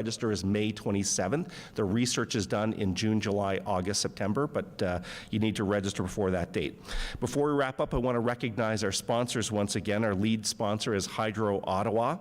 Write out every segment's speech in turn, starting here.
Register is May 27th. The research is done in June, July, August, September, but you need to register before that date. Before we wrap up, I want to recognize our sponsors once again. Our lead sponsor is Hydro Ottawa.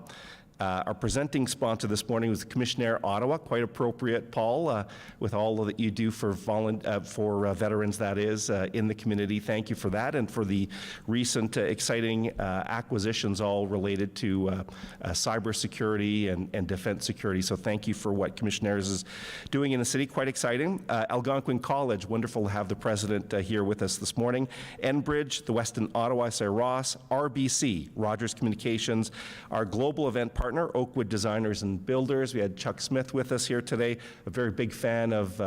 Our presenting sponsor this morning was Commissioner Ottawa, quite appropriate, Paul, with all that you do for veterans, that is, in the community. Thank you for that, and for the recent exciting acquisitions all related to cybersecurity and defense security. So thank you for what Commissioners is doing in the city. Quite exciting. Algonquin College, wonderful to have the president here with us this morning. Enbridge, the Weston Ottawa, Sarah Ross, RBC, Rogers Communications, our global event partner, Oakwood Designers and Builders. We had Chuck Smith with us here today, a very big fan of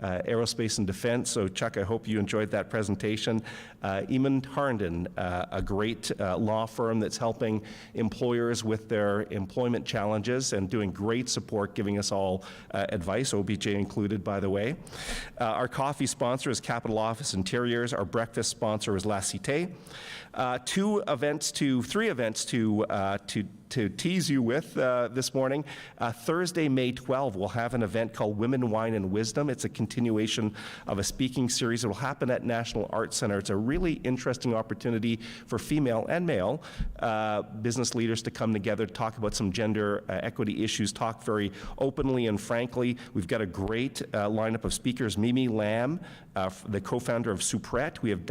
aerospace and defense. So Chuck, I hope you enjoyed that presentation. Eamon Harnden, a great law firm that's helping employers with their employment challenges and doing great support, giving us all advice, OBJ included, by the way. Our coffee sponsor is Capital Office Interiors. Our breakfast sponsor is La Cité. Three events to tease you with this morning. Thursday, May 12, we'll have an event called Women, Wine, and Wisdom. It's a continuation of a speaking series. It will happen at National Arts Centre. It's a really interesting opportunity for female and male business leaders to come together to talk about some gender equity issues, talk very openly and frankly. We've got a great lineup of speakers. Mimi Lam, the co-founder of Supret. We have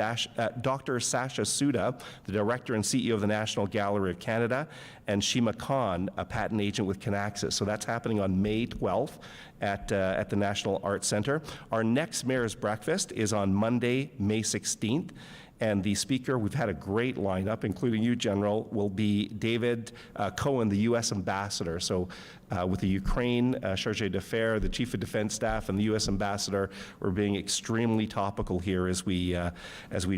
Dr. Sasha Suda, the director and CEO of the National Gallery of Canada, and Shima Khan, a patent agent with Kinaxis. So that's happening on May 12th at the National Arts Centre. Our next Mayor's Breakfast is on Monday, May 16th. And the speaker, we've had a great lineup, including you, General, will be David Cohen, the U.S. Ambassador. So with the Ukraine Chargé d'Affaires, the Chief of Defense Staff, and the U.S. Ambassador, we're being extremely topical here as we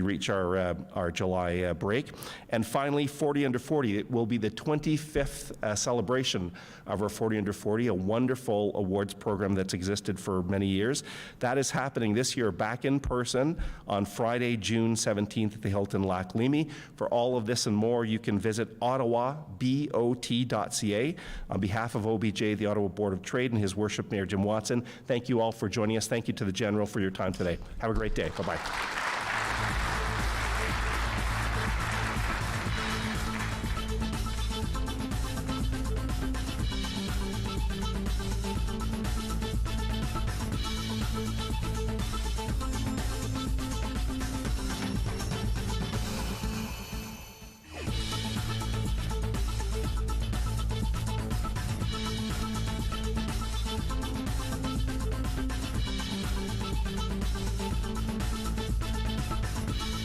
reach our July break. And finally, 40 Under 40. It will be the 25th celebration of our 40 Under 40, a wonderful awards program that's existed for many years. That is happening this year back in person on Friday, June 17th at the Hilton Lac Leamy. For all of this and more, you can visit ottawabot.ca. On behalf of OBJ, the Ottawa Board of Trade, and His Worship Mayor Jim Watson, thank you all for joining us. Thank you to the General for your time today. Have a great day. Bye-bye.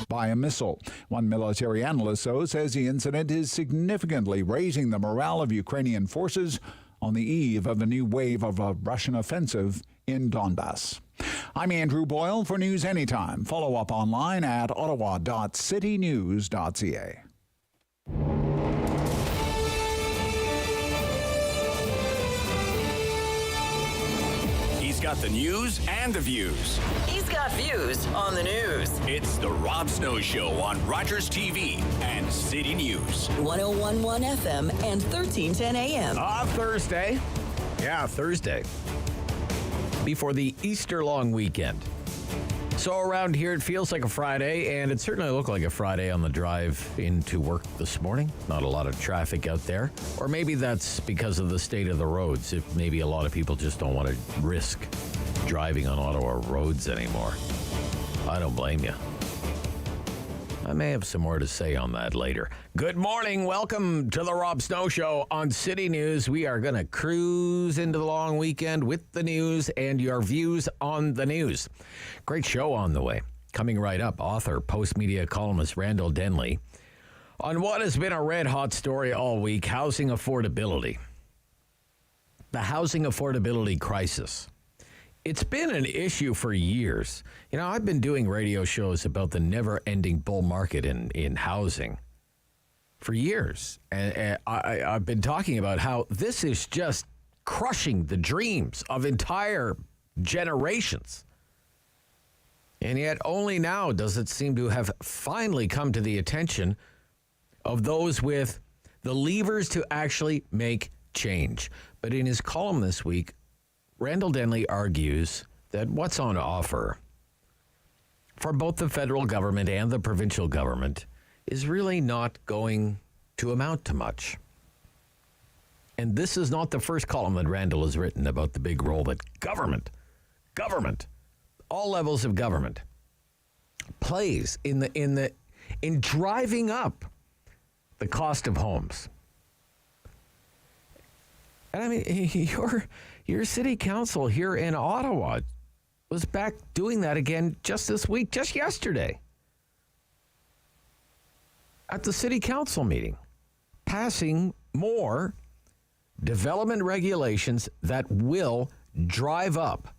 By a missile. One military analyst, though, says the incident is significantly raising the morale of Ukrainian forces on the eve of a new wave of a Russian offensive in Donbass. I'm Andrew Boyle for News Anytime. Follow up online at ottawa.citynews.ca. He's got the news and the views. He's got views on the news. It's the Rob Snow Show on Rogers TV and City News. 101.1 FM and 1310 AM. Thursday. Yeah, Thursday. Before the Easter long weekend. So around here, it feels like a Friday, and it certainly looked like a Friday on the drive into work this morning. Not a lot of traffic out there. Or maybe that's because of the state of the roads. Maybe a lot of people just don't want to risk driving on Ottawa roads anymore. I don't blame you. I may have some more to say on that later. Good morning. Welcome to the Rob Snow Show on City News. We are going to cruise into the long weekend with the news and your views on the news. Great show on the way. Coming right up, author, post-media columnist Randall Denley on what has been a red-hot story all week, housing affordability. The housing affordability crisis. It's been an issue for years. You know, I've been doing radio shows about the never-ending bull market in housing for years. And I've been talking about how this is just crushing the dreams of entire generations. And yet only now does it seem to have finally come to the attention of those with the levers to actually make change. But in his column this week, Randall Denley argues that what's on offer for both the federal government and the provincial government is really not going to amount to much. And this is not the first column that Randall has written about the big role that government, all levels of government plays in driving up the cost of homes. And I mean, your city council here in Ottawa was back doing that again just this week, just yesterday, at the city council meeting, passing more development regulations that will drive up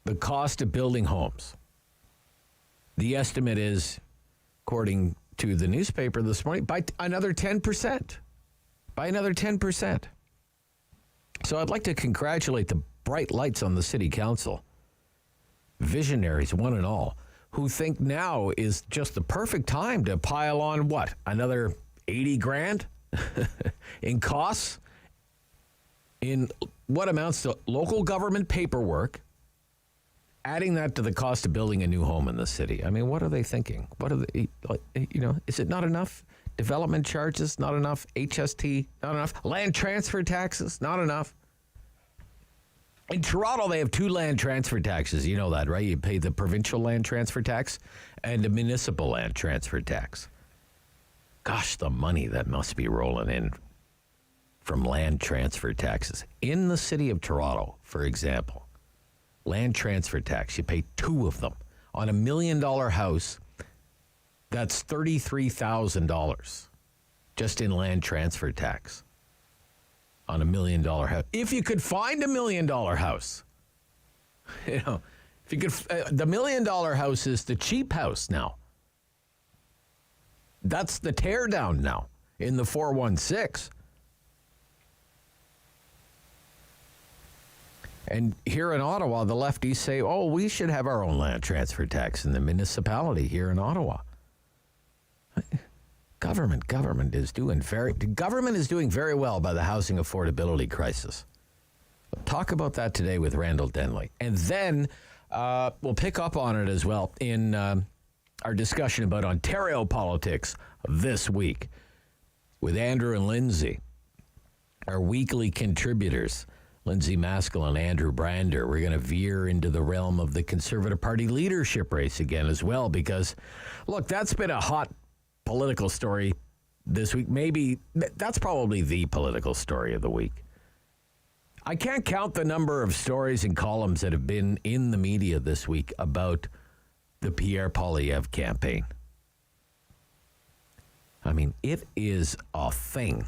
the cost of building homes. The estimate is, according to the newspaper this morning, by another 10%. By another 10%. So I'd like to congratulate the bright lights on the city council, visionaries, one and all, who think now is just the perfect time to pile on what? Another 80 grand in costs? In what amounts to local government paperwork, adding that to the cost of building a new home in the city. I mean, what are they thinking? What are they, is it not enough? Development charges, not enough. HST, not enough. Land transfer taxes, not enough. In Toronto, they have two land transfer taxes. You know that, right? You pay the provincial land transfer tax and the municipal land transfer tax. Gosh, the money that must be rolling in from land transfer taxes. In the city of Toronto, for example, land transfer tax, you pay two of them. On $1 million house, that's $33,000 just in land transfer tax on $1 million house. If you could find $1 million house, if you could, the $1 million house is the cheap house now. That's the tear down now in the 416. And here in Ottawa, the lefties say, oh, we should have our own land transfer tax in the municipality here in Ottawa. Government is doing very well by the housing affordability crisis. We'll talk about that today with Randall Denley. And then we'll pick up on it as well in our discussion about Ontario politics this week with Andrew and Lindsay, our weekly contributors. Lindsay Maskell and Andrew Brander. We're going to veer into the realm of the Conservative Party leadership race again as well because, look, that's been a hot political story this week. Maybe that's probably the political story of the week. I can't count the number of stories and columns that have been in the media this week about the Pierre Poilievre campaign. I mean, it is a thing.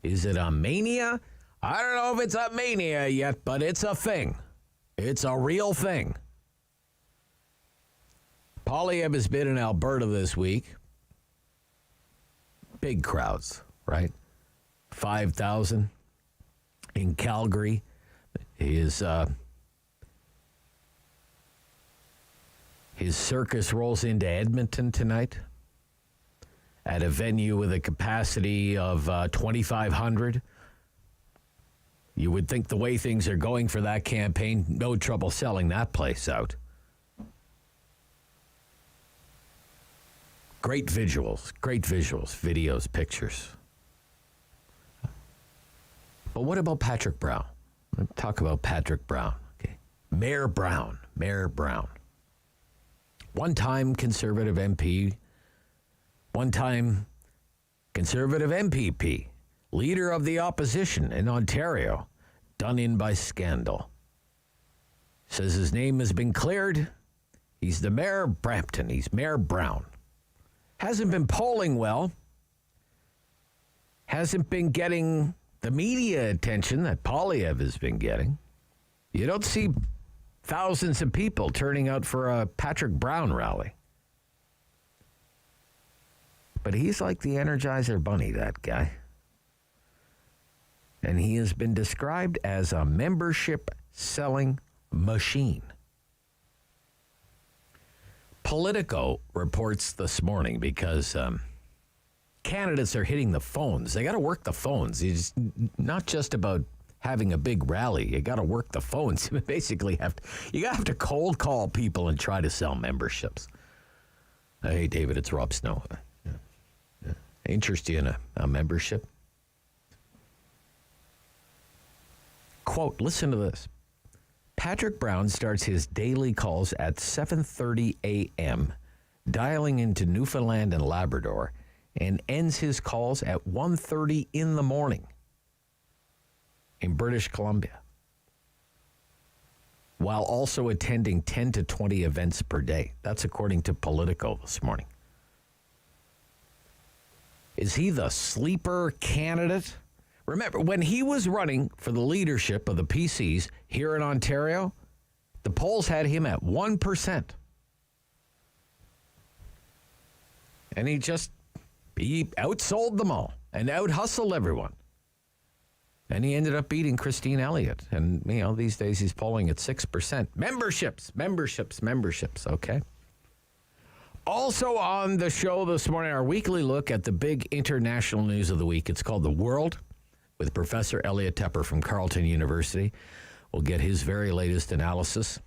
Is it a mania? I don't know if it's a mania yet, but it's a thing. It's a real thing. Poilievre has been in Alberta this week. Big crowds, right? 5,000 in Calgary. His circus rolls into Edmonton tonight at a venue with a capacity of 2,500. You would think the way things are going for that campaign, no trouble selling that place out. Great visuals, videos, pictures. But what about Patrick Brown? Let's talk about Patrick Brown. Okay. Mayor Brown. One-time Conservative MP, one-time Conservative MPP. Leader of the opposition in Ontario, done in by scandal. Says his name has been cleared. He's the mayor of Brampton. He's Mayor Brown. Hasn't been polling well. Hasn't been getting the media attention that Poilievre has been getting. You don't see thousands of people turning out for a Patrick Brown rally. But he's like the Energizer Bunny, that guy. And he has been described as a membership-selling machine. Politico reports this morning because candidates are hitting the phones. They got to work the phones. It's not just about having a big rally. You got to work the phones. You basically have to cold call people and try to sell memberships. Hey, David, it's Rob Snow. Interested in a membership? Quote, listen to this. Patrick Brown starts his daily calls at 7:30 a.m., dialing into Newfoundland and Labrador, and ends his calls at 1:30 in the morning in British Columbia, while also attending 10 to 20 events per day. That's according to Politico this morning. Is he the sleeper candidate? Remember, when he was running for the leadership of the PCs here in Ontario, the polls had him at 1%. And he outsold them all and out-hustled everyone. And he ended up beating Christine Elliott. And, these days he's polling at 6%. Memberships, okay? Also on the show this morning, our weekly look at the big international news of the week. It's called The World, with Professor Elliot Tepper from Carleton University. We'll get his very latest analysis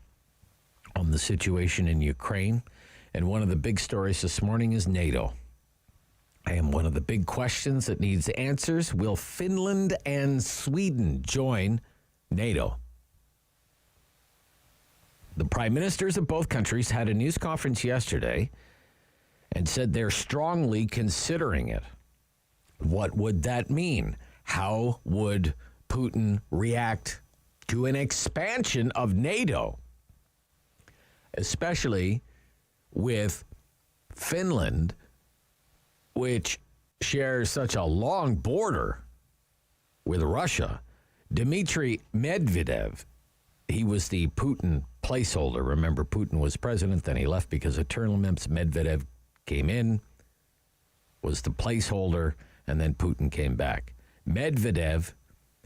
on the situation in Ukraine. And one of the big stories this morning is NATO. And one of the big questions that needs answers, will Finland and Sweden join NATO? The prime ministers of both countries had a news conference yesterday and said they're strongly considering it. What would that mean? How would Putin react to an expansion of NATO, especially with Finland, which shares such a long border with Russia? Dmitry Medvedev, he was the Putin placeholder. Remember, Putin was president, then he left because of term limits. Medvedev came in, was the placeholder, and then Putin came back. Medvedev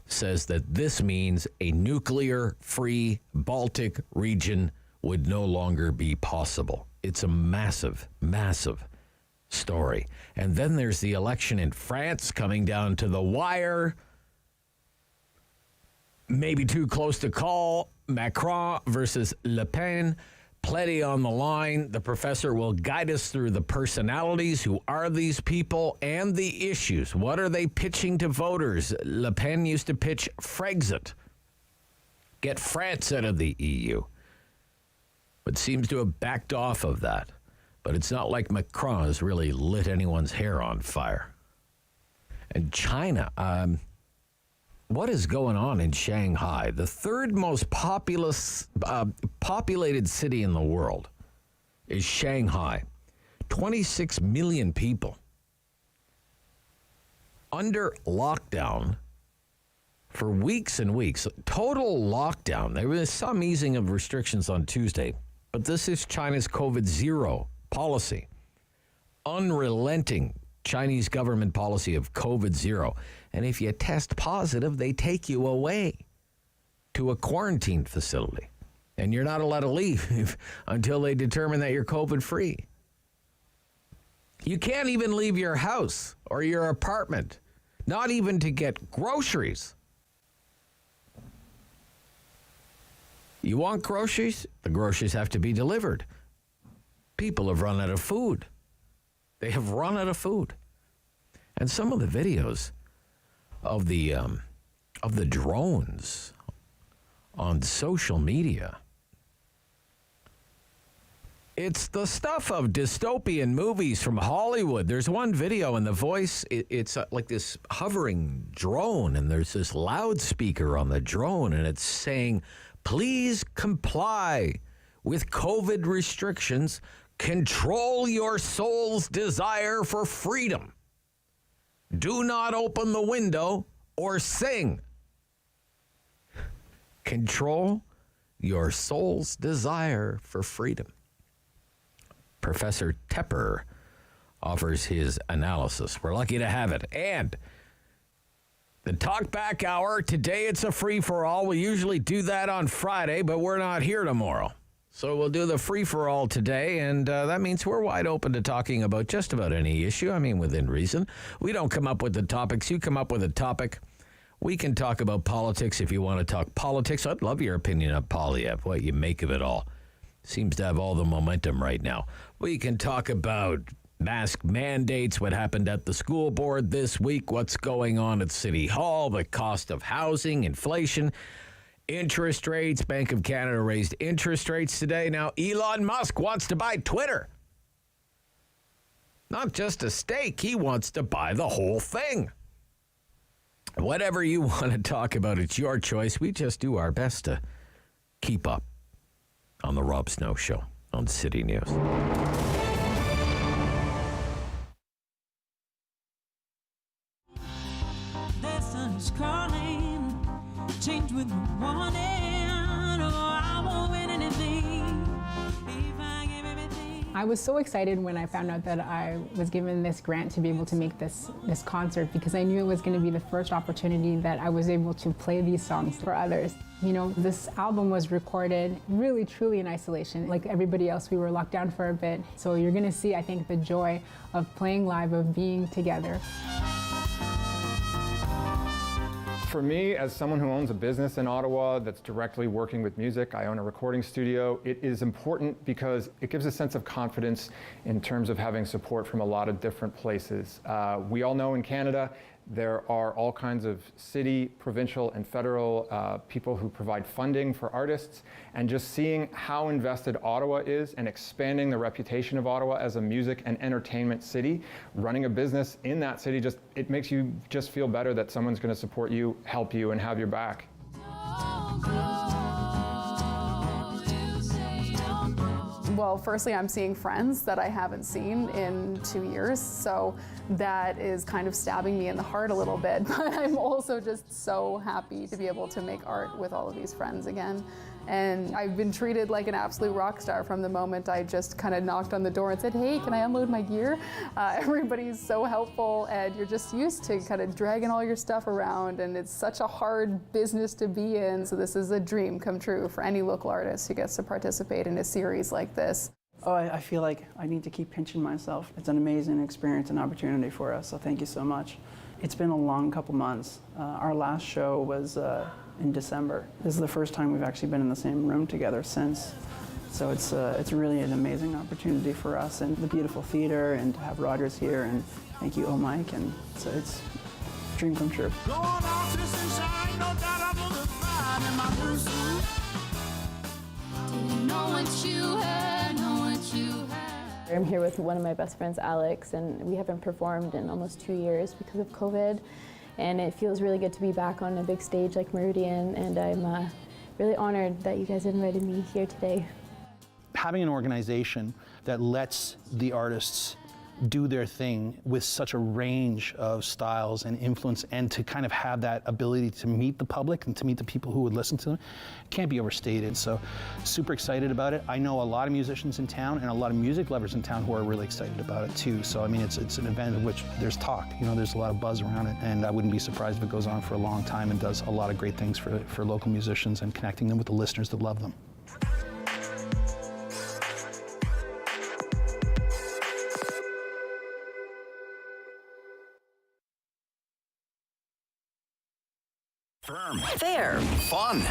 says that this means a nuclear-free Baltic region would no longer be possible. It's a massive, massive story. And then there's the election in France coming down to the wire. Maybe too close to call. Macron versus Le Pen. Plenty on the line. The professor will guide us through the personalities. Who are these people and the issues? What are they pitching to voters? Le Pen used to pitch Frexit. Get France out of the EU. But seems to have backed off of that. But it's not like Macron has really lit anyone's hair on fire. And China, what is going on in Shanghai? The third most populated city in the world is Shanghai. 26 million people. Under lockdown for weeks and weeks. Total lockdown. There was some easing of restrictions on Tuesday, but this is China's COVID-0 policy. Unrelenting Chinese government policy of COVID-0. And if you test positive, they take you away to a quarantine facility. And you're not allowed to leave until they determine that you're COVID-free. You can't even leave your house or your apartment, not even to get groceries. You want groceries? The groceries have to be delivered. People have run out of food. They have run out of food. And some of the videos of the drones on social media, it's the stuff of dystopian movies from Hollywood. There's one video and the voice, it's like this hovering drone, and there's this loudspeaker on the drone, and it's saying, please comply with COVID restrictions. Control your soul's desire for freedom. Do not open the window or sing. Control your soul's desire for freedom. Professor Tepper offers his analysis. We're lucky to have it. And the Talkback Hour, today it's a free-for-all. We usually do that on Friday, but we're not here tomorrow. So we'll do the free-for-all today, and that means we're wide open to talking about just about any issue. I mean, within reason. We don't come up with the topics. You come up with a topic. We can talk about politics if you want to talk politics. I'd love your opinion on Polyev, what you make of it all. Seems to have all the momentum right now. We can talk about mask mandates, what happened at the school board this week, what's going on at City Hall, the cost of housing, inflation, interest rates. Bank of Canada raised interest rates today. Now, Elon Musk wants to buy Twitter. Not just a stake, he wants to buy the whole thing. Whatever you want to talk about, it's your choice. We just do our best to keep up on the Rob Snow Show on City News. The sun's calling, change with the warning. Oh, I won't win anything if I give everything. I was so excited when I found out that I was given this grant to be able to make this concert, because I knew it was going to be the first opportunity that I was able to play these songs for others. You know, this album was recorded really, truly in isolation. Like everybody else, we were locked down for a bit. So you're going to see, I think, the joy of playing live, of being together. For me, as someone who owns a business in Ottawa that's directly working with music, I own a recording studio, it is important because it gives a sense of confidence in terms of having support from a lot of different places. We all know in Canada, there are all kinds of city, provincial, and federal people who provide funding for artists, and just seeing how invested Ottawa is and expanding the reputation of Ottawa as a music and entertainment city, running a business in that city, it makes you just feel better that someone's going to support you, help you, and have your back. Well, firstly, I'm seeing friends that I haven't seen in 2 years, so that is kind of stabbing me in the heart a little bit, but I'm also just so happy to be able to make art with all of these friends again. And I've been treated like an absolute rock star from the moment I just kind of knocked on the door and said, hey, can I unload my gear? Everybody's so helpful, and you're just used to kind of dragging all your stuff around, and it's such a hard business to be in. So this is a dream come true for any local artist who gets to participate in a series like this. Oh, I feel like I need to keep pinching myself. It's an amazing experience and opportunity for us, so thank you so much. It's been a long couple months. Our last show was in December. This is the first time we've actually been in the same room together since. So it's really an amazing opportunity for us, and the beautiful theater, and to have Rogers here, and thank you, Mike, and so it's a dream come true. Going out to the sunshine, no doubt I'm gonna find in my blue suit. Didn't know what you had, know what you had. I'm here with one of my best friends, Alex, and we haven't performed in almost 2 years because of COVID. And it feels really good to be back on a big stage like Meridian, and I'm really honored that you guys invited me here today. Having an organization that lets the artists do their thing with such a range of styles and influence, and to kind of have that ability to meet the public and to meet the people who would listen to them, can't be overstated. So super excited about it. I know a lot of musicians in town and a lot of music lovers in town who are really excited about it too. So I mean, it's an event of which there's talk, you know, there's a lot of buzz around it, and I wouldn't be surprised if it goes on for a long time and does a lot of great things for local musicians and connecting them with the listeners that love them. Firm. Fair. Fun.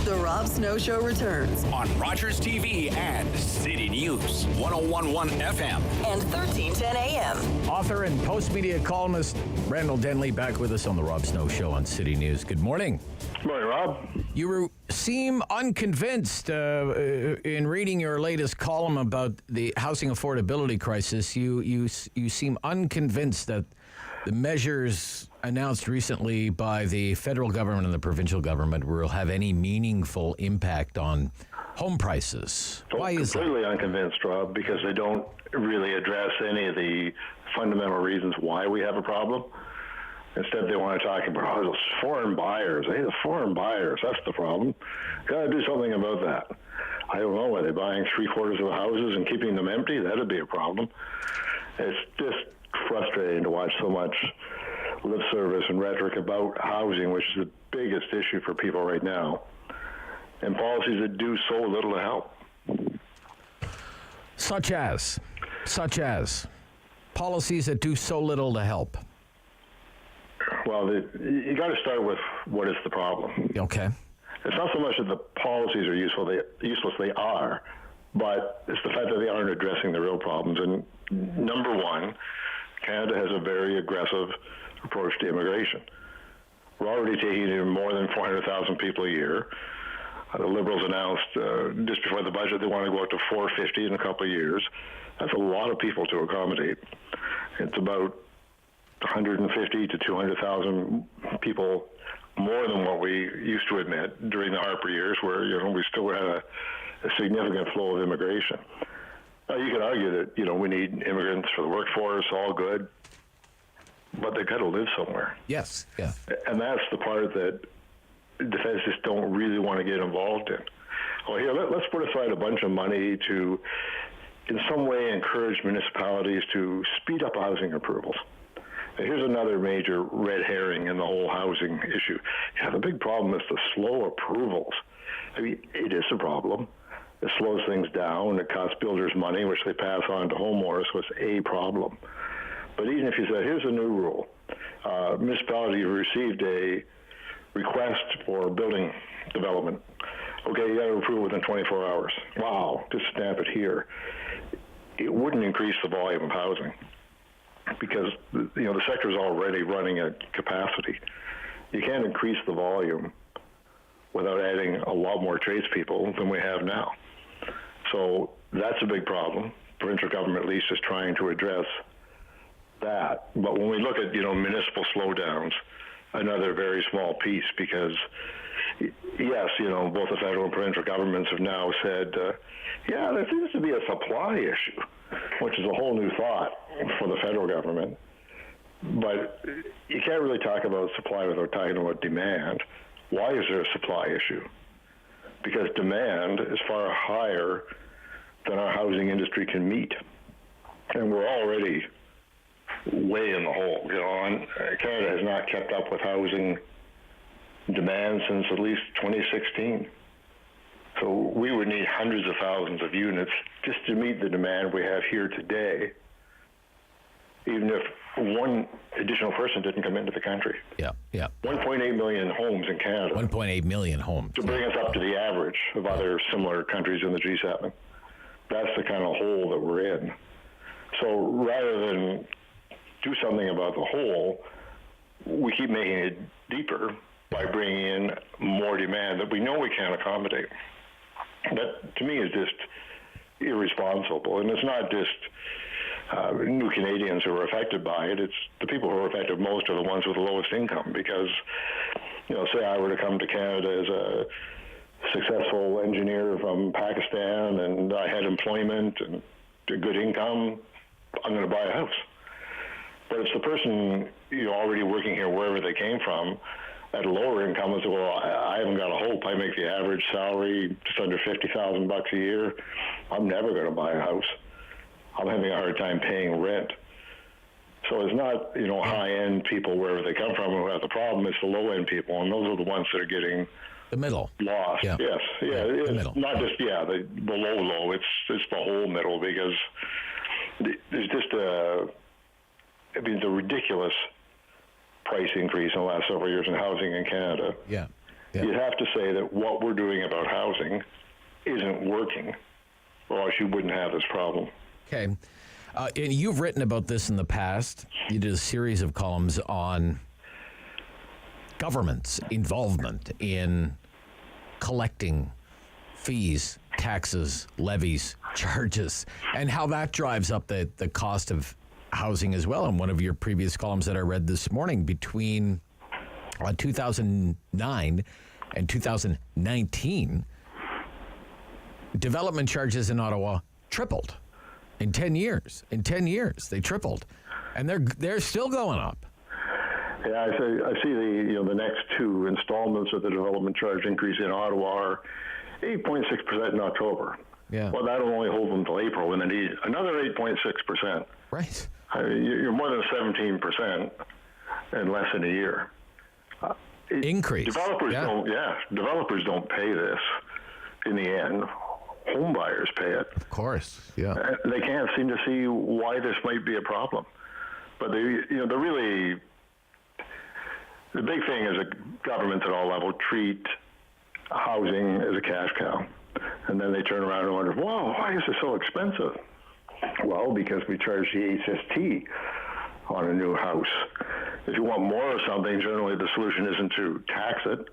The Rob Snow Show returns On Rogers TV and City News. 101.1 FM. and 1310 AM. Author and post-media columnist Randall Denley back with us on the Rob Snow Show on City News. Good morning. Good morning, Rob. You seem unconvinced in reading your latest column about the housing affordability crisis. You seem unconvinced that the measures announced recently by the federal government and the provincial government will have any meaningful impact on home prices. Why is that? Completely unconvinced, Rob, because they don't really address any of the fundamental reasons why we have a problem. Instead, they want to talk about those foreign buyers. Hey, the foreign buyers, that's the problem. Got to do something about that. I don't know, are they buying 3/4 of the houses and keeping them empty? That'd be a problem. It's just frustrating to watch so much lip service and rhetoric about housing, which is the biggest issue for people right now, and policies that do so little to help. Such as policies that do so little to help. Well, you got to start with what is the problem. Okay. It's not so much that the policies are useless, they are, but it's the fact that they aren't addressing the real problems. And number one, Canada has a very aggressive approach to immigration. We're already taking in more than 400,000 people a year. The Liberals announced just before the budget they want to go up to 450 in a couple of years. That's a lot of people to accommodate. It's about 150 to 200,000 people more than what we used to admit during the Harper years, where we still had a significant flow of immigration. Now, you could argue that we need immigrants for the workforce, all good, but they've got to live somewhere. Yes, yeah. And that's the part that defensists don't really want to get involved in. Well, here, let's put aside a bunch of money to, in some way, encourage municipalities to speed up housing approvals. Now, here's another major red herring in the whole housing issue. Yeah, the big problem is the slow approvals. I mean, it is a problem. It slows things down. It costs builders money, which they pass on to homeowners, so it's a problem. But even if you say, here's a new rule. Municipality received a request for building development. Okay, you got to approve within 24 hours. Wow, just stamp it here. It wouldn't increase the volume of housing because the sector is already running at capacity. You can't increase the volume without adding a lot more tradespeople than we have now. So that's a big problem. Provincial government at least is trying to address that. But when we look at municipal slowdowns, another very small piece, because yes, both the federal and provincial governments have now said, there seems to be a supply issue, which is a whole new thought for the federal government. But you can't really talk about supply without talking about demand. Why is there a supply issue? Because demand is far higher than our housing industry can meet. And we're already way in the hole. And Canada has not kept up with housing demand since at least 2016. So we would need hundreds of thousands of units just to meet the demand we have here today, even if one additional person didn't come into the country. Yeah. 1.8 million homes in Canada. 1.8 million homes. To bring us up to the average of other similar countries in the G7. That's the kind of hole that we're in. So rather than do something about the hole, we keep making it deeper by bringing in more demand that we know we can't accommodate. That, to me, is just irresponsible. And it's not just new Canadians who are affected by it. It's the people who are affected most are the ones with the lowest income because, say I were to come to Canada as a successful engineer from Pakistan and I had employment and a good income, I'm going to buy a house. But it's the person already working here wherever they came from at a lower income and say, well, I haven't got a hope. I make the average salary just under $50,000 a year. I'm never going to buy a house. I'm having a hard time paying rent. So it's not, high-end people wherever they come from who have the problem. It's the low-end people, and those are the ones that are getting the middle lost. Yeah. Yes, it's the middle. not just the low. It's the whole middle because there's just the ridiculous price increase in the last several years in housing in Canada. Yeah. You have to say that what we're doing about housing isn't working, or else you wouldn't have this problem. Okay. And you've written about this in the past. You did a series of columns on government's involvement in collecting fees, taxes, levies, charges, and how that drives up the cost of housing as well. In one of your previous columns that I read this morning, between 2009 and 2019, development charges in Ottawa tripled. In 10 years, they tripled, and they're still going up. Yeah, I see the next two installments of the development charge increase in Ottawa are 8.6% in October. Yeah. Well, that'll only hold them until April, and they need another 8.6%. Right. You're more than 17% in less than a year. Increase. Developers don't pay this in the end. Home buyers pay it. Of course, yeah. They can't seem to see why this might be a problem, but they're really The big thing is that governments at all levels treat housing as a cash cow. And then they turn around and wonder, whoa, why is it so expensive? Well, because we charge the HST on a new house. If you want more of something, generally the solution isn't to tax it,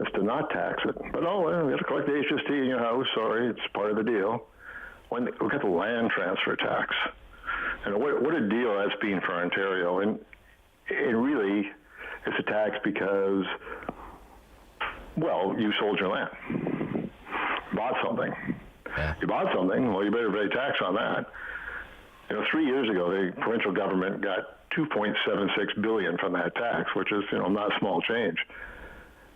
it's to not tax it. But we have to collect the HST in your house. Sorry, it's part of the deal. We've got the land transfer tax. And what a deal that's been for Ontario. And it really is a tax because, well, you sold your land, bought something. Yeah. You bought something, well, you better pay tax on that. 3 years ago, the provincial government got $2.76 billion from that tax, which is, not small change.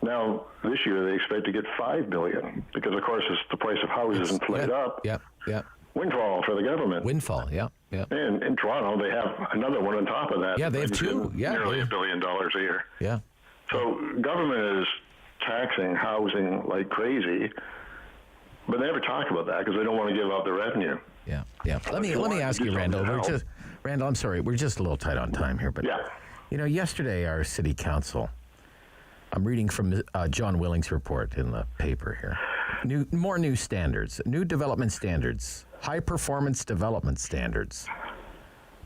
Now, this year, they expect to get $5 billion because, of course, as the price of houses inflate up. Yep. Windfall for the government. Windfall, yeah. And in Toronto, they have another one on top of that. Yeah, they have two. Yeah, nearly $1 billion a year. Yeah. So government is taxing housing like crazy, but they never talk about that because they don't want to give up the revenue. Yeah. Let me ask you, Randall. Randall, I'm sorry, we're just a little tight on time here, but yesterday our city council. I'm reading from John Willing's report in the paper here. More new standards, new development standards, high performance development standards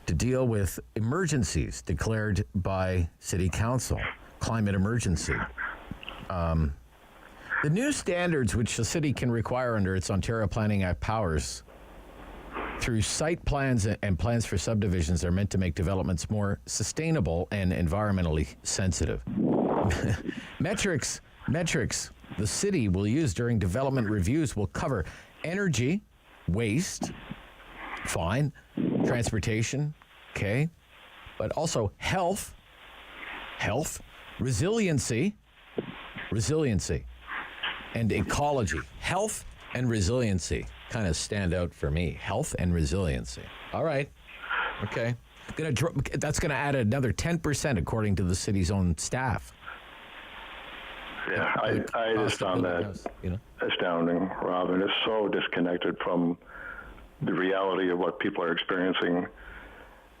to deal with emergencies declared by city council, climate emergency. The new standards which the city can require under its Ontario Planning Act powers through site plans and plans for subdivisions are meant to make developments more sustainable and environmentally sensitive. Metrics the city will use during development reviews will cover energy, waste, fine, transportation, okay, but also health, resiliency, and ecology. Health and resiliency kind of stand out for me. Health and resiliency. All right. Okay. That's going to add another 10% according to the city's own staff. Yeah, I just found that astounding, Rob, and it's so disconnected from the reality of what people are experiencing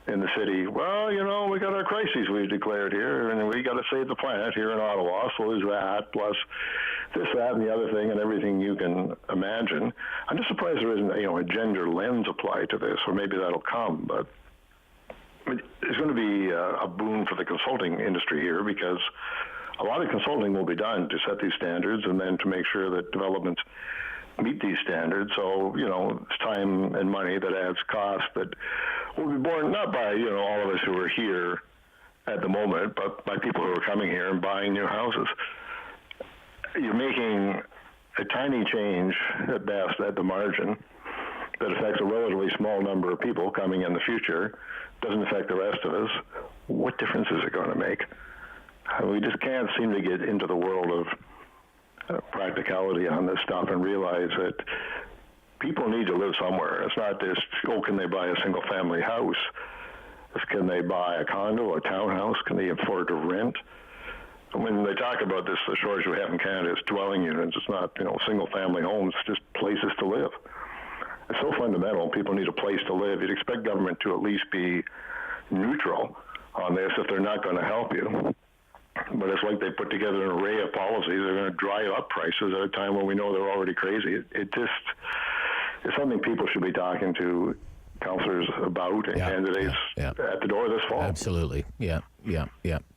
in the city. Well, we got our crises we've declared here, and we got to save the planet here in Ottawa, so there's that, plus this, that, and the other thing, and everything you can imagine. I'm just surprised there isn't, a gender lens applied to this, or maybe that'll come, but it's going to be a boon for the consulting industry here because a lot of consulting will be done to set these standards and then to make sure that developments meet these standards. So, it's time and money that adds cost that will be borne not by, all of us who are here at the moment, but by people who are coming here and buying new houses. You're making a tiny change at best at the margin that affects a relatively small number of people coming in the future, doesn't affect the rest of us. What difference is it going to make? We just can't seem to get into the world of practicality on this stuff and realize that people need to live somewhere. It's not just, can they buy a single-family house? It's can they buy a condo, a townhouse? Can they afford to rent? When they talk about this, the shortage we have in Canada is dwelling units. It's not, single-family homes, it's just places to live. It's so fundamental. People need a place to live. You'd expect government to at least be neutral on this if they're not going to help you. But it's like they put together an array of policies. They're going to drive up prices at a time when we know they're already crazy. It just is something people should be talking to councillors about and candidates at the door this fall. Absolutely. Yeah.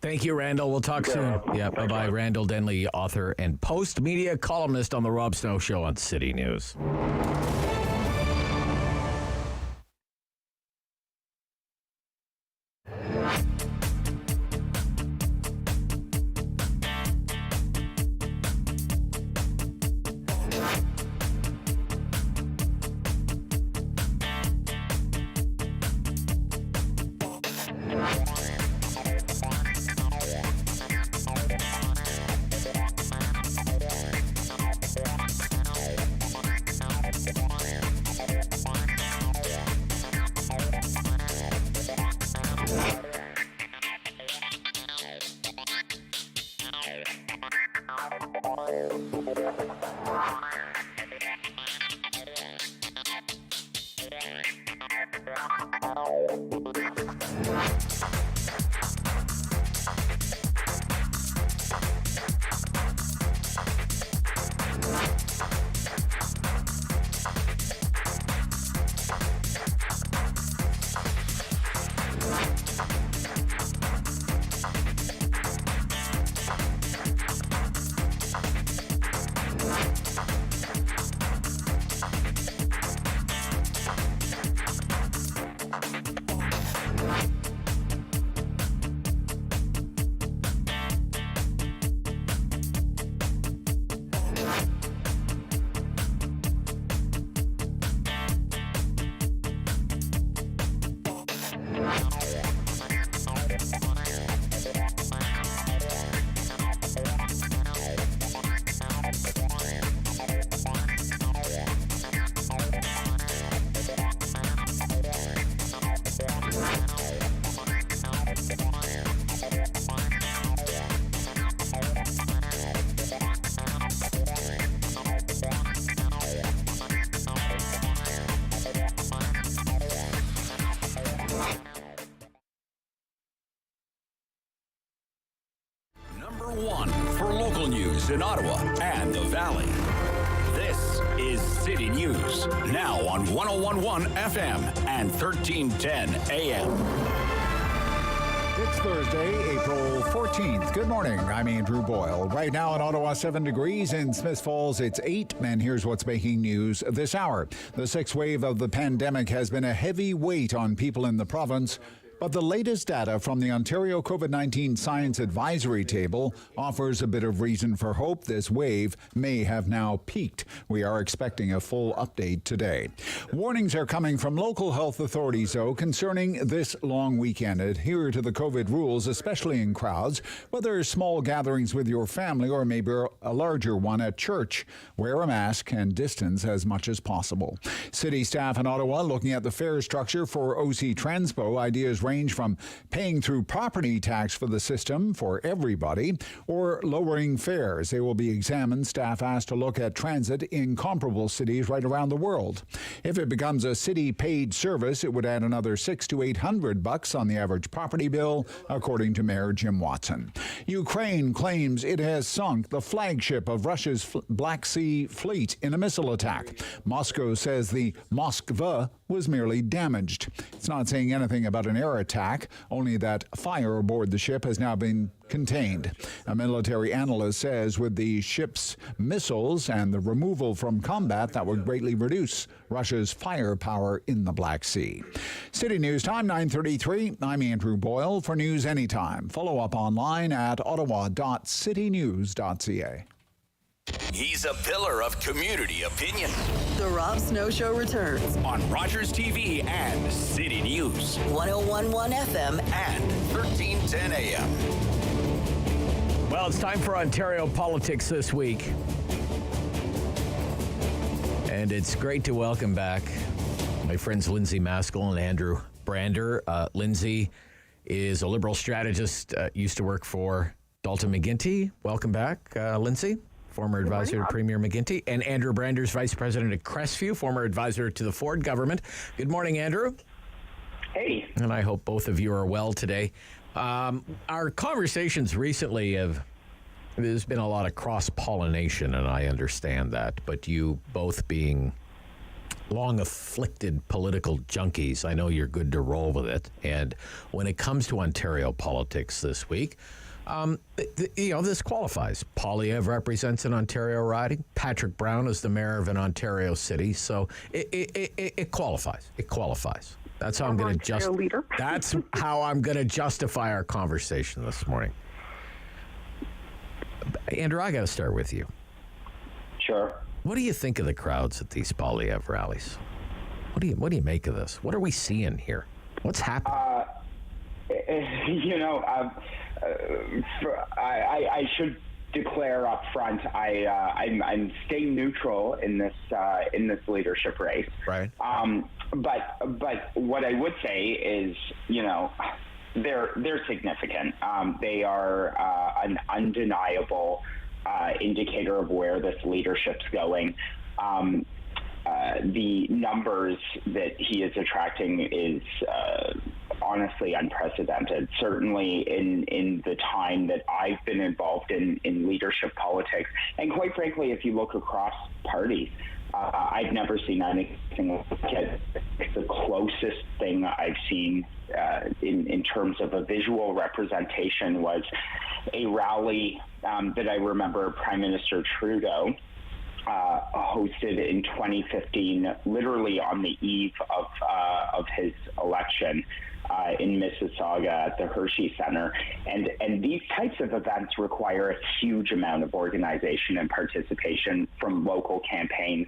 Thank you, Randall. We'll talk soon. Yeah, bye-bye. Randall Denley, author and post-media columnist on The Rob Snow Show on City News. one for local news in Ottawa and the Valley. This is City News, now on 101.1 FM and 1310 AM. It's Thursday, April 14th. Good morning. I'm Andrew Boyle. Right now in Ottawa, 7 degrees. In Smith Falls, it's 8. And here's what's making news this hour. The sixth wave of the pandemic has been a heavy weight on people in the province. But the latest data from the Ontario COVID-19 Science Advisory Table offers a bit of reason for hope this wave may have now peaked. We are expecting a full update today. Warnings are coming from local health authorities, though, concerning this long weekend. Adhere to the COVID rules, especially in crowds, whether small gatherings with your family or maybe a larger one at church. Wear a mask and distance as much as possible. City staff in Ottawa looking at the fare structure for OC Transpo. Ideas range from paying through property tax for the system for everybody or lowering fares. They will be examined. Staff asked to look at transit in comparable cities right around the world. If it becomes a city-paid service, it would add another $600 to $800 on the average property bill, according to Mayor Jim Watson. Ukraine claims it has sunk the flagship of Russia's Black Sea fleet in a missile attack. Moscow says the Moskva was merely damaged. It's not saying anything about an air attack, only that fire aboard the ship has now been contained. A military analyst says with the ship's missiles and the removal from combat, that would greatly reduce Russia's firepower in the Black Sea. City News Time, 9:33. I'm Andrew Boyle. For news anytime, follow up online at ottawa.citynews.ca. He's a pillar of community opinion. The Rob Snow Show returns On Rogers TV and City News. 101.1 FM and 1310 AM. Well, it's time for Ontario politics this week. And it's great to welcome back my friends Lindsay Maskell and Andrew Brander. Lindsay is a Liberal strategist, used to work for Dalton McGuinty. Welcome back, Lindsay. Former advisor to Premier McGuinty, and Andrew Brander's vice president at Crestview, former advisor to the Ford government. Good morning, Andrew. Hey. And I hope both of you are well today. Our conversations recently there's been a lot of cross-pollination, and I understand that, but you both being long-afflicted political junkies, I know you're good to roll with it. And when it comes to Ontario politics this week, this qualifies. Poilievre represents an Ontario riding. Patrick Brown is the mayor of an Ontario city, so it qualifies. It qualifies. That's how I'm going to That's how I'm going to justify our conversation this morning. Andrew, I got to start with you. Sure. What do you think of the crowds at these Poilievre rallies? What do you make of this? What are we seeing here? What's happening? I should declare up front, I'm staying neutral in this leadership race. Right. But what I would say is, they're significant. They are an undeniable indicator of where this leadership's going. The numbers that he is attracting is honestly unprecedented. Certainly in the time that I've been involved in leadership politics, and quite frankly, if you look across parties, I've never seen anything like it. The closest thing I've seen in terms of a visual representation was a rally that I remember Prime Minister Trudeau hosted in 2015, literally on the eve of his election in Mississauga at the Hershey Center. And these types of events require a huge amount of organization and participation from local campaigns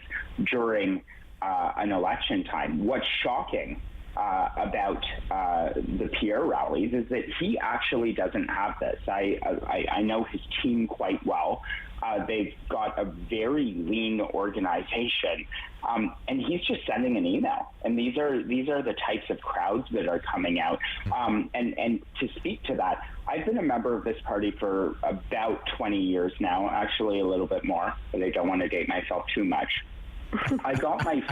during an election time. What's shocking about the Pierre rallies is that he actually doesn't have this. I know his team quite well. They've got a very lean organization, and he's just sending an email. And these are the types of crowds that are coming out. And to speak to that, I've been a member of this party for about 20 years now, actually a little bit more, but I don't want to date myself too much. I got my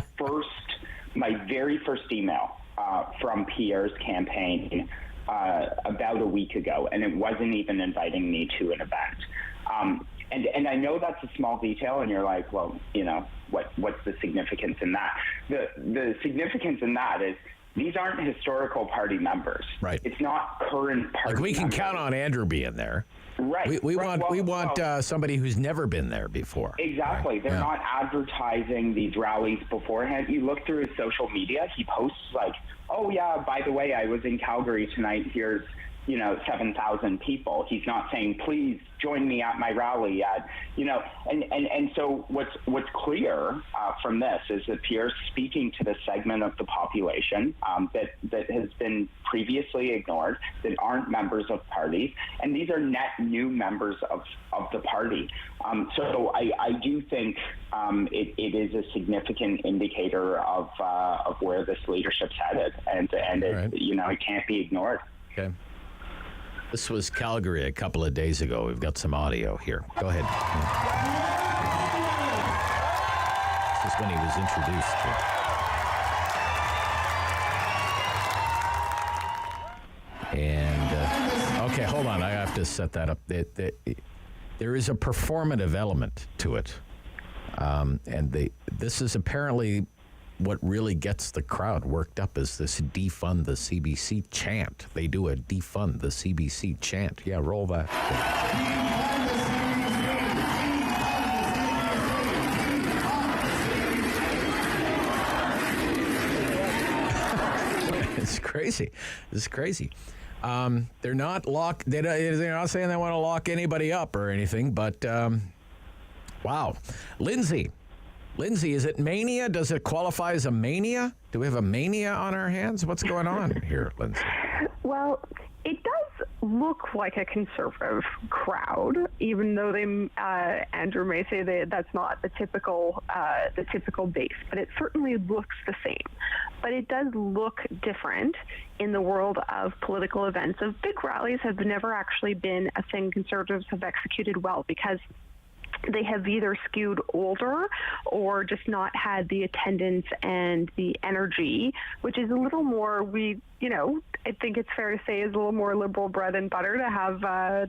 very first email from Pierre's campaign about a week ago, and it wasn't even inviting me to an event. And I know that's a small detail, and you're like, well, you know, what's the significance in that? The significance in that is these aren't historical party members. Right. It's not current party Like we can members. count on Andrew being there. Right. We want somebody who's never been there before. Exactly. Right. They're Yeah. not advertising these rallies beforehand. You look through his social media, he posts like, oh yeah, by the way, I was in Calgary tonight. Here's, 7,000 people. He's not saying, please join me at my rally at, and so what's clear from this is that Pierre's speaking to the segment of the population that has been previously ignored, that aren't members of parties, and these are net new members of the party. So I do think it is a significant indicator of where this leadership's headed, and it, it can't be ignored. Okay. This was Calgary a couple of days ago. We've got some audio here. Go ahead. This is when he was introduced to. And, okay, hold on. I have to set that up. There is a performative element to it. This is apparently what really gets the crowd worked up is this defund the CBC chant. They do a defund the CBC chant. Yeah, roll that. It's crazy. It's crazy. They're not they're not saying they want to lock anybody up or anything, but wow. Lindsay, is it mania? Does it qualify as a mania? Do we have a mania on our hands? What's going on here, Lindsay? Well, it does look like a conservative crowd, even though Andrew may say that that's not the typical base, but it certainly looks the same. But it does look different in the world of political events. Of big rallies have never actually been a thing Conservatives have executed well, because they have either skewed older or just not had the attendance and the energy, which is a little more, I think it's fair to say is a little more liberal bread and butter to have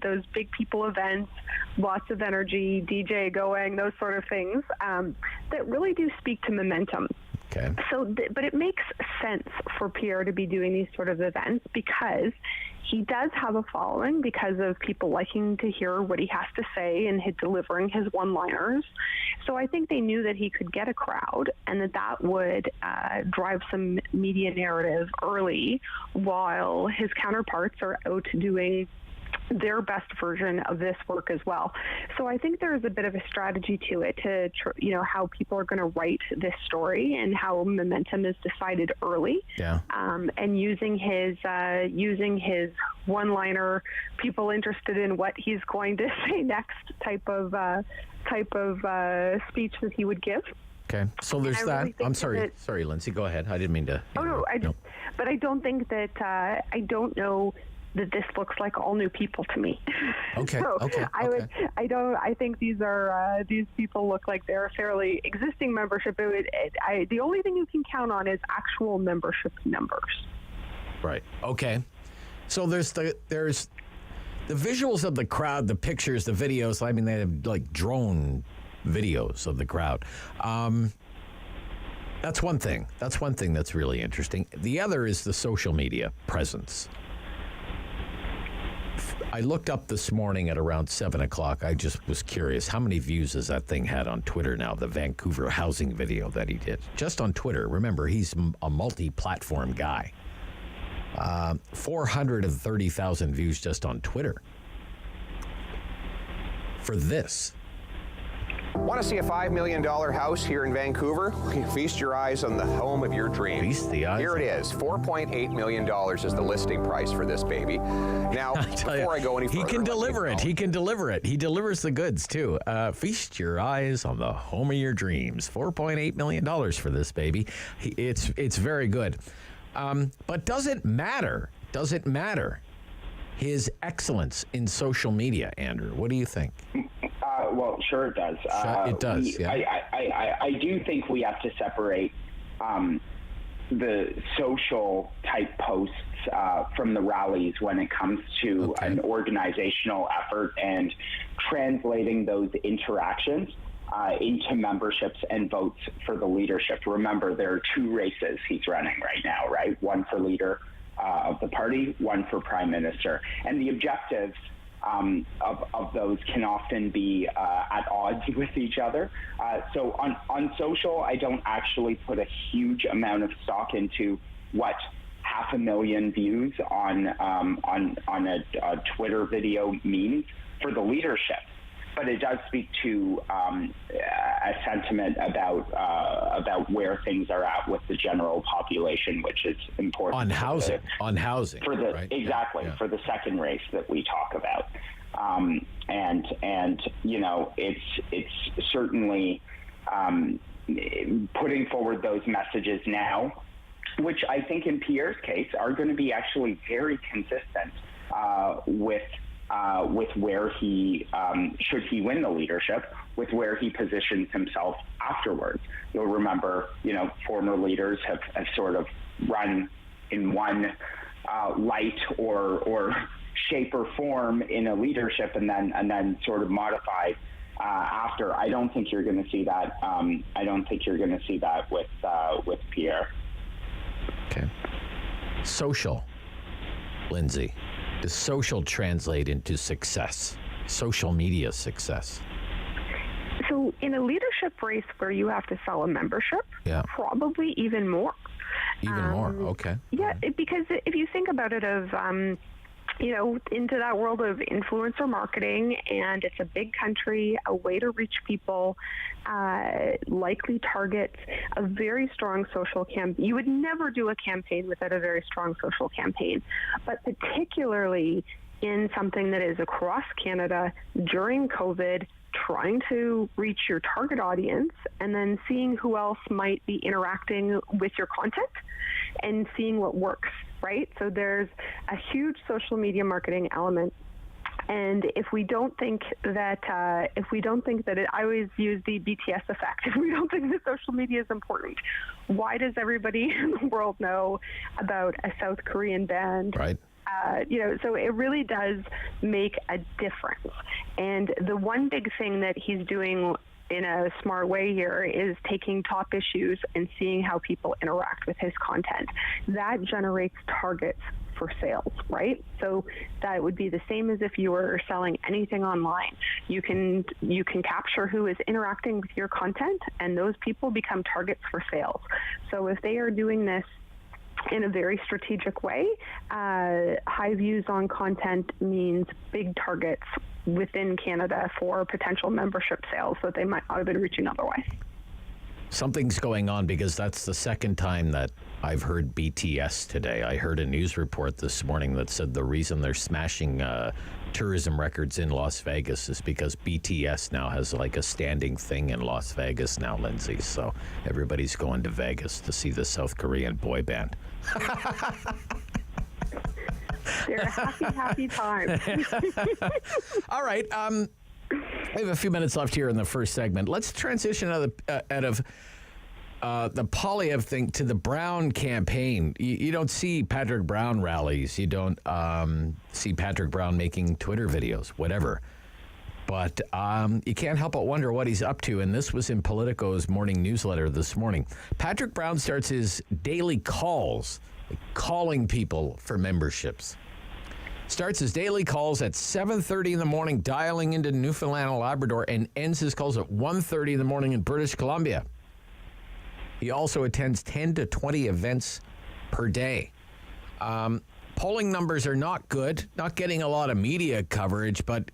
those big people events, lots of energy, DJ going, those sort of things that really do speak to momentum. Okay. But it makes sense for Pierre to be doing these sort of events because he does have a following because of people liking to hear what he has to say and delivering his one-liners. So I think they knew that he could get a crowd and that would drive some media narrative early while his counterparts are out doing their best version of this work as well. So I think there's a bit of a strategy to it, to how people are going to write this story and how momentum is decided early. Yeah. And using his one-liner, people interested in what he's going to say next type of speech that he would give. Okay, so there's that. Really I'm sorry, Lindsay. Go ahead. I didn't mean to. But I don't think that I don't know that this looks like all new people to me. Okay. I think these people look like they're a fairly existing membership. The only thing you can count on is actual membership numbers. Right. Okay. So there's the visuals of the crowd, the pictures, the videos. I mean, they have like drone videos of the crowd. That's one thing. That's one thing that's really interesting. The other is the social media presence. I looked up this morning at around 7 o'clock. I just was curious. How many views has that thing had on Twitter now, the Vancouver housing video that he did? Just on Twitter. Remember, he's a multi-platform guy. 430,000 views just on Twitter. For this. Want to see a $5 million house here in Vancouver? Feast your eyes on the home of your dreams. Feast the eyes. Here it is. $4.8 million is the listing price for this baby. Now, before I go any further, he can deliver it. He can deliver it. He delivers the goods, too. Feast your eyes on the home of your dreams. $4.8 million for this baby. It's very good. But does it matter? Does it matter? His excellence in social media, Andrew. What do you think? Well, sure it does. It does. I do think we have to separate the social type posts from the rallies when it comes to an organizational effort and translating those interactions into memberships and votes for the leadership. Remember, there are 2 races he's running right now, right? One for leader of the party, one for prime minister. And the objectives of those can often be at odds with each other. So on social, I don't actually put a huge amount of stock into what 500,000 views on a Twitter video means for the leadership. But it does speak to a sentiment about where things are at with the general population, which is important. On housing, for the right? Exactly, for the second race that we talk about. And you know, it's certainly putting forward those messages now, which I think in Pierre's case are going to be actually very consistent with where he, should he win the leadership, with where he positions himself afterwards. You'll remember, you know, former leaders have sort of run in one light or shape or form in a leadership and then sort of modified after. I don't think you're going to see that. I don't think you're going to see that with Pierre. Okay. Social, Lindsay. Does social translate into success? Social media success? So in a leadership race where you have to sell a membership, probably even more. Even more, okay. Yeah, because if you think about it you know, into that world of influencer marketing, and it's a big country, a way to reach people, likely targets a very strong social campaign. You would never do a campaign without a very strong social campaign, but particularly in something that is across Canada during COVID, trying to reach your target audience and then seeing who else might be interacting with your content and seeing what works, right? So there's a huge social media marketing element. And if we don't think that, I always use the BTS effect. If we don't think that social media is important, why does everybody in the world know about a South Korean band? Right. You know, so it really does make a difference. And the one big thing that he's doing in a smart way here is taking top issues and seeing how people interact with his content. That generates targets for sales, right? So that would be the same as if you were selling anything online. You can capture who is interacting with your content, and those people become targets for sales. So if they are doing this in a very strategic way, high views on content means big targets within Canada for potential membership sales that they might not have been reaching otherwise. Something's going on, because that's the second time that I've heard BTS today. I heard a news report this morning that said the reason they're smashing tourism records in Las Vegas is because BTS now has like a standing thing in Las Vegas now, Lindsay. So everybody's going to Vegas to see the South Korean boy band. They're a happy time. All right. We have a few minutes left here in the first segment. Let's transition out of the Poilievre thing to the Brown campaign. You don't see Patrick Brown rallies. You don't see Patrick Brown making Twitter videos, whatever. But you can't help but wonder what he's up to. And this was in Politico's morning newsletter this morning. Patrick Brown starts his daily calls, calling people for memberships. Starts his daily calls at 7:30 in the morning, dialing into Newfoundland and Labrador, and ends his calls at 1:30 in the morning in British Columbia. He also attends 10 to 20 events per day. Polling numbers are not good, not getting a lot of media coverage, but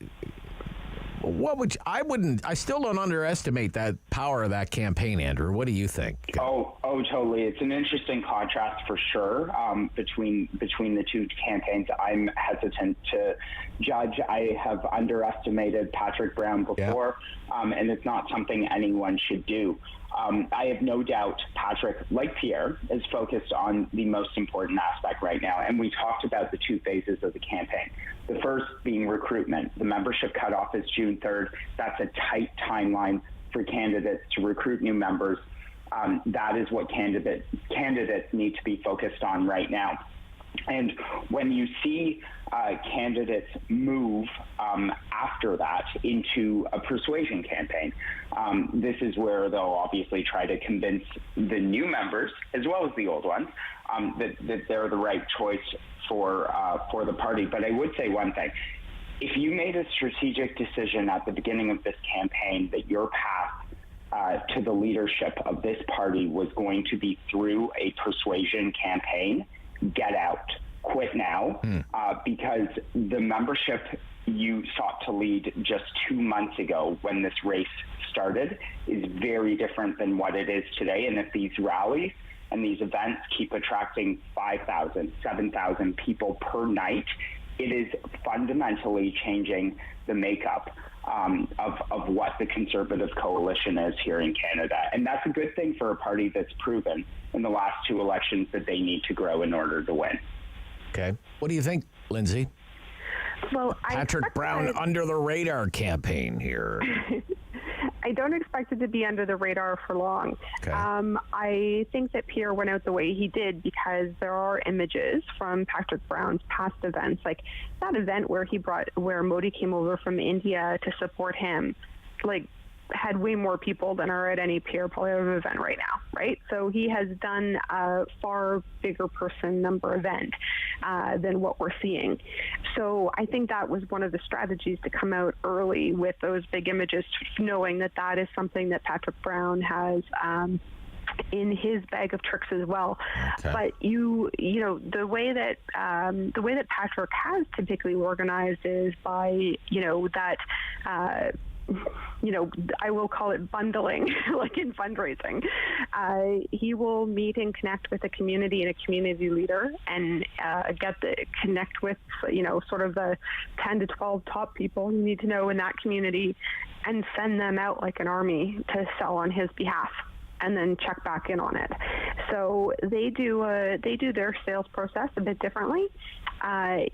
I still don't underestimate that power of that campaign, Andrew. What do you think? Oh, totally. It's an interesting contrast for sure between the two campaigns. I'm hesitant to judge. I have underestimated Patrick Brown before, and it's not something anyone should do. I have no doubt Patrick, like Pierre, is focused on the most important aspect right now. And we talked about the two phases of the campaign. The first being recruitment. The membership cutoff is June 3rd. That's a tight timeline for candidates to recruit new members That is what candidates need to be focused on right now. And when you see candidates move after that into a persuasion campaign, this is where they'll obviously try to convince the new members, as well as the old ones, that they're the right choice for the party. But I would say one thing. If you made a strategic decision at the beginning of this campaign that your path to the leadership of this party was going to be through a persuasion campaign, get out, quit now, because the membership you sought to lead just 2 months ago when this race started is very different than what it is today. And if these rallies and these events keep attracting 5,000, 7,000 people per night, it is fundamentally changing the makeup of what the Conservative coalition is here in Canada. And that's a good thing for a party that's proven in the last 2 elections that they need to grow in order to win. Okay. What do you think, Lindsay? Well, Patrick Brown under the radar campaign here. I don't expect it to be under the radar for long. Okay. I think that Pierre went out the way he did because there are images from Patrick Brown's past events, like that event where Modi came over from India to support him, like had way more people than are at any Pierre Poilievre event right now, right? So he has done a far bigger person number event than what we're seeing. So I think that was one of the strategies to come out early with those big images, knowing that that is something that Patrick Brown has in his bag of tricks as well. Okay. But you know, the way that Patrick has typically organized is by, that I will call it bundling, like in fundraising. He will meet and connect with a community and a community leader and connect with, sort of the 10 to 12 top people you need to know in that community and send them out like an army to sell on his behalf and then check back in on it. So they do their sales process a bit differently. I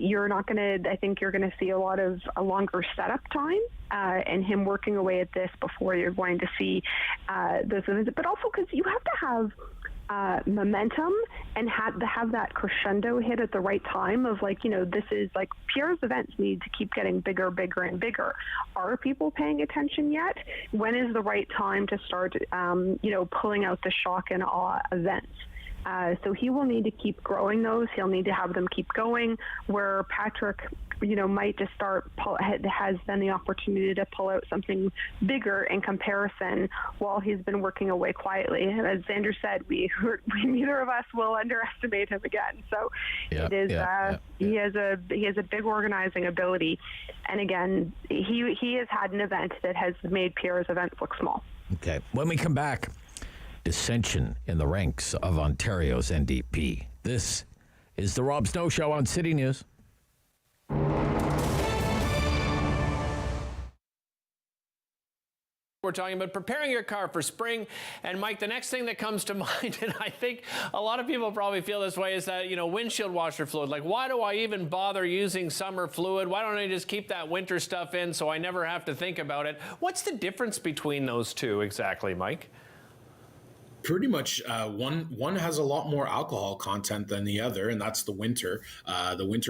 think you're going to see a longer setup time and him working away at this before you're going to see those events. But also because you have to have momentum and have that crescendo hit at the right time of this is like Pierre's events need to keep getting bigger and bigger. Are people paying attention yet? When is the right time to start, pulling out the shock and awe events? So he will need to keep growing those. He'll need to have them keep going, where Patrick, might just has then the opportunity to pull out something bigger in comparison while he's been working away quietly. And as Xander said, we neither of us will underestimate him again. So he has a big organizing ability. And again, he has had an event that has made Pierre's events look small. Okay. When we come back, dissension in the ranks of Ontario's NDP. This is the Rob Snow Show on City News. We're talking about preparing your car for spring. And Mike, the next thing that comes to mind, and I think a lot of people probably feel this way, is that, windshield washer fluid. Like, why do I even bother using summer fluid? Why don't I just keep that winter stuff in so I never have to think about it? What's the difference between those two exactly, Mike? Pretty much one has a lot more alcohol content than the other, and that's the winter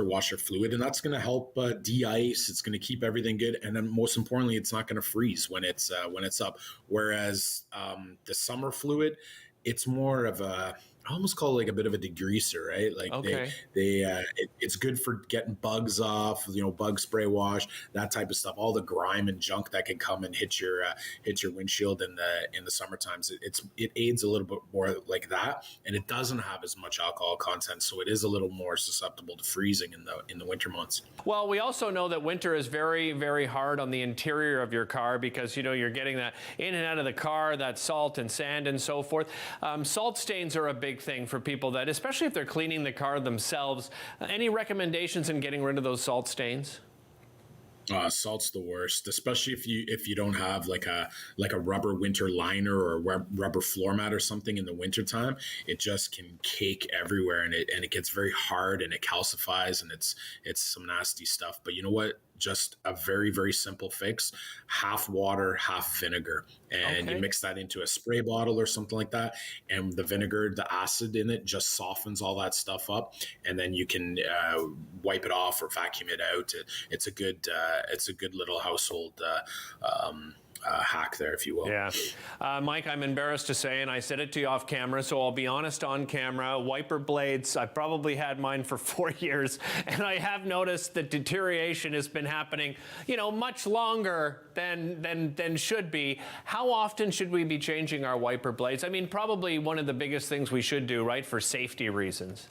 washer fluid, and that's going to help de-ice. It's going to keep everything good, and then most importantly, it's not going to freeze when it's up. Whereas the summer fluid, it's more of I almost call it like a bit of a degreaser, right? Like okay. It's good for getting bugs off, bug spray wash, that type of stuff. All the grime and junk that can come and hit your windshield in the summer times. It aids a little bit more like that, and it doesn't have as much alcohol content, so it is a little more susceptible to freezing in the winter months. Well, we also know that winter is very, very hard on the interior of your car because you're getting that in and out of the car, that salt and sand and so forth. Salt stains are a big thing for people, that especially if they're cleaning the car themselves. Any recommendations in getting rid of those salt stains? Salt's the worst, especially if you don't have like a rubber winter liner or a rubber floor mat or something in the wintertime. It just can cake everywhere, and it gets very hard and it calcifies, and it's some nasty stuff. But you know what? just a very, very simple fix: half water, half vinegar. And you mix that into a spray bottle or something like that. And the vinegar, the acid in it just softens all that stuff up. And then you can wipe it off or vacuum it out. It's a good little household hack there, if you will. Yeah. Mike, I'm embarrassed to say, and I said it to you off camera, so I'll be honest on camera, wiper blades, I've probably had mine for 4 years, and I have noticed that deterioration has been happening, much longer than should be. How often should we be changing our wiper blades? I mean, probably one of the biggest things we should do, right, for safety reasons.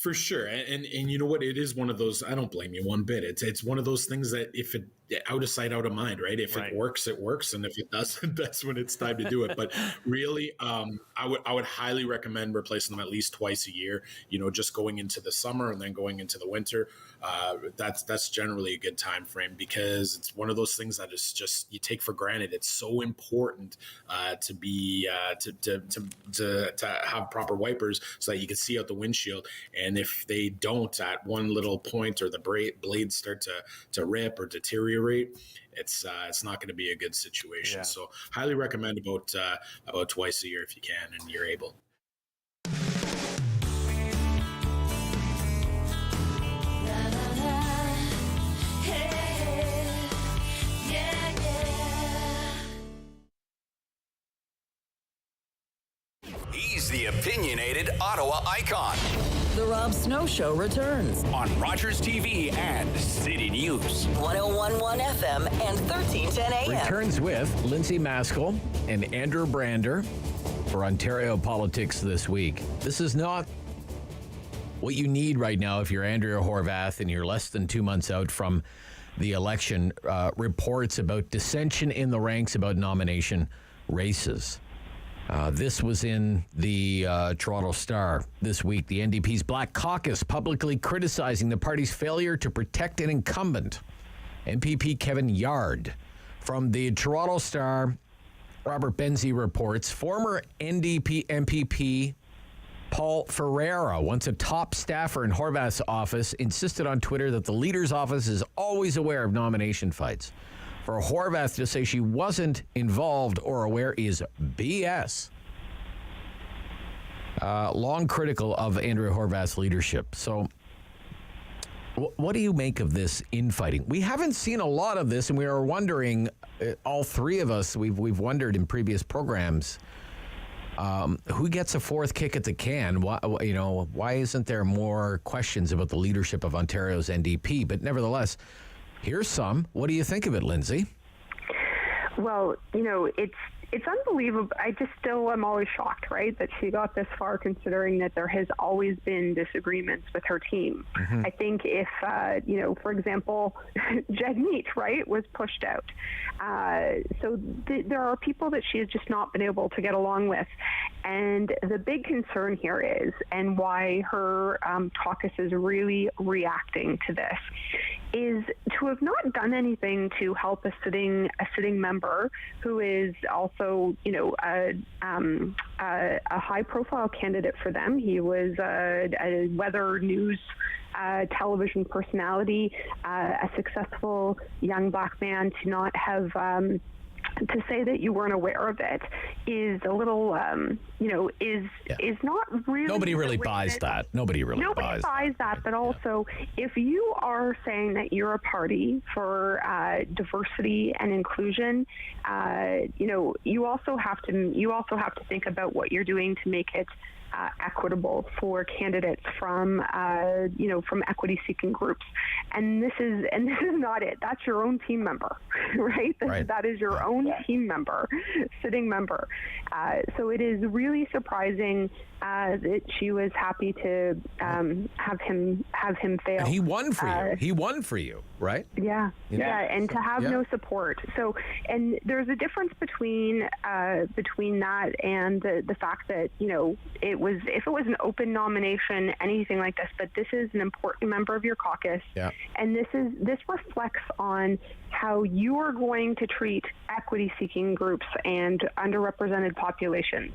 For sure. And you know what? It is one of those, I don't blame you one bit. It's one of those things that if it out of sight, out of mind, right? If it works, it works. And if it doesn't, that's when it's time to do it. But really, I would highly recommend replacing them at least twice a year, just going into the summer and then going into the winter. That's generally a good time frame, because it's one of those things that is just, you take for granted. It's so important to be to have proper wipers so that you can see out the windshield. And if they don't, at one little point, or the blades start to rip or deteriorate, it's not going to be a good situation. So highly recommend about twice a year if you can and you're able. He's the opinionated Ottawa icon. The Rob Snow Show returns on Rogers TV and City News. 101.1 FM and 1310 AM. Returns with Lindsay Maskell and Andrew Brander for Ontario politics this week. This is not what you need right now if you're Andrea Horwath and you're less than 2 months out from the election. Reports about dissension in the ranks about nomination races. This was in the Toronto Star this week. The NDP's Black Caucus publicly criticizing the party's failure to protect an incumbent. MPP Kevin Yard. From the Toronto Star, Robert Benzie reports former NDP MPP Paul Ferreira, once a top staffer in Horwath's office, insisted on Twitter that the leader's office is always aware of nomination fights. For Horwath to say she wasn't involved or aware is BS. Long critical of Andrea Horwath's leadership. So what do you make of this infighting? We haven't seen a lot of this, and we are wondering, all three of us, we've wondered in previous programs, who gets a fourth kick at the can? Why isn't there more questions about the leadership of Ontario's NDP? But nevertheless, here's some. What do you think of it, Lindsay? Well, it's unbelievable. I'm always shocked, right, that she got this far, considering that there has always been disagreements with her team. Mm-hmm. I think if, for example, Jed Meat, right, was pushed out. So there are people that she has just not been able to get along with. And the big concern here is, and why her caucus is really reacting to this, is to have not done anything to help a sitting member who is also, a high-profile candidate for them. He was a weather news television personality, a successful young Black man. To not have to say that you weren't aware of it is a little, is not really. Nobody really buys that. Nobody buys that. But also, if you are saying that you're a party for diversity and inclusion, you also have to think about what you're doing to make it equitable for candidates from equity-seeking groups, and this is not it. That's your own team member, right? That is your own team member, sitting member. So it is really surprising that she was happy to have him fail. And he won for you. He won for you, right? Yeah, and to have no support. So, and there's a difference between that and the fact that if it was an open nomination, anything like this, but this is an important member of your caucus, and this reflects on how you are going to treat equity-seeking groups and underrepresented populations.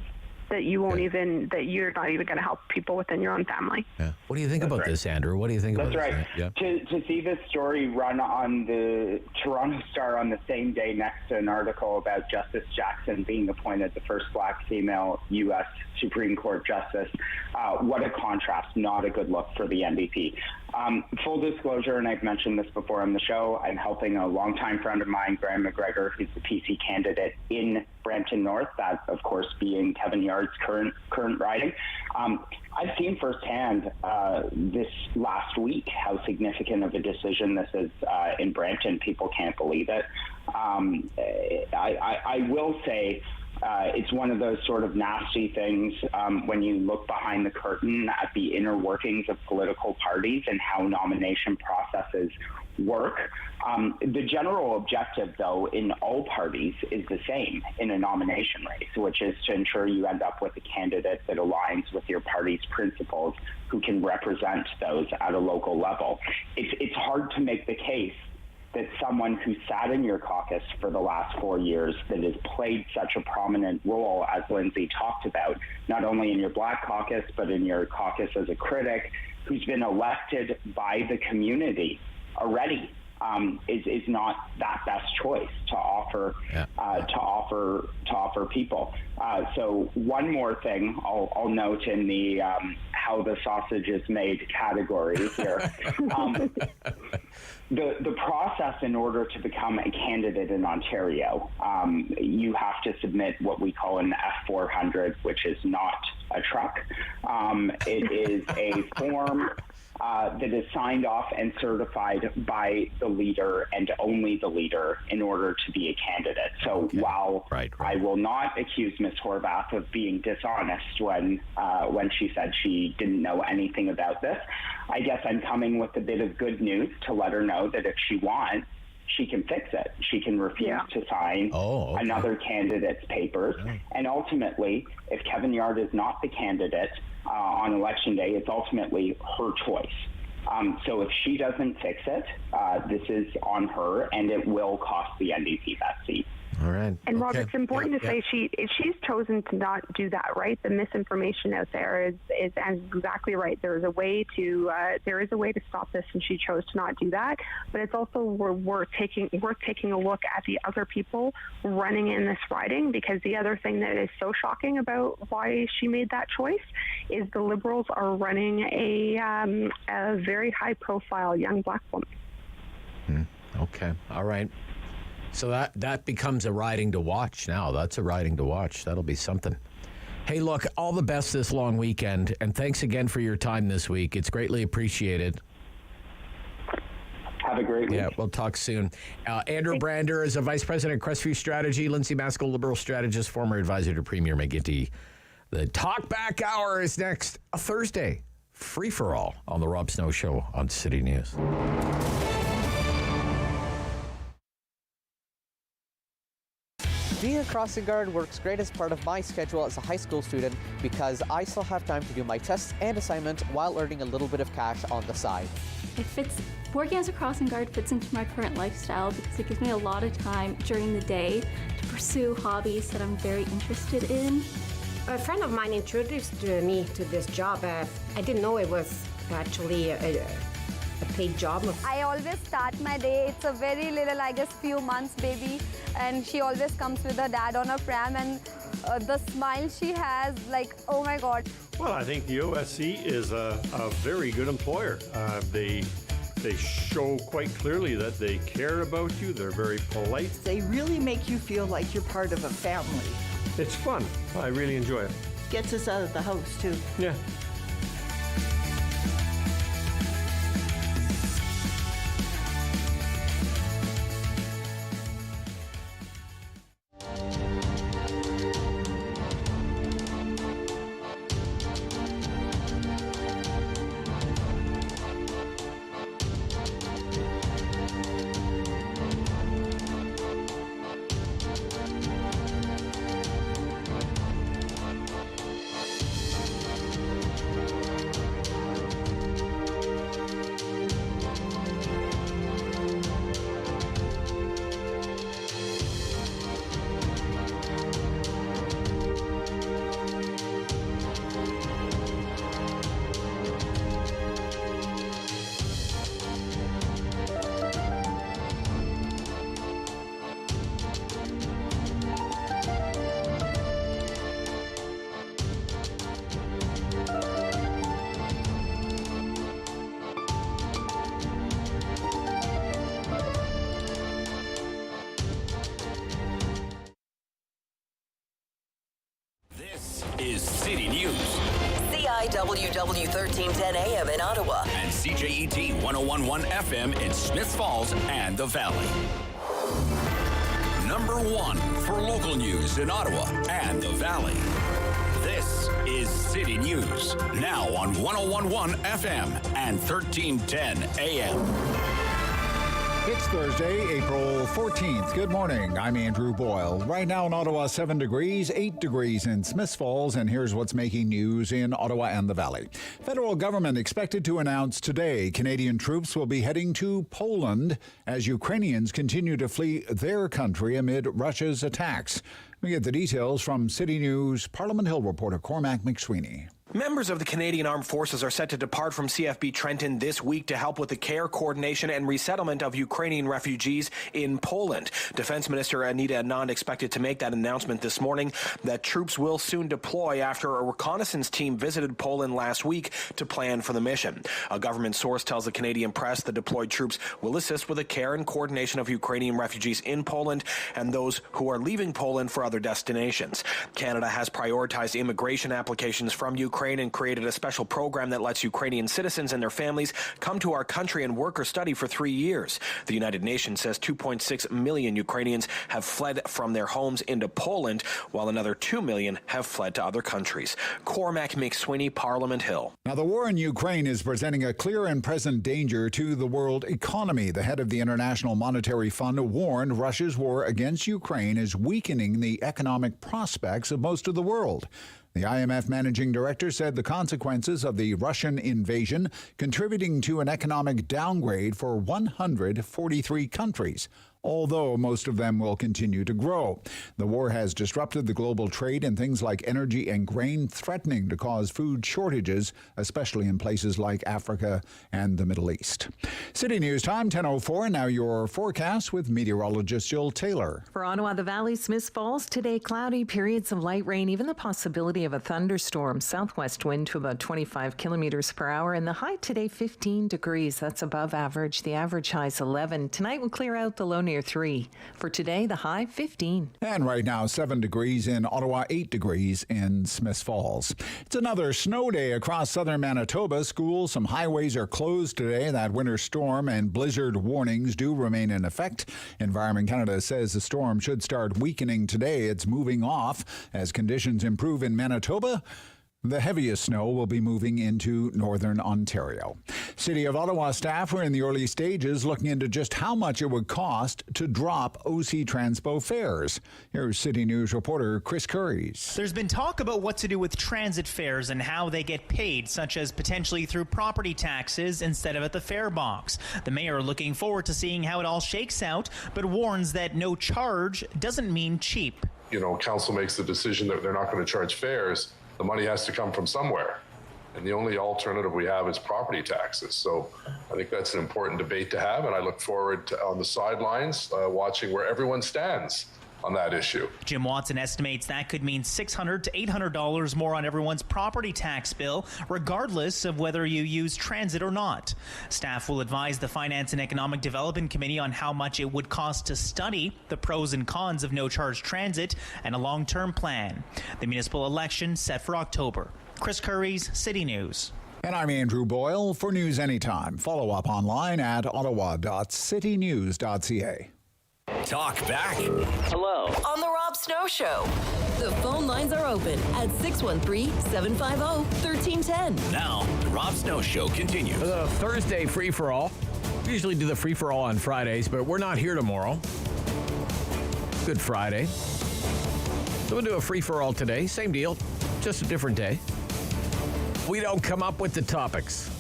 that you won't even, that you're not even going to help people within your own family. Yeah. What do you think about this, Andrew? What do you think That's about right. this? Yeah. To see this story run on the Toronto Star on the same day next to an article about Justice Jackson being appointed the first Black female U.S. Supreme Court Justice, what a contrast, not a good look for the NDP. Full disclosure, and I've mentioned this before on the show, I'm helping a longtime friend of mine, Graham McGregor, who's the PC candidate in Brampton North, that of course being Kevin Yard's current riding. I've seen firsthand this last week how significant of a decision this is in Brampton. People can't believe it. I will say it's one of those sort of nasty things when you look behind the curtain at the inner workings of political parties and how nomination processes work. The general objective, though, in all parties is the same in a nomination race, which is to ensure you end up with a candidate that aligns with your party's principles, who can represent those at a local level. It's hard to make the case that someone who sat in your caucus for the last 4 years, that has played such a prominent role, as Lindsay talked about, not only in your Black caucus, but in your caucus as a critic, who's been elected by the community already, is not that best choice to offer people. So one more thing I'll note in the how the sausage is made category here. The process in order to become a candidate in Ontario, you have to submit what we call an F400, which is not a truck. It is a form that is signed off and certified by the leader and only the leader in order to be a candidate. So while I will not accuse Ms. Horvath of being dishonest when she said she didn't know anything about this, I guess I'm coming with a bit of good news to let her know that if she wants, she can fix it. She can refuse to sign another candidate's papers. And ultimately, if Kevin Yard is not the candidate on election day, it's ultimately her choice. So if she doesn't fix it, this is on her, and it will cost the NDP that seat. All right. And Rob, it's important to say she's chosen to not do that, right? The misinformation out there is exactly right. There is a way to stop this, and she chose to not do that. But it's also worth taking a look at the other people running in this riding, because the other thing that is so shocking about why she made that choice is the Liberals are running a very high-profile young Black woman. Okay. All right. So that becomes a riding to watch now. That's a riding to watch. That'll be something. Hey, look, all the best this long weekend, and thanks again for your time this week. It's greatly appreciated. Have a great week. Yeah, we'll talk soon. Andrew Brander is a Vice President of Crestview Strategy. Lindsay Maskell, Liberal strategist, former advisor to Premier McGuinty. The Talkback Hour is next, a Thursday. Free for all on the Rob Snow Show on City News. Being a crossing guard works great as part of my schedule as a high school student because I still have time to do my tests and assignments while earning a little bit of cash on the side. Working as a crossing guard fits into my current lifestyle because it gives me a lot of time during the day to pursue hobbies that I'm very interested in. A friend of mine introduced me to this job. I didn't know it was actually a paid job. I always start my day. It's a very little, I guess, few months baby, and she always comes with her dad on a pram, and the smile she has, like, oh my God. Well, I think the OSC is a very good employer. They show quite clearly that they care about you. They're very polite. They really make you feel like you're part of a family. It's fun. I really enjoy it. Gets us out of the house, too. Yeah. This is City News. CIWW 1310 AM in Ottawa. And CJET 1011 FM in Smiths Falls and the Valley. Number 1 for local news in Ottawa and the Valley. This is City News. Now on 1011 FM and 1310 AM. It's Thursday, April 14th. Good morning. I'm Andrew Boyle. Right now in Ottawa, 7 degrees, 8 degrees in Smiths Falls, and here's what's making news in Ottawa and the Valley. Federal government expected to announce today Canadian troops will be heading to Poland as Ukrainians continue to flee their country amid Russia's attacks. We get the details from City News Parliament Hill reporter Cormac McSweeney. Members of the Canadian Armed Forces are set to depart from CFB Trenton this week to help with the care, coordination, and resettlement of Ukrainian refugees in Poland. Defense Minister Anita Anand expected to make that announcement this morning that troops will soon deploy after a reconnaissance team visited Poland last week to plan for the mission. A government source tells the Canadian press the deployed troops will assist with the care and coordination of Ukrainian refugees in Poland and those who are leaving Poland for other destinations. Canada has prioritized immigration applications from Ukraine and created a special program that lets Ukrainian citizens and their families come to our country and work or study for 3 years. The United Nations says 2.6 million Ukrainians have fled from their homes into Poland, while another 2 million have fled to other countries. Cormac McSweeney, Parliament Hill. Now, the war in Ukraine is presenting a clear and present danger to the world economy. The head of the International Monetary Fund warned Russia's war against Ukraine is weakening the economic prospects of most of the world. The IMF managing director said the consequences of the Russian invasion contributing to an economic downgrade for 143 countries, although most of them will continue to grow. The war has disrupted the global trade in things like energy and grain, threatening to cause food shortages, especially in places like Africa and the Middle East. City News time, 10:04. Now your forecast with meteorologist Jill Taylor. For Ottawa, the Valley, Smiths Falls, today cloudy, periods of light rain, even the possibility of a thunderstorm. Southwest wind to about 25 kilometers per hour, and the high today 15 degrees. That's above average. The average high is 11. Tonight will clear out, the low near 3. For today, the high 15. And right now, 7 degrees in Ottawa, 8 degrees in Smiths Falls. It's another snow day across southern Manitoba. Schools, some highways are closed today. That winter storm and blizzard warnings do remain in effect. Environment Canada says the storm should start weakening today. It's moving off as conditions improve in Manitoba. The heaviest snow will be moving into northern Ontario. City of Ottawa staff are in the early stages looking into just how much it would cost to drop OC Transpo fares. Here's City News reporter Chris Curries. There's been talk about what to do with transit fares and how they get paid, such as potentially through property taxes instead of at the fare box. The mayor looking forward to seeing how it all shakes out, but warns that no charge doesn't mean cheap. You know, council makes the decision that they're not going to charge fares. The money has to come from somewhere. And the only alternative we have is property taxes. So I think that's an important debate to have. And I look forward to, on the sidelines, watching where everyone stands on that issue. Jim Watson estimates that could mean $600 to $800 more on everyone's property tax bill, regardless of whether you use transit or not. Staff will advise the Finance and Economic Development Committee on how much it would cost to study the pros and cons of no-charge transit and a long-term plan. The municipal election set for October. Chris Curries, City News. And I'm Andrew Boyle. For news anytime, follow up online at ottawa.citynews.ca. Talk back. Hello. On the Rob Snow Show. The phone lines are open at 613-750-1310. Now, the Rob Snow Show continues. The Thursday free-for-all. We usually do the free-for-all on Fridays, but we're not here tomorrow. Good Friday. So we'll do a free-for-all today. Same deal, just a different day. We don't come up with the topics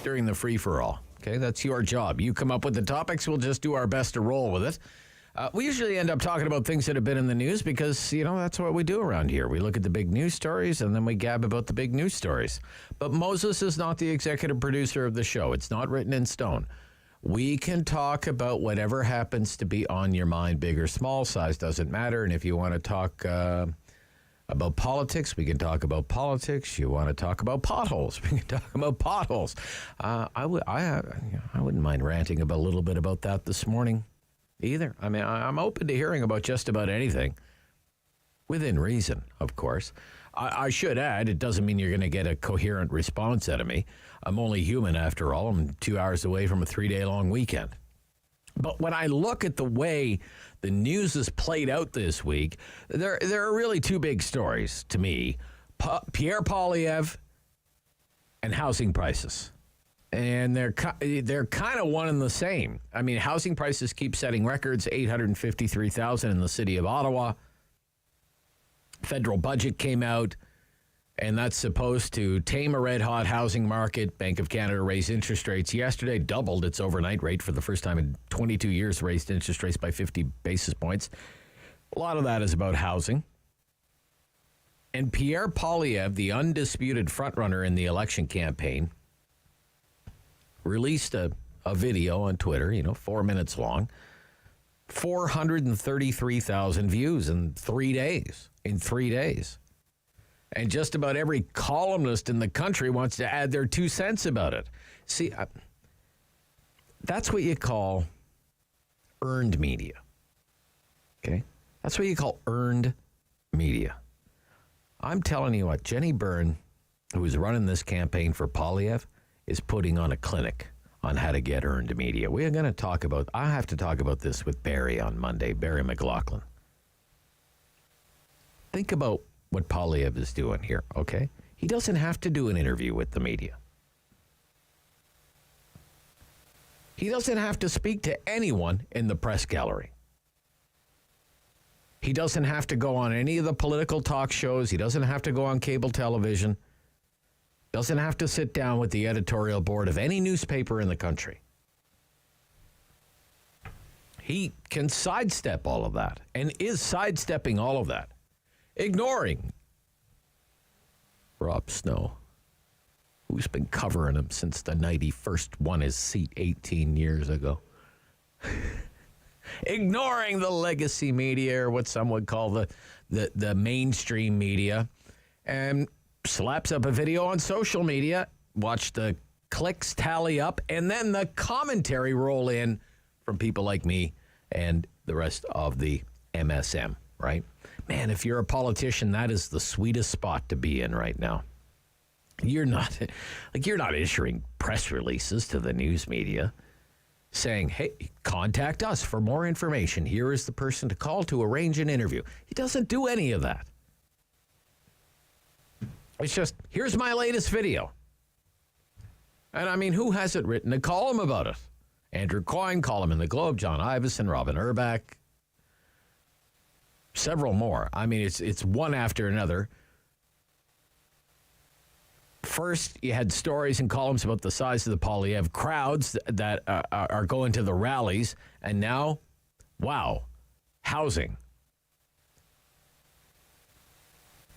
during the free-for-all. Okay, that's your job. You come up with the topics, we'll just do our best to roll with it. We usually end up talking about things that have been in the news because, you know, that's what we do around here. We look at the big news stories and then we gab about the big news stories. But Moses is not the executive producer of the show. It's not written in stone. We can talk about whatever happens to be on your mind, big or small, size doesn't matter. And if you want to talk about politics, we can talk about politics. You want to talk about potholes, we can talk about potholes. I wouldn't mind ranting about a little bit about that this morning either. I mean, I'm open to hearing about just about anything. Within reason, of course. I should add, it doesn't mean you're going to get a coherent response out of me. I'm only human after all. I'm 2 hours away from a 3-day-long weekend. But when I look at the way the news has played out this week, there are really two big stories to me. Pierre Poilievre and housing prices. And they're kind of one and the same. I mean, housing prices keep setting records, $853,000 in the city of Ottawa. Federal budget came out, and that's supposed to tame a red-hot housing market. Bank of Canada raised interest rates yesterday, doubled its overnight rate for the first time in 22 years, raised interest rates by 50 basis points. A lot of that is about housing. And Pierre Poilievre, the undisputed frontrunner in the election campaign, released a video on Twitter, 4 minutes long, 433,000 views in 3 days. In 3 days. And just about every columnist in the country wants to add their 2 cents about it. See, that's what you call earned media. Okay? That's what you call earned media. I'm telling you what, Jenny Byrne, who is running this campaign for Poilievre, is putting on a clinic on how to get earned media. I have to talk about this with Barry on Monday, Barry McLaughlin. Think about what Poilievre is doing here, okay? He doesn't have to do an interview with the media. He doesn't have to speak to anyone in the press gallery. He doesn't have to go on any of the political talk shows. He doesn't have to go on cable television. Doesn't have to sit down with the editorial board of any newspaper in the country. He can sidestep all of that and is sidestepping all of that. Ignoring Rob Snow, who's been covering him since the night he first won his seat 18 years ago. Ignoring the legacy media, or what some would call the mainstream media, and slaps up a video on social media, watch the clicks tally up, and then the commentary roll in from people like me and the rest of the MSM, right? Man, if you're a politician, that is the sweetest spot to be in right now. You're not issuing press releases to the news media saying, hey, contact us for more information. Here is the person to call to arrange an interview. He doesn't do any of that. It's just, here's my latest video. And I mean, who hasn't written a column about it? Andrew Coyne, column in the Globe, John Ivison, Robin Urbach, several more. I mean, it's one after another. First, you had stories and columns about the size of the Poilievre crowds that are going to the rallies. And now, wow, housing.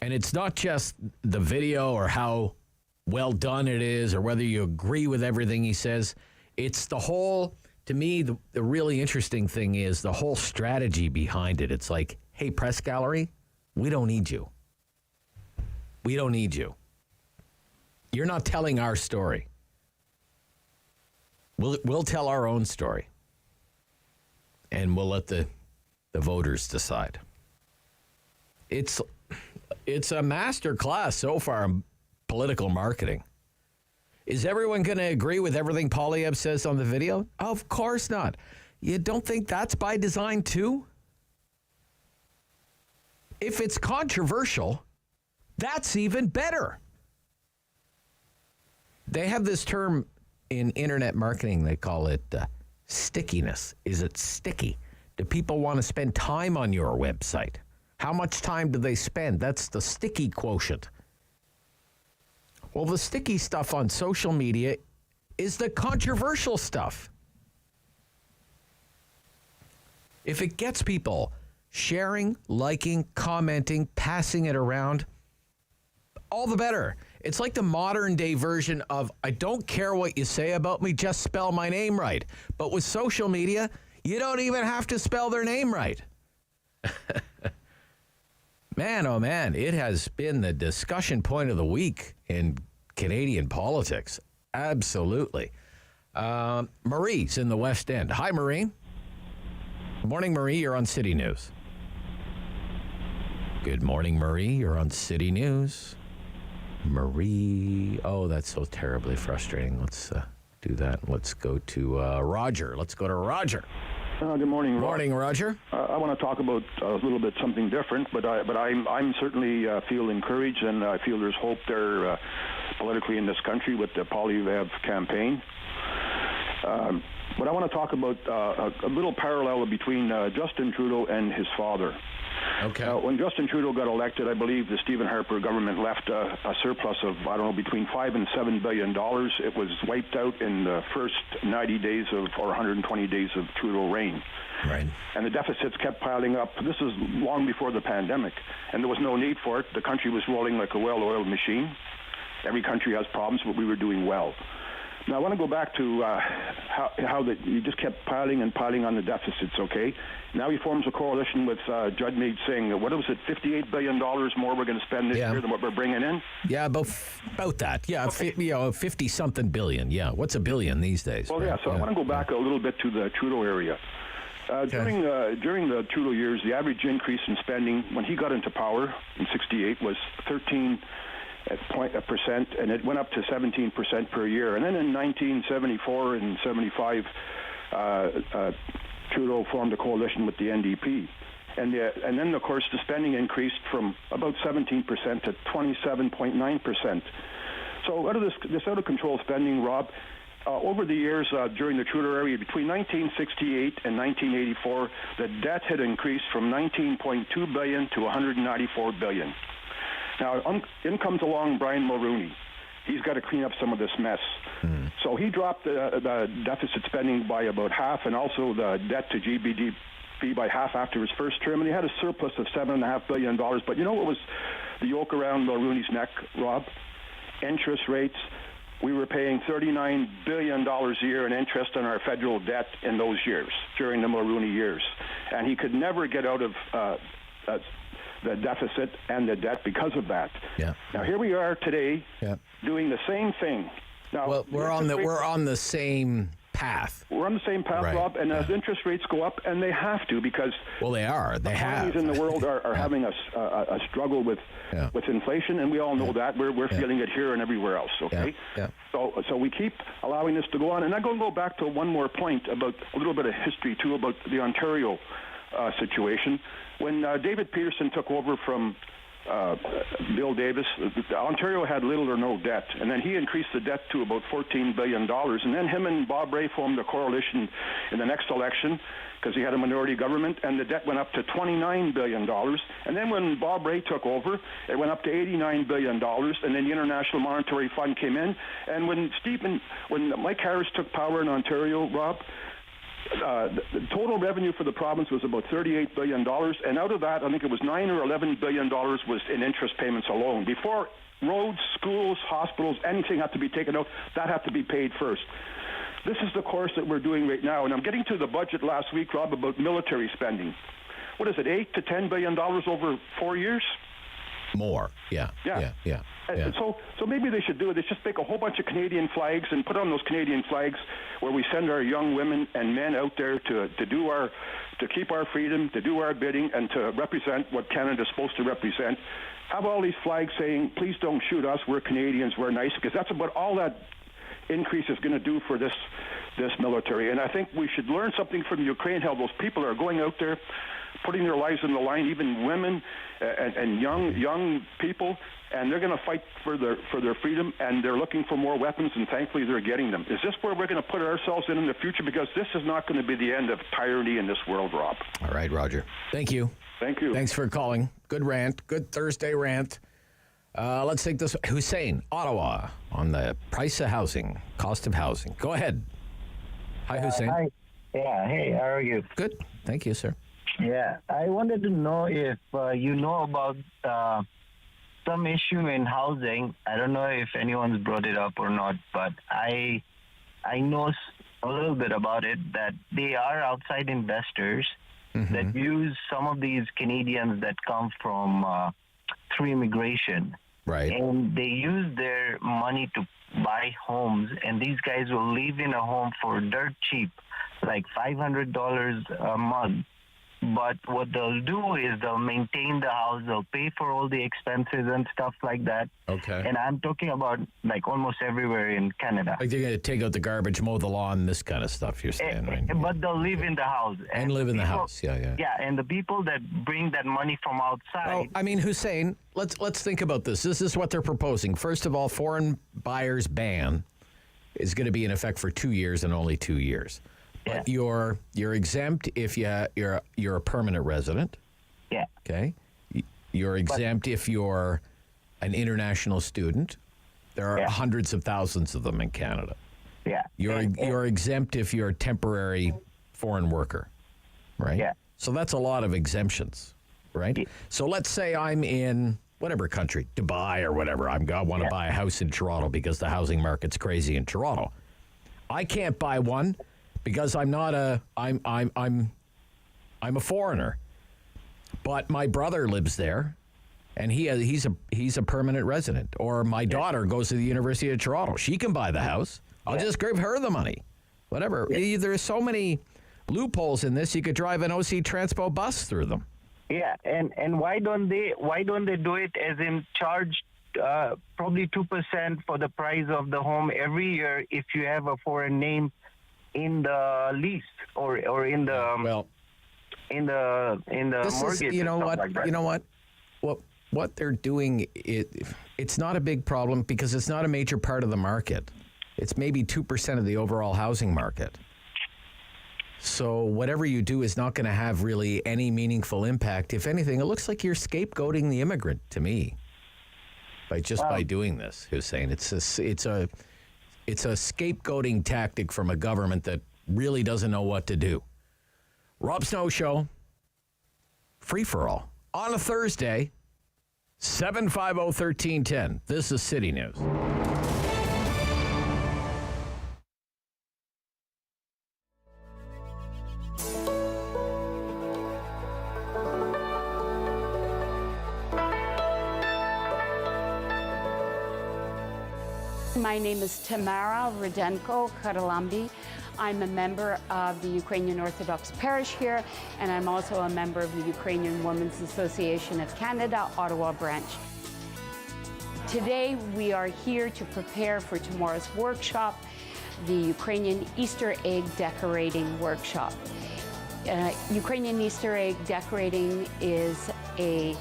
And it's not just the video or how well done it is or whether you agree with everything he says. It's the whole, to me, the really interesting thing is the whole strategy behind it. It's like, hey, press gallery, we don't need you. We don't need you. You're not telling our story. We'll tell our own story. And we'll let the voters decide. It's a master class so far in political marketing. Is everyone going to agree with everything Poilievre says on the video? Of course not. You don't think that's by design too? If it's controversial, that's even better. They have this term in internet marketing, they call it stickiness. Is it sticky? Do people want to spend time on your website? How much time do they spend? That's the sticky quotient. Well, the sticky stuff on social media is the controversial stuff. If it gets people sharing, liking, commenting, passing it around, all the better. It's like the modern day version of, I don't care what you say about me, just spell my name right. But with social media, you don't even have to spell their name right. Man, oh man, it has been the discussion point of the week in Canadian politics. Absolutely. Marie's in the West End. Hi, Marie. Good morning, Marie. You're on City News. Good morning, Marie. You're on City News. Marie. Oh, that's so terribly frustrating. Let's do that. Let's go to Roger. Let's go to Roger. Good morning, Rob. Morning, Roger. I want to talk about a little bit something different, but I'm certainly feel encouraged, and I feel there's hope there politically in this country with the Poilievre campaign. But I want to talk about a little parallel between Justin Trudeau and his father. Okay. When Justin Trudeau got elected, I believe the Stephen Harper government left a surplus of, I don't know, between $5 and $7 billion. It was wiped out in the first 90 days or 120 days of Trudeau reign. Right. And the deficits kept piling up. This is long before the pandemic, and there was no need for it. The country was rolling like a well-oiled machine. Every country has problems, but we were doing well. Now, I want to go back to how you just kept piling and piling on the deficits, okay? Now he forms a coalition with Jagmeet Singh. What was it, $58 billion more we're going to spend this year than what we're bringing in? Yeah, about that. Yeah, okay. 50-something billion. Yeah, what's a billion these days? Well, right? yeah, so I want to go back a little bit to the Trudeau area. During the Trudeau years, the average increase in spending when he got into power in '68 was 13%, and it went up to 17% per year. And then in 1974 and 75, Trudeau formed a coalition with the NDP. And then, of course, the spending increased from about 17% to 27.9%. So out of this out-of-control spending, Rob, over the years during the Trudeau era, between 1968 and 1984, the debt had increased from $19.2 billion to $194 billion. Now, in comes along Brian Mulroney. He's got to clean up some of this mess. So he dropped the deficit spending by about half, and also the debt to GDP by half after his first term, and he had a surplus of $7.5 billion. But you know what was the yoke around Mulroney's neck, Rob? Interest rates. We were paying $39 billion a year in interest on our federal debt in those years, during the Mulroney years. And he could never get out of the deficit and the debt because of that. Yeah. Now here we are today, doing the same thing. Now, well, we're on the same path. We're on the same path, Rob, and as interest rates go up, and they have to, because they economies in the world are having a struggle with inflation, and we all know that. We're feeling it here and everywhere else. Okay. So we keep allowing this to go on, and I'm going to go back to one more point about a little bit of history too about the Ontario situation. When David Peterson took over from Bill Davis, Ontario had little or no debt, and then he increased the debt to about $14 billion, and then him and Bob Rae formed a coalition in the next election because he had a minority government, and the debt went up to $29 billion. And then when Bob Rae took over, it went up to $89 billion, and then the International Monetary Fund came in, and when Mike Harris took power in Ontario, Rob, the total revenue for the province was about $38 billion, and out of that, I think it was $9 or $11 billion was in interest payments alone. Before roads, schools, hospitals, anything had to be taken out, that had to be paid first. This is the course that we're doing right now, and I'm getting to the budget last week, Rob, about military spending. What is it, $8 to $10 billion over 4 years? More, yeah. So maybe they should do it. They just make a whole bunch of Canadian flags and put on those Canadian flags where we send our young women and men out there to keep our freedom, to do our bidding, and to represent what Canada's supposed to represent. Have all these flags saying, please don't shoot us, we're Canadians, we're nice, because that's about all that increase is going to do for this military. And I think we should learn something from Ukraine, how those people are going out there, putting their lives on the line, even women and young people, and they're going to fight for their freedom, and they're looking for more weapons, and thankfully they're getting them. Is this where we're going to put ourselves in the future? Because this is not going to be the end of tyranny in this world, Rob. All right, Roger. Thank you. Thank you. Thanks for calling. Good rant. Good Thursday rant. Let's take this. Hussein, Ottawa, on the price of housing, cost of housing. Go ahead. Hi, Hussein. Hi. Yeah, hey, how are you? Good. Thank you, sir. Yeah, I wanted to know if you know about some issue in housing. I don't know if anyone's brought it up or not, but I know a little bit about it, that they are outside investors that use some of these Canadians that come from through immigration. Right. And they use their money to buy homes, and these guys will live in a home for dirt cheap, like $500 a month. but what they'll do is they'll maintain the house, they'll pay for all the expenses and stuff like that. Okay. And I'm talking about like almost everywhere in Canada. Like they're going to take out the garbage, mow the lawn, this kind of stuff you're saying, right? But they'll live in the house. And live in the house, yeah. Yeah, and the people that bring that money from outside. Well, I mean, Hussein, let's think about this. This is what they're proposing. First of all, foreign buyers ban is going to be in effect for 2 years and only 2 years. But you're exempt if you're a permanent resident. Yeah. Okay. You're exempt if you're an international student. There are hundreds of thousands of them in Canada. Yeah. You're exempt if you're a temporary foreign worker, right? Yeah. So that's a lot of exemptions, right? Yeah. So let's say I'm in whatever country, Dubai or whatever. I want to buy a house in Toronto because the housing market's crazy in Toronto. I can't buy one because I'm a foreigner. But my brother lives there, and he's a permanent resident. Or my daughter goes to the University of Toronto. She can buy the house. I'll just give her the money. Whatever. Yeah. There's so many loopholes in this. You could drive an OC Transpo bus through them. Yeah, and why don't they do it as in charge probably 2% for the price of the home every year if you have a foreign name in the lease or in the in the mortgage. You know what? Like, you know what? What they're doing, it's not a big problem because it's not a major part of the market. It's maybe 2% of the overall housing market. So whatever you do is not going to have really any meaningful impact. If anything, it looks like you're scapegoating the immigrant to me by doing this, Hussein. It's a scapegoating tactic from a government that really doesn't know what to do. Rob Snow Show, free for all on a Thursday, 750-1310. This is City News. My name is Tamara Rudenko Karalambi. I'm a member of the Ukrainian Orthodox Parish here, and I'm also a member of the Ukrainian Women's Association of Canada, Ottawa branch. Today, we are here to prepare for tomorrow's workshop, the Ukrainian Easter egg decorating workshop. Ukrainian Easter egg decorating is a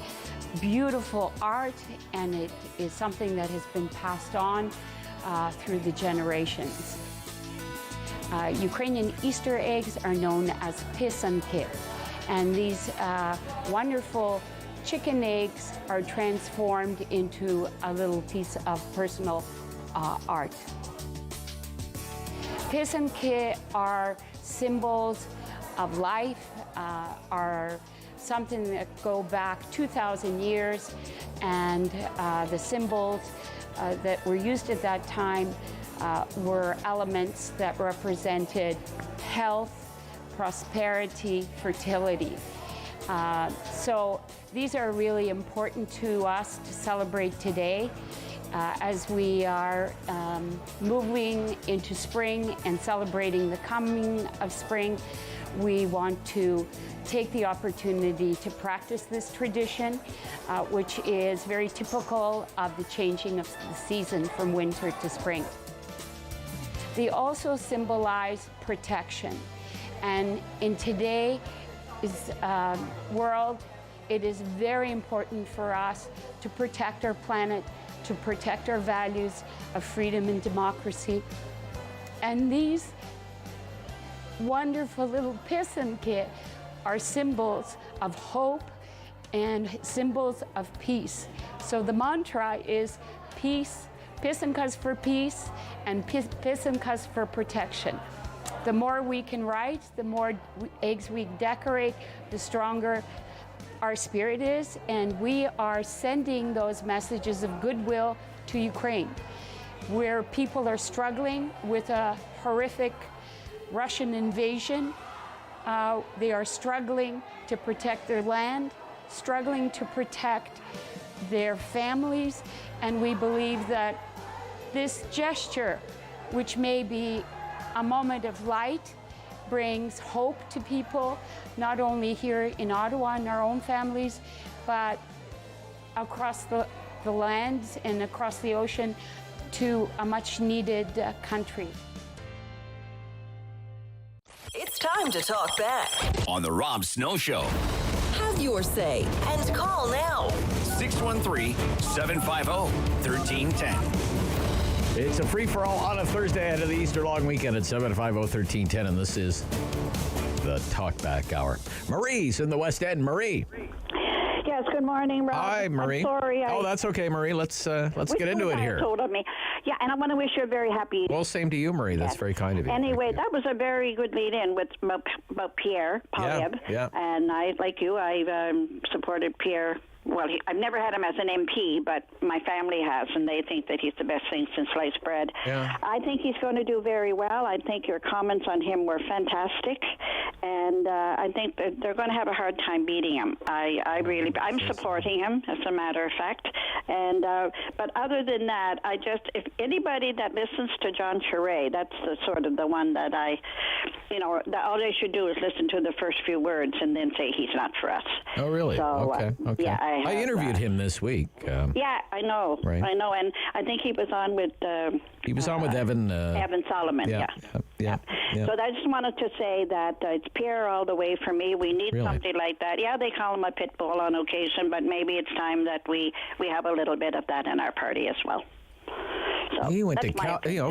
beautiful art, and it is something that has been passed on through the generations. Ukrainian Easter eggs are known as pisanki, and these wonderful chicken eggs are transformed into a little piece of personal art. Pisanki are symbols of life, are something that go back 2,000 years, and the symbols that were used at that time were elements that represented health, prosperity, fertility. So these are really important to us to celebrate today as we are moving into spring and celebrating the coming of spring. We want to take the opportunity to practice this tradition, which is very typical of the changing of the season from winter to spring. They also symbolize protection. And in today's world, it is very important for us to protect our planet, to protect our values of freedom and democracy. And these wonderful little pisanki are symbols of hope and symbols of peace. So the mantra is peace, pisankas for peace, and pisankas for protection. The more we can write, the more eggs we decorate, the stronger our spirit is, and we are sending those messages of goodwill to Ukraine, where people are struggling with a horrific Russian invasion. They are struggling to protect their land, struggling to protect their families, and we believe that this gesture, which may be a moment of light, brings hope to people, not only here in Ottawa and our own families, but across the lands and across the ocean to a much needed country. It's time to talk back On the Rob Snow Show. Have your say and call now. 613-750-1310. It's a free-for-all on a Thursday ahead of the Easter long weekend at 750-1310, and this is the Talkback Hour. Marie's in the West End. Marie. Yes, good morning, Rob. Hi, Marie. I'm sorry. That's okay, Marie. Let's get into it here. Told of me. Yeah, and I want to wish you a very happy. Well, same to you, Marie. That's very kind of you. Anyway, that was a very good lead-in with about Pierre Poilievre. Yeah. And I, like you, I've supported Pierre. Well, I've never had him as an MP, but my family has, and they think that he's the best thing since sliced bread. Yeah. I think he's going to do very well. I think your comments on him were fantastic, and I think that they're going to have a hard time beating him. I'm supporting him, as a matter of fact. And but other than that, if anybody that listens to John Charest, that's the sort of the one that all they should do is listen to the first few words and then say he's not for us. Oh, really? So, okay. Yeah, I interviewed him this week. Yeah, I know. Right. I know, and I think he was on with. He was on with Evan. Evan Solomon. Yeah. So I just wanted to say that it's Pierre all the way for me. We need somebody like that. Yeah, they call him a pit bull on occasion, but maybe it's time that we have a little bit of that in our party as well. So he went to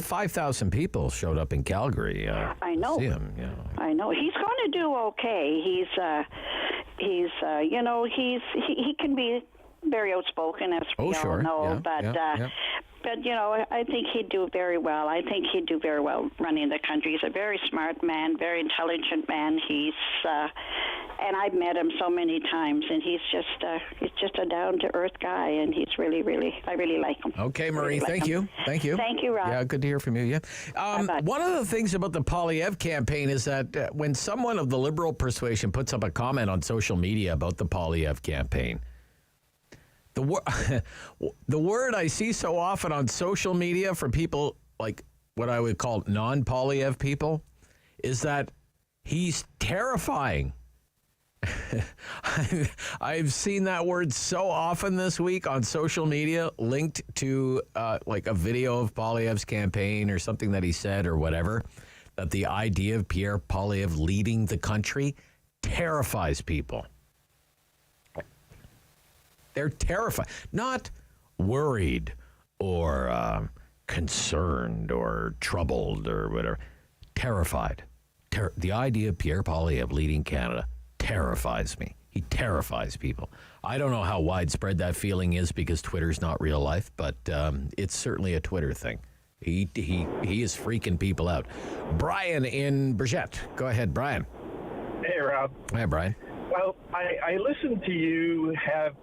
5,000 people showed up in Calgary. I know. To see him. I know. He's going to do okay. He can be very outspoken, as we all know. But I think he'd do very well. I think he'd do very well running the country. He's a very smart man, very intelligent man. He's and I've met him so many times, and he's just a down to earth guy, and he's I really like him. Okay, Marie, thank you. Thank you, Rob. Yeah, good to hear from you. Yeah. One of the things about the Poilievre campaign is that when someone of the liberal persuasion puts up a comment on social media about the Poilievre campaign, the word I see so often on social media from people like what I would call non-Poilievre people is that he's terrifying. I've seen that word so often this week on social media linked to like a video of Poilievre's campaign or something that he said or whatever, that the idea of Pierre Poilievre leading the country terrifies people. They're terrified, not worried or concerned or troubled or whatever. Terrified. The idea of Pierre Poilievre leading Canada terrifies me. He terrifies people. I don't know how widespread that feeling is because Twitter's not real life, but it's certainly a Twitter thing. He is freaking people out. Brian in Brigitte. Go ahead, Brian. Hey, Rob. Hi, Brian. Well, I listened to you have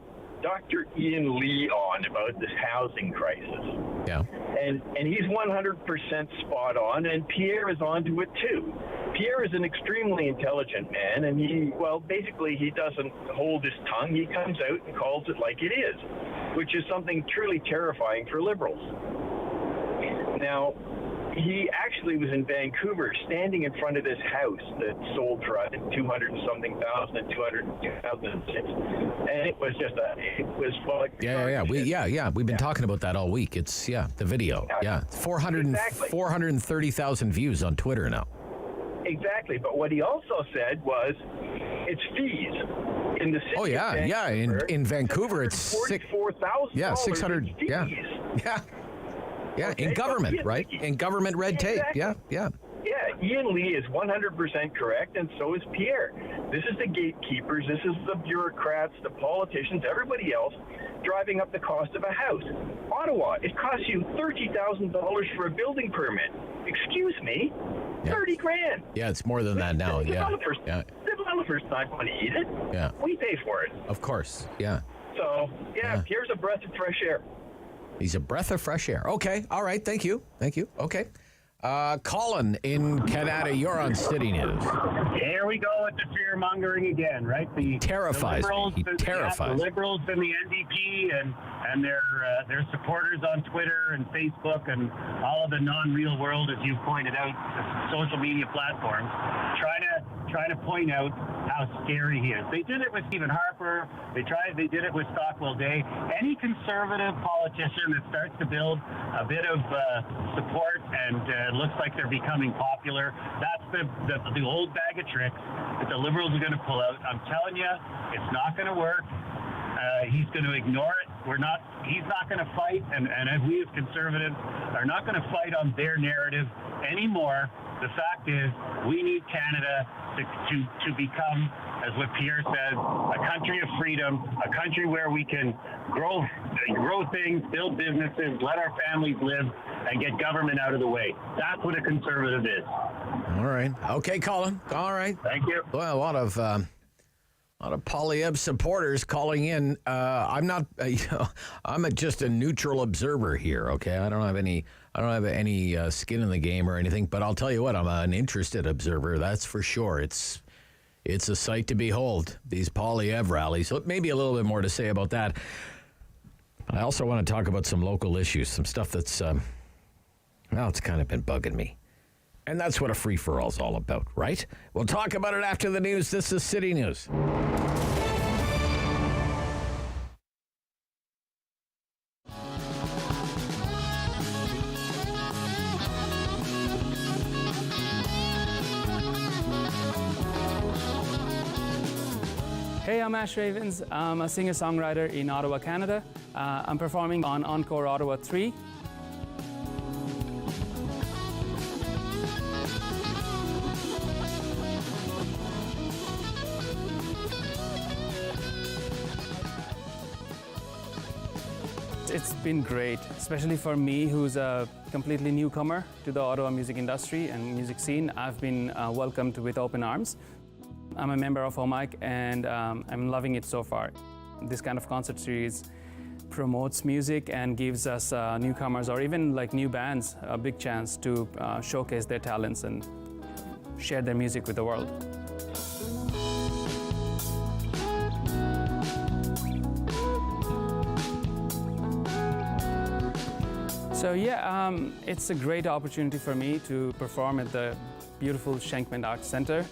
Dr. Ian Lee on about this housing crisis. Yeah. And he's 100% spot on, and Pierre is onto it too. Pierre is an extremely intelligent man, and he doesn't hold his tongue. He comes out and calls it like it is, which is something truly terrifying for liberals. Now, he actually was in Vancouver, standing in front of this house that sold for 200 and something thousand in 2006, and it was We've been talking about that all week. It's the video. 430,000 views on Twitter now. Exactly, but what he also said was, it's fees in the city. Oh yeah, in Vancouver it's $44,000. Yeah, 600. Yeah. In government, right? In government red tape. Yeah. Yeah, Ian Lee is 100% correct, and so is Pierre. This is the gatekeepers, this is the bureaucrats, the politicians, everybody else driving up the cost of a house. Ottawa, it costs you $30,000 for a building permit. Excuse me, 30 grand. Yeah, it's more than that now. Developer's not going to eat it. Yeah. We pay for it. Of course, yeah. So, Pierre's a breath of fresh air. He's a breath of fresh air. Okay, all right, thank you. Okay. Colin in Canada, you're on City News. Hey, there we go with the fear mongering again, right? Terrifies me. Terrifies. The Liberals and the NDP and their supporters on Twitter and Facebook and all of the non-real world, as you pointed out, social media platforms, trying to point out how scary he is. They did it with Stephen Harper. They did it with Stockwell Day. Any conservative politician that starts to build a bit of support and looks like they're becoming popular, that's the old bag of tricks that the Liberals are going to pull out. I'm telling you, it's not going to work. He's going to ignore it. He's not going to fight, and we as conservatives are not going to fight on their narrative anymore. The fact is, we need Canada to become, as what Pierre says, a country of freedom, a country where we can grow things, build businesses, let our families live, and get government out of the way. That's what a conservative is. All right. Okay, Colin. All right. Thank you. Well, a lot of Poilievre supporters calling in. I'm not. I'm just a neutral observer here. Okay, I don't have any skin in the game or anything. But I'll tell you what, I'm an interested observer. That's for sure. It's a sight to behold. These Poilievre rallies. So maybe a little bit more to say about that. I also want to talk about some local issues, some stuff that's it's kind of been bugging me. And that's what a free-for-all is all about, right? We'll talk about it after the news. This is City News. Hey, I'm Ash Ravens. I'm a singer-songwriter in Ottawa, Canada. I'm performing on Encore Ottawa 3. It's been great, especially for me, who's a completely newcomer to the Ottawa music industry and music scene. I've been welcomed with open arms. I'm a member of OMIC and I'm loving it so far. This kind of concert series promotes music and gives us newcomers or even like new bands a big chance to showcase their talents and share their music with the world. So yeah, it's a great opportunity for me to perform at the beautiful Shenkman Arts Center.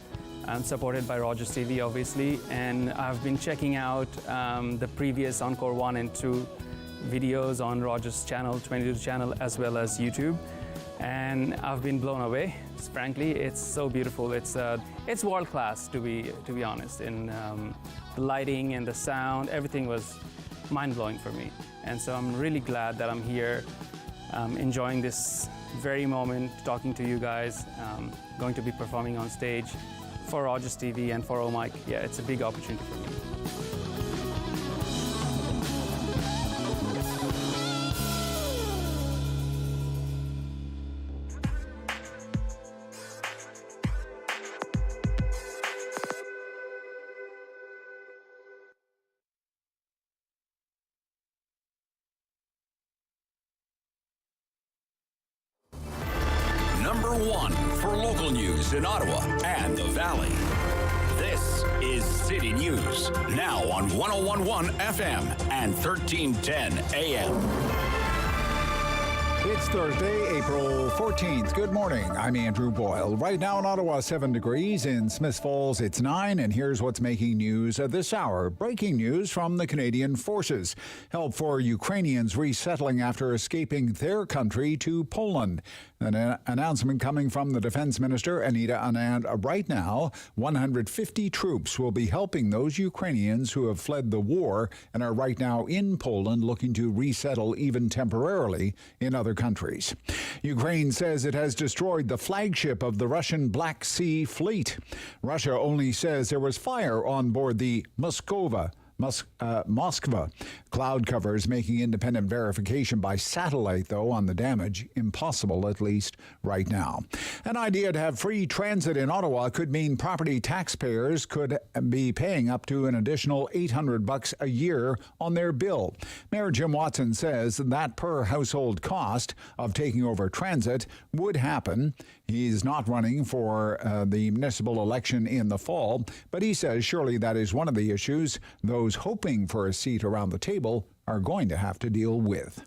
I'm supported by Rogers TV, obviously, and I've been checking out the previous Encore 1 and 2 videos on Rogers channel, 22 channel, as well as YouTube, and I've been blown away. Frankly, it's so beautiful. It's world class, to be honest. And the lighting and the sound, everything was mind blowing for me. And so I'm really glad that I'm here. Enjoying this very moment, talking to you guys, going to be performing on stage for Rogers TV and for OMIC. Yeah, it's a big opportunity for me. Number one for local news in Ottawa and the Valley. This is City News, now on 101.1 FM and 1310 AM. It's Thursday, April 14th. Good morning. I'm Andrew Boyle. Right now in Ottawa, 7 degrees. In Smiths Falls, it's 9. And here's what's making news at this hour. Breaking news from the Canadian Forces. Help for Ukrainians resettling after escaping their country to Poland. An announcement coming from the Defense Minister, Anita Anand. Right now, 150 troops will be helping those Ukrainians who have fled the war and are right now in Poland looking to resettle even temporarily in other countries. Ukraine says it has destroyed the flagship of the Russian Black Sea Fleet. Russia only says there was fire on board the Moskova. Moskva. Cloud cover is making independent verification by satellite, though, on the damage impossible, at least right now. An idea to have free transit in Ottawa could mean property taxpayers could be paying up to an additional $800 a year on their bill. Mayor Jim Watson says that per household cost of taking over transit would happen. He's not running for the municipal election in the fall, but he says surely that is one of the issues those hoping for a seat around the table are going to have to deal with.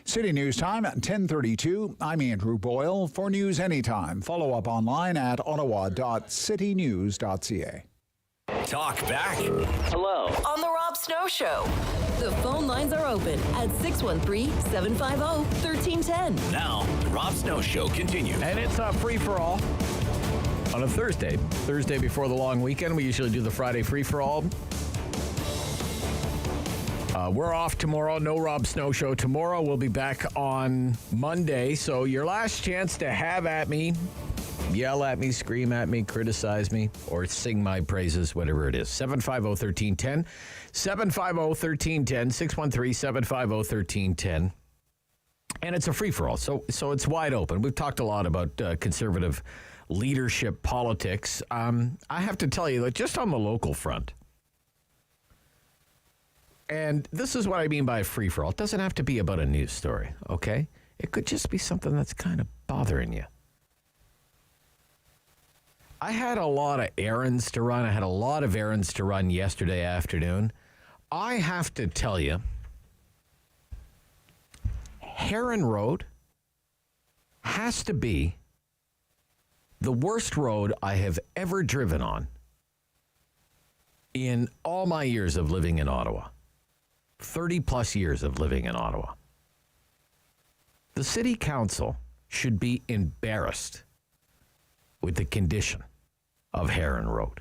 City News Time at 10:32. I'm Andrew Boyle. For news anytime, follow up online at ottawa.citynews.ca. Talk back. Hello. On the Rob Snow Show. The phone lines are open at 613-750-1310. Now, the Rob Snow Show continues. And it's a free-for-all on a Thursday before the long weekend. We usually do the Friday free-for-all. We're off tomorrow. No Rob Snow Show tomorrow. We'll be back on Monday. So your last chance to have at me, yell at me, scream at me, criticize me, or sing my praises, whatever it is. 750-1310. 750-1310. 613-750-1310. And it's a free-for-all. So it's wide open. We've talked a lot about conservative leadership politics. I have to tell you, like, just on the local front, and this is what I mean by a free-for-all. It doesn't have to be about a news story, okay? It could just be something that's kind of bothering you. I had a lot of errands to run. I had a lot of errands to run yesterday afternoon. I have to tell you, Heron Road has to be the worst road I have ever driven on in all my years of living in Ottawa. 30-plus years of living in Ottawa. The city council should be embarrassed with the condition of Heron Road.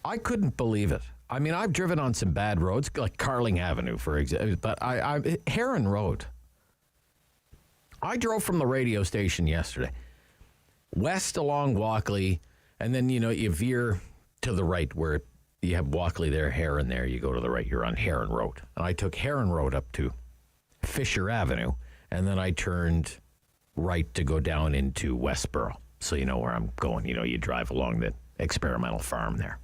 I couldn't believe it. I mean, I've driven on some bad roads, like Carling Avenue, for example, but Heron Road. I drove from the radio station yesterday, west along Walkley, and then, you veer to the right where you have Walkley there, Heron there. You go to the right, you're on Heron Road. And I took Heron Road up to Fisher Avenue, and then I turned right to go down into Westboro. So you know where I'm going. You drive along the experimental farm there.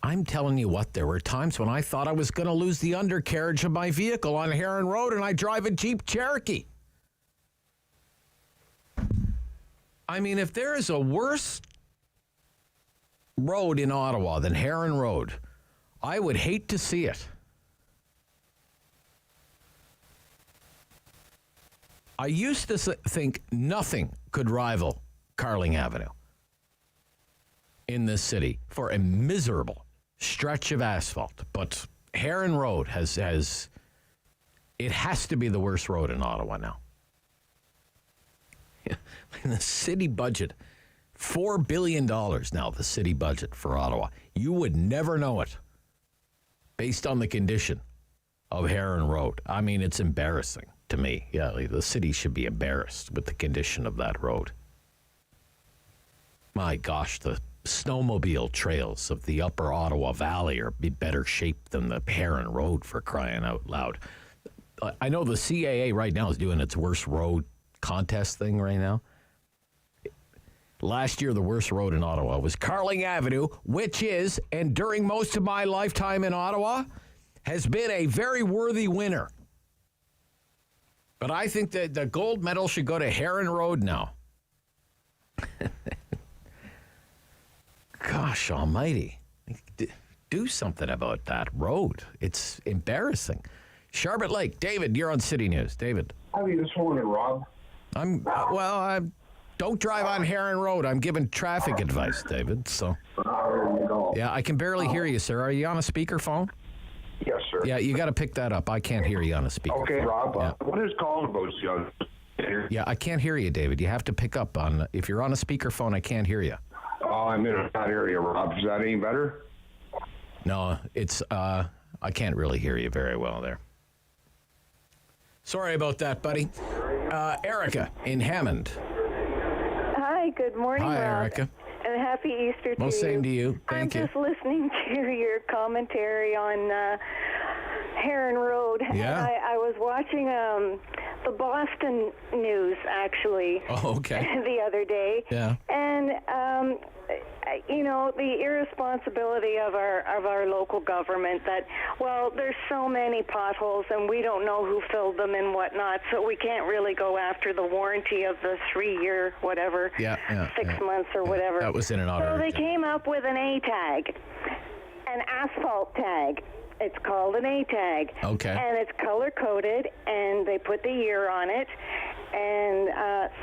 I'm telling you what, there were times when I thought I was going to lose the undercarriage of my vehicle on Heron Road, and I drive a Jeep Cherokee. I mean, if there is a worse road in Ottawa than Heron Road, I would hate to see it. I used to think nothing could rival Carling Avenue in this city for a miserable stretch of asphalt. But Heron Road has it has to be the worst road in Ottawa now. In the city budget, $4 billion now, the city budget for Ottawa. You would never know it based on the condition of Heron Road. I mean, it's embarrassing to me. Yeah, the city should be embarrassed with the condition of that road. My gosh, the snowmobile trails of the upper Ottawa Valley are in better shape than the Heron Road, for crying out loud. I know the CAA right now is doing its worst road contest thing right now. Last year, the worst road in Ottawa was Carling Avenue, which is, and during most of my lifetime in Ottawa, has been a very worthy winner. But I think that the gold medal should go to Heron Road now. Gosh almighty. Do something about that road. It's embarrassing. Charlotte Lake. David, you're on City News. David. How are you this morning, Rob? I don't drive on Heron Road. I'm giving traffic advice, David. So. Yeah, I can barely hear you, sir. Are you on a speakerphone? Yes, sir. Yeah, you got to pick that up. I can't hear you on a speakerphone. Okay, Rob. Yeah. What is calling about? Yeah, I can't hear you, David. You have to pick up on. If you're on a speakerphone, I can't hear you. Oh, I'm in a bad area, Rob. Is that any better? No, it's. I can't really hear you very well there. Sorry about that, buddy. Erica in Hammond. Hi, good morning, Hi, Rob. Erica. and happy Easter to Well, you. same to you. Thank you. I'm just listening to your commentary on Heron Road. Yeah. I was watching the Boston news, actually. Oh, okay. The other day. Yeah. And the irresponsibility of our local government that, well, there's so many potholes and we don't know who filled them and whatnot, so we can't really go after the warranty of the 3-year whatever, 6 months or whatever. That was in an auto. So they came up with an A tag, an asphalt tag. It's called an A tag. Okay. And it's color coded, and they put the year on it, and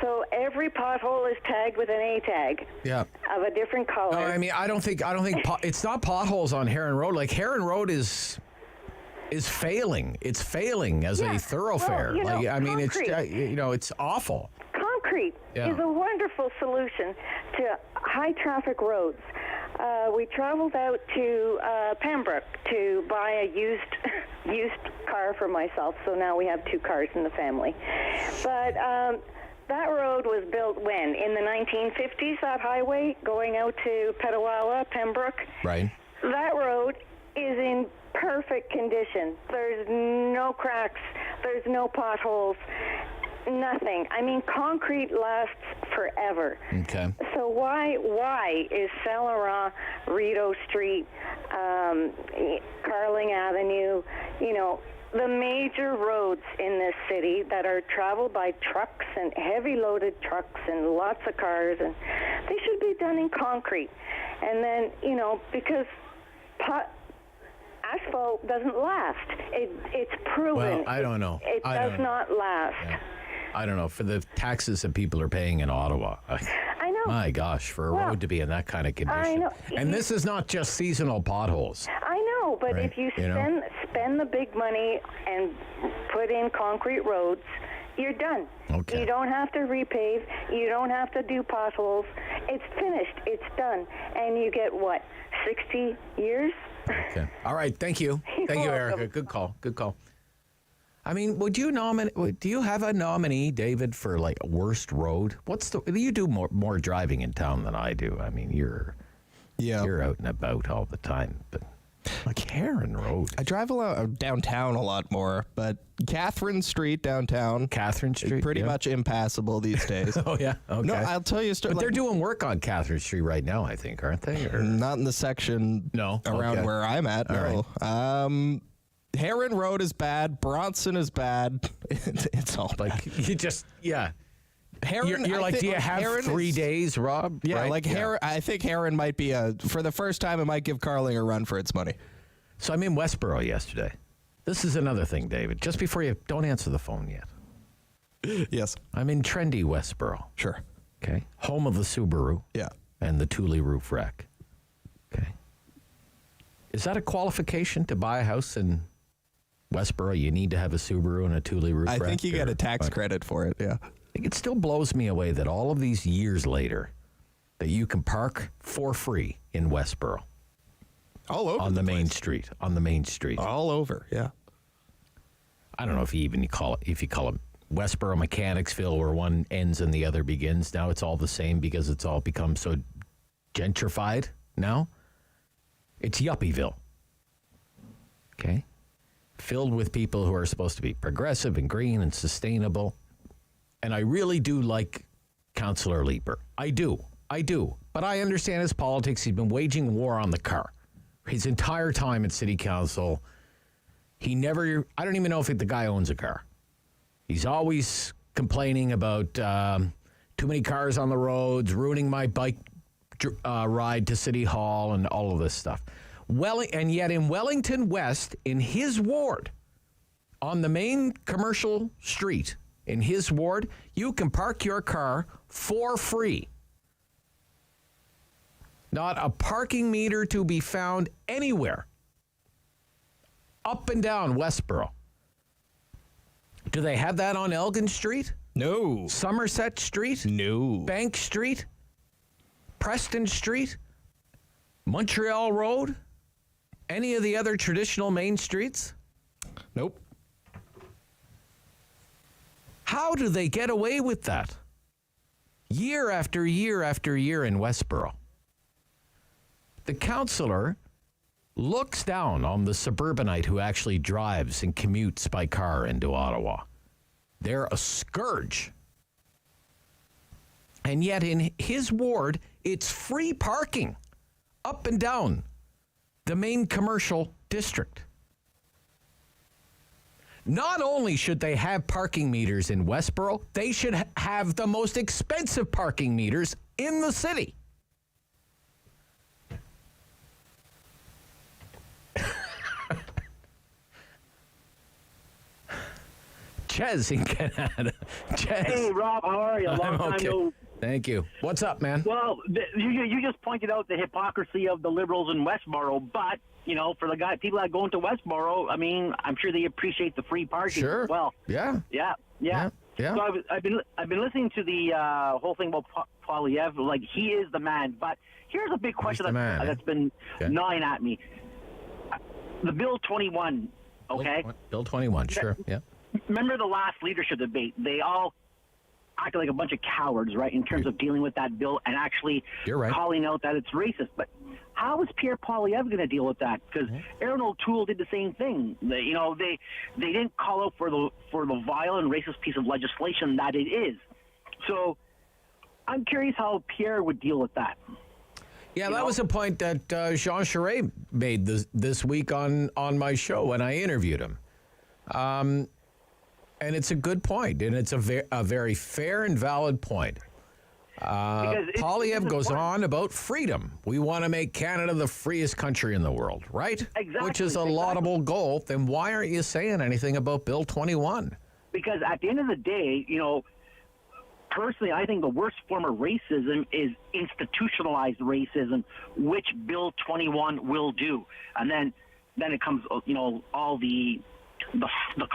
so every pothole is tagged with an A tag. Yeah. Of a different color. No, I mean, I don't think it's not potholes on Heron Road. Like Heron Road is failing. It's failing as a thoroughfare. Well, it's concrete. it's awful. Concrete Yeah. is a wonderful solution to high traffic roads. We traveled out to Pembroke to buy a used car for myself, so now we have 2 cars in the family. But that road was built when? In the 1950s, that highway going out to Petawawa, Pembroke? Right. That road is in perfect condition. There's no cracks. There's no potholes. Nothing. I mean, concrete lasts forever. Okay. So why is Saint Laurent, Rideau Street, Carling Avenue, the major roads in this city that are traveled by trucks and heavy loaded trucks and lots of cars, and they should be done in concrete. And then, because asphalt doesn't last. It's proven. Well, I don't know. It does not last. Yeah. I don't know. For the taxes that people are paying in Ottawa. I know. My gosh, for a road to be in that kind of condition. I know. And this is not just seasonal potholes. I know, but Right. if you You know? spend the big money and put in concrete roads, you're done. Okay. You don't have to repave. You don't have to do potholes. It's finished. It's done. And you get, 60 years? Okay. All right. Thank you. Thank you, Erica. Good call. Good call. I mean, would you nominate? Do you have a nominee, David, for like a worst road? You do more driving in town than I do. I mean, you're out and about all the time, but like Heron Road. I drive downtown a lot more, but Catherine Street downtown. Catherine Street, pretty much impassable these days. Oh yeah. Okay. No, I'll tell you a story. But they're doing work on Catherine Street right now, I think, aren't they? Or? Not in the section around where I'm at. No. Right. Heron Road is bad. Bronson is bad. It's all like you just Heron, you're like, do you have Heron 3 days, Rob? Yeah, right? like Heron. I think Heron might be for the first time. It might give Carling a run for its money. So I'm in Westboro yesterday. This is another thing, David. Just before you don't answer the phone yet. Yes, I'm in trendy Westboro. Sure. Okay. Home of the Subaru. Yeah. And the Thule roof rack. Okay. Is that a qualification to buy a house in Westboro? You need to have a Subaru and a Thule roof rack? I think you get a tax credit for it, yeah. It still blows me away that all of these years later that you can park for free in Westboro. All over on the main street. On the main street. All over, yeah. I don't know if you call it Westboro Mechanicsville where one ends and the other begins. Now it's all the same because it's all become so gentrified now. It's Yuppieville. Okay? Filled with people who are supposed to be progressive and green and sustainable. And I really do like Councillor Leeper. I do. But I understand his politics. He's been waging war on the car. His entire time at City Council, I don't even know if the guy owns a car. He's always complaining about too many cars on the roads, ruining my bike ride to City Hall and all of this stuff. And yet in Wellington West, in his ward, on the main commercial street, in his ward, you can park your car for free. Not a parking meter to be found anywhere. Up and down Westboro. Do they have that on Elgin Street? No. Somerset Street? No. Bank Street? Preston Street? Montreal Road? Any of the other traditional main streets? Nope. How do they get away with that? Year after year after year in Westboro. The councillor looks down on the suburbanite who actually drives and commutes by car into Ottawa. They're a scourge. And yet in his ward, it's free parking up and down the main commercial district. Not only should they have parking meters in Westboro, they should have the most expensive parking meters in the city. Ches in Canada. Ches. Hey, Rob, how are you? Long time no. Thank you. What's up, man? Well, you just pointed out the hypocrisy of the Liberals in Westboro, but, you know, for the people that go into Westboro, I mean, I'm sure they appreciate the free parking as well. Yeah. So I've been listening to the whole thing about Poilievre. Like, he is the man. But here's a big question that's been gnawing at me. The Bill 21, okay? Bill 21, sure, yeah. Remember the last leadership debate? They all acted like a bunch of cowards, right, in terms of dealing with that bill and actually calling out that it's racist. But how is Pierre Poilievre going to deal with that? Because Aaron O'Toole did the same thing. They didn't call out for the vile and racist piece of legislation that it is. So I'm curious how Pierre would deal with that. Yeah, that was a point that Jean Charest made this week on my show when I interviewed him. And it's a good point, and it's a very fair and valid point. Poilievre goes on about freedom. We want to make Canada the freest country in the world, right? Exactly. Which is a laudable goal. Then why aren't you saying anything about Bill 21? Because at the end of the day, you know, personally, I think the worst form of racism is institutionalized racism, which Bill 21 will do. And then it comes, you know, all the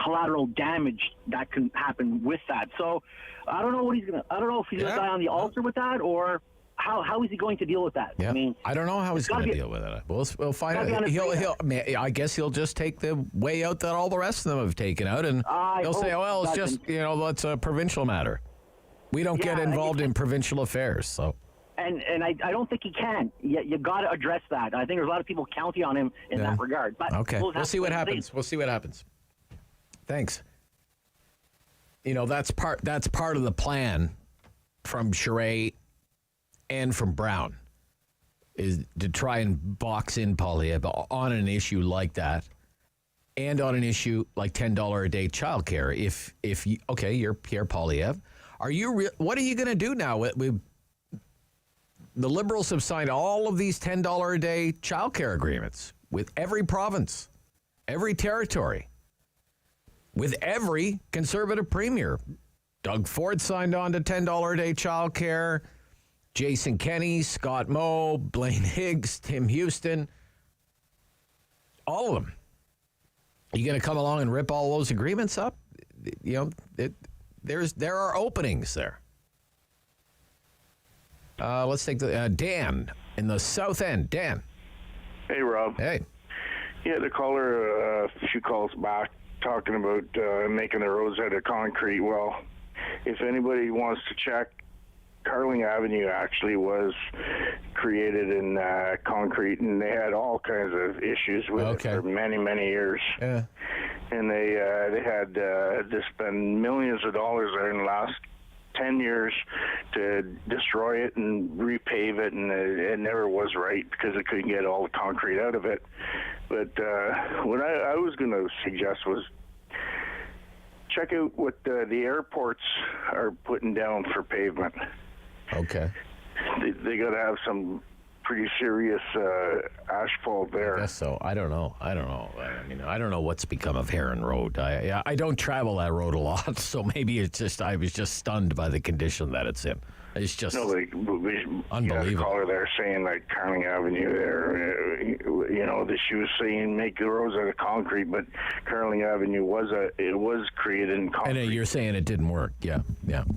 collateral damage that can happen with that. So I don't know if he's gonna die on the altar with that, or how is he going to deal with that? Yeah. I don't know how he's going to deal with it. We'll find out. I guess he'll just take the way out that all the rest of them have taken out, and he'll say, "Oh, well, it's just, you know, that's a provincial matter. We don't get involved in provincial affairs." So. And I don't think he can. You got to address that. I think there's a lot of people counting on him in that regard. But okay, we'll see what happens. We'll see what happens. Thanks. You know, that's part of the plan from Charest and from Brown, is to try and box in Poilievre on an issue like that, and on an issue like $10 a day childcare. If you, you're Pierre Poilievre, what are you going to do now? The Liberals have signed all of these $10 a day childcare agreements with every province, every territory, with every Conservative premier. Doug Ford signed on to $10 a day childcare. Jason Kenney, Scott Moe, Blaine Higgs, Tim Houston, all of them. Are you going to come along and rip all those agreements up? You know, there are openings there. Let's take Dan in the South End. Dan. Hey, Rob. Hey. Yeah, the caller a few calls back talking about making the roads out of concrete. Well, if anybody wants to check, Carling Avenue actually was created in concrete, and they had all kinds of issues with it for many, many years. Yeah. And they had to spend millions of dollars there in the last 10 years to destroy it and repave it, and it never was right because it couldn't get all the concrete out of it. But what I was going to suggest was check out what the airports are putting down for pavement. Okay. They got to have some pretty serious asphalt there. I guess so. I don't know. I mean, I don't know what's become of Heron Road. I don't travel that road a lot, so maybe it's just I was just stunned by the condition that it's in. It's just unbelievable. A caller there saying like Carling Avenue there, you know, that she was saying make the roads out of concrete, but Carling Avenue was created in concrete. And you're saying it didn't work. Yeah.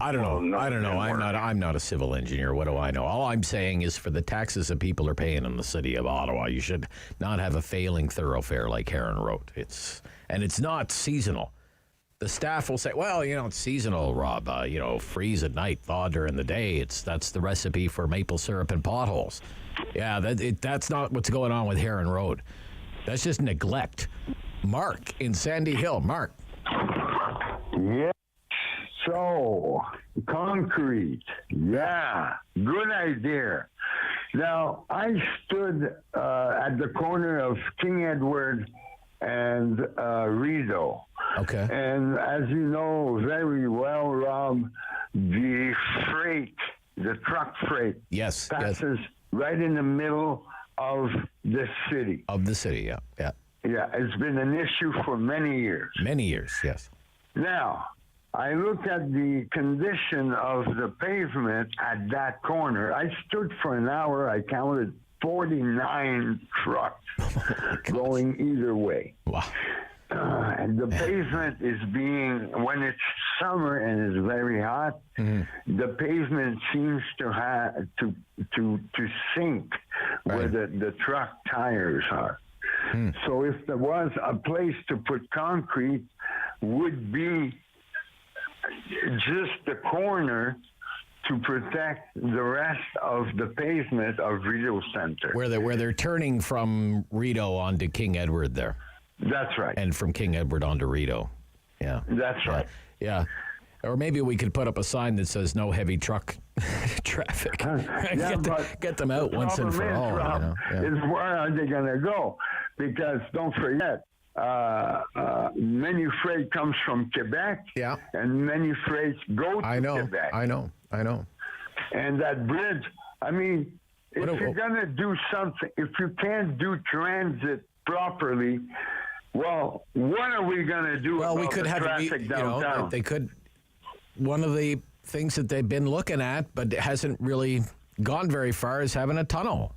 I don't know. I'm not a civil engineer. What do I know? All I'm saying is for the taxes that people are paying in the city of Ottawa, you should not have a failing thoroughfare like Heron Road. It's not seasonal. the staff will say, well, it's seasonal, Rob. Freeze at night, thaw during the day. That's the recipe for maple syrup and potholes. Yeah, that's not what's going on with Heron Road. That's just neglect. Mark in Sandy Hill. Mark. Yeah. So, concrete. Yeah. Good idea. Now, I stood at the corner of King Edward and Rideau. Okay. And as you know very well, Rob, the truck freight passes right in the middle of the city. Of the city, yeah. Yeah, it's been an issue for many years. Many years, yes. Now, I looked at the condition of the pavement at that corner. I stood for an hour. I counted 49 trucks going either way. Wow. And the pavement is when it's summer and it's very hot, the pavement seems to have to sink where the truck tires are. So if there was a place to put concrete, would be just the corner to protect the rest of the pavement of Rideau Center. Where they're turning from Rideau onto King Edward there. That's right. And from King Edward onto Rideau. Yeah. That's right. Yeah. Or maybe we could put up a sign that says no heavy truck traffic. Get them out once and for all. Rob, is where are they going to go? Because don't forget, many freight comes from Quebec, and many freights go to Quebec. I know. And that bridge, I mean, if you're going to do something, if you can't do transit properly, well, what are we going to do about we could the have traffic downtown? They could. One of the things that they've been looking at, but it hasn't really gone very far, is having a tunnel.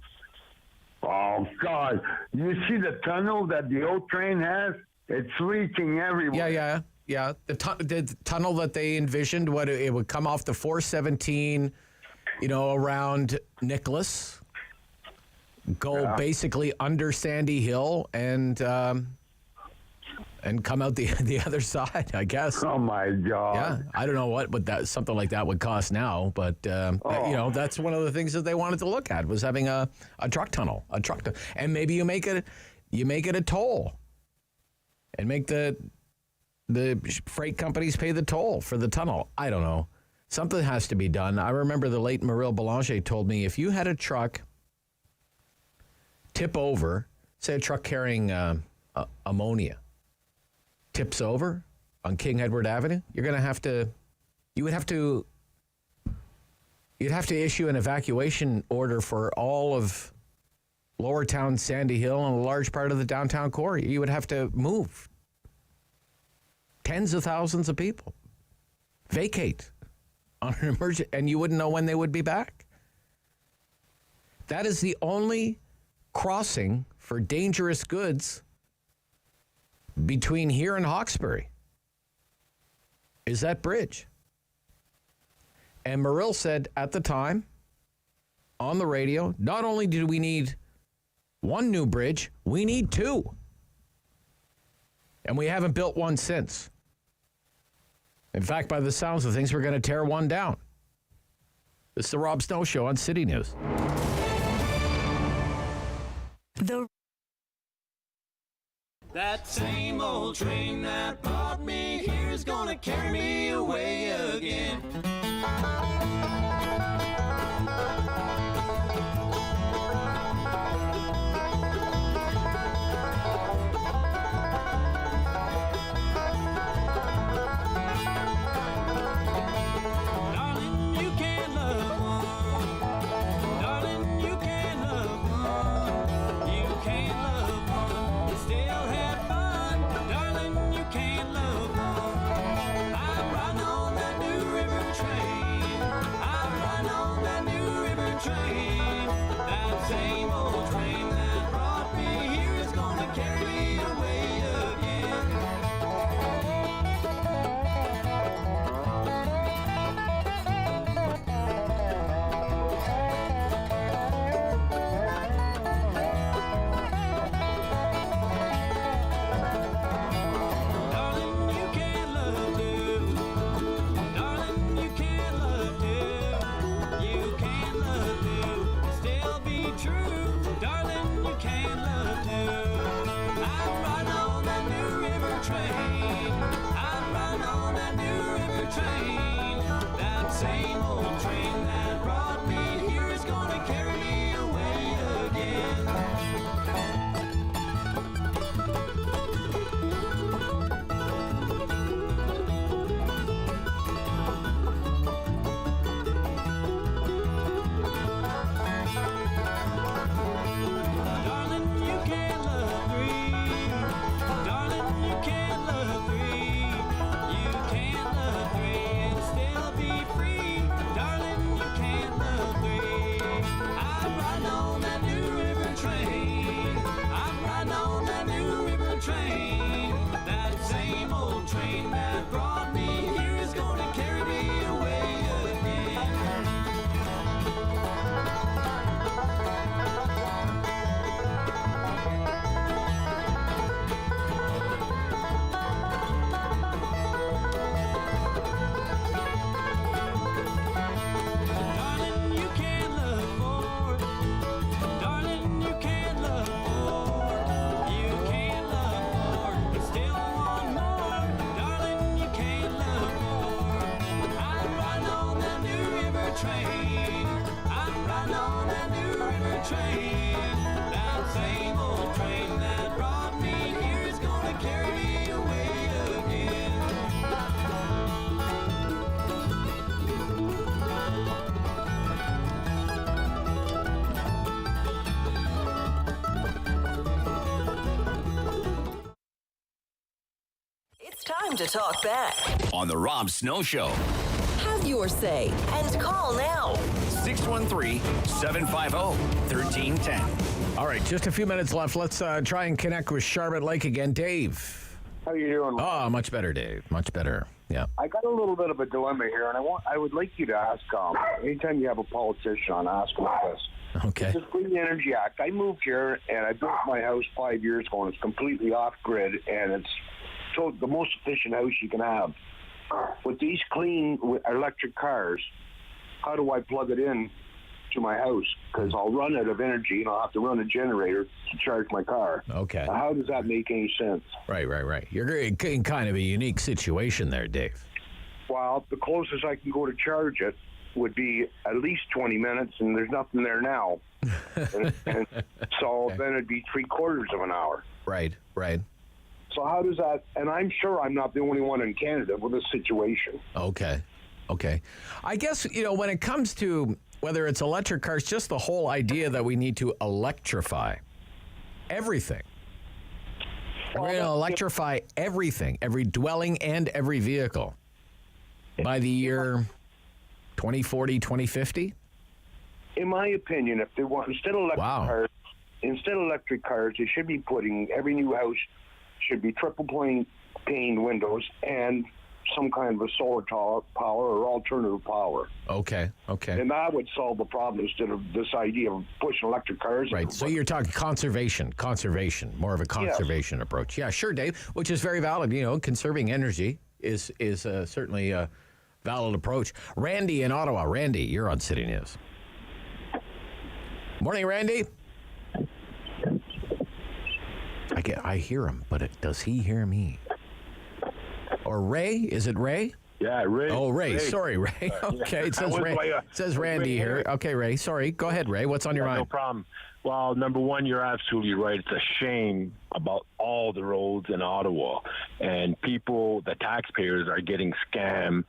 Oh, God. You see the tunnel that the old train has? It's leaking everywhere. Yeah. The tunnel that they envisioned, it would come off the 417, around Nicholas, go basically under Sandy Hill and come out the other side, I guess. Oh, my God. Yeah, I don't know what something like that would cost now, but that's one of the things that they wanted to look at was having a truck tunnel, and maybe you make it a toll, and make the freight companies pay the toll for the tunnel. I don't know. Something has to be done. I remember the late Muriel Belanger told me if you had a truck tip over, say a truck carrying ammonia, tips over on King Edward Avenue, you'd have to issue an evacuation order for all of Lower Town, Sandy Hill, and a large part of the downtown core. You would have to move tens of thousands of people, vacate on an emergency, and you wouldn't know when they would be back. That is the only crossing for dangerous goods between here and Hawkesbury, is that bridge. And Muriel said at the time on the radio, not only do we need one new bridge, we need two. And we haven't built one since. In fact, by the sounds of things, we're going to tear one down. This is the Rob Snow Show on City News. That same old train that brought me here is gonna carry me away again. Darling, you can't love one. Darling, you can't love one. You can't love one and still have fun. Darling, you can't love one. I'm riding on that New River train. I'm train that brought me here is gonna carry me away again. Darling, you can't love more. Darling, you can't love more. You can't love more, but still want more. Darling, you can't love more. I'm riding on that new river train. I'm riding on that new river train. That same old train that brought me here is gonna carry me away again. It's time to talk back. On the Rob Snow Show. Have your say and call now. 613-750-1310. All right, just a few minutes left. Let's try and connect with Charlotte Lake again. Dave. How you doing? Oh, much better, Dave. Much better. Yeah. I got a little bit of a dilemma here, and I would like you to ask, anytime you have a politician on, ask them this. Okay. This is Clean Energy Act. I moved here, and I built my house 5 years ago, and it's completely off-grid, and it's the most efficient house you can have. With these clean electric cars, how do I plug it in to my house? Because I'll run out of energy, and I'll have to run a generator to charge my car. Okay. Now, how does that make any sense? Right. You're in kind of a unique situation there, Dave. Well, the closest I can go to charge it would be at least 20 minutes, and there's nothing there now. and so then it'd be 3/4 of an hour. Right. So how does that, and I'm sure I'm not the only one in Canada with this situation. Okay. I guess, when it comes to whether it's electric cars, just the whole idea that we need to electrify everything. We're going to electrify everything, every dwelling and every vehicle by the year 2040, 2050? In my opinion, if they want, instead of electric cars, they should be putting, every new house should be triple pane windows and some kind of a solar power or alternative power. Okay. And that would solve the problem instead of this idea of pushing electric cars. Right. So you're talking conservation, more of a conservation approach. Yeah, sure, Dave, which is very valid. Conserving energy is certainly a valid approach. Randy in Ottawa. Randy, you're on City News. Morning, Randy. I hear him, but does he hear me? Or Ray? Is it Ray? Yeah, Ray. Oh, Ray. Sorry, Ray. Okay, it says Randy here. Okay, Ray. Sorry. Go ahead, Ray. What's on your mind? No problem. Well, number one, you're absolutely right. It's a shame about all the roads in Ottawa. And people, the taxpayers, are getting scammed.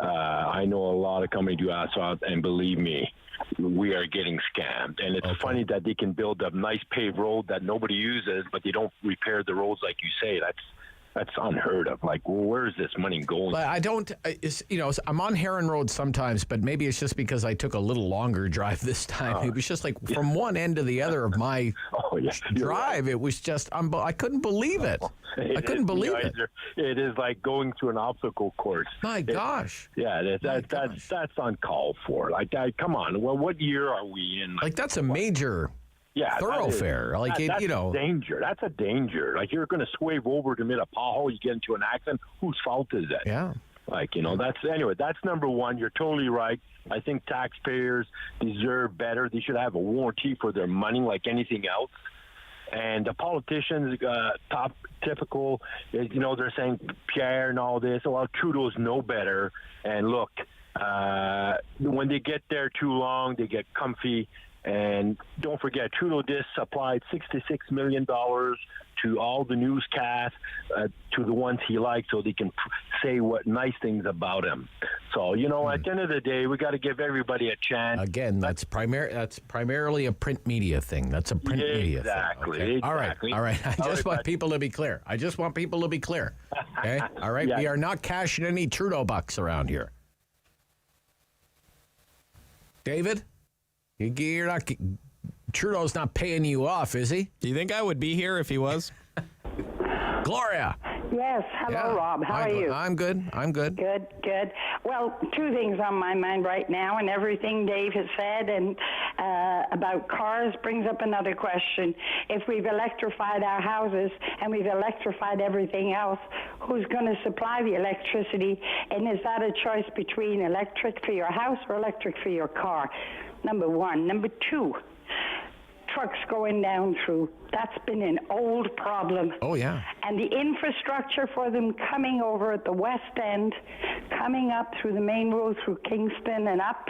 I know a lot of companies do asphalt, and believe me, we are getting scammed. And it's funny that they can build a nice paved road that nobody uses, but they don't repair the roads like you say. That's unheard of. Like, well, where is this money going? But I don't, I'm on Heron Road sometimes, but maybe it's just because I took a little longer drive this time. It was just like from one end to the other of my drive. Right. It was just, I couldn't believe it. I couldn't believe it. It is like going through an obstacle course. My gosh. That's uncalled for. Like, come on. Well, what year are we in? Like, that's a major... thoroughfare. That's danger. That's a danger. Like, you're going to swerve over to commit a pothole, you get into an accident. Whose fault is that? Yeah. That's number one. You're totally right. I think taxpayers deserve better. They should have a warranty for their money like anything else. And the politicians, typical, they're saying Pierre and all this. Well, Trudeau's no better. And look, when they get there too long, they get comfy. And don't forget, Trudeau just supplied $66 million to all the newscasts, to the ones he likes, so they can say what nice things about him. So, at the end of the day, we got to give everybody a chance. Again, that's primarily a print media thing. That's a print media thing. Okay. Exactly. All right. I just want people to be clear. Okay? All right? We are not cashing any Trudeau bucks around here. David? You're not. Trudeau's not paying you off, is he? Do you think I would be here if he was? Gloria. Yes. Hello, Rob. How are you? I'm good. Good, good. Well, two things on my mind right now, and everything Dave has said and about cars brings up another question. If we've electrified our houses and we've electrified everything else, who's going to supply the electricity? And is that a choice between electric for your house or electric for your car? Number one. Number two, trucks going down through. That's been an old problem. Oh, yeah. And the infrastructure for them coming over at the West End, coming up through the main road through Kingston and up,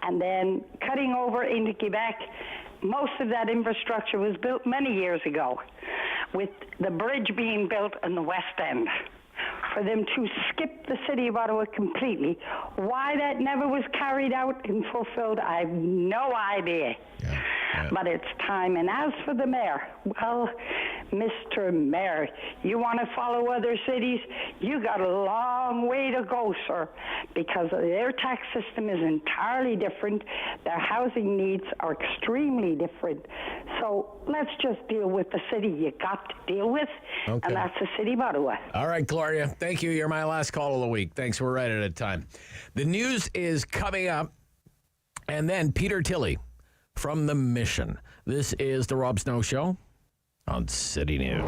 and then cutting over into Quebec, most of that infrastructure was built many years ago, with the bridge being built in the West End. For them to skip the city of Ottawa completely, why that never was carried out and fulfilled, I have no idea. But it's time. And as for the mayor, well, Mr. Mayor, you want to follow other cities? You got a long way to go, sir, because their tax system is entirely different. Their housing needs are extremely different. So let's just deal with the city you got to deal with, and that's the city of Ottawa. All right, Gloria. Thank you. You're my last call of the week. Thanks. We're right at a time. The news is coming up, and then Peter Tilley from the Mission. This is the Rob Snow Show on City News.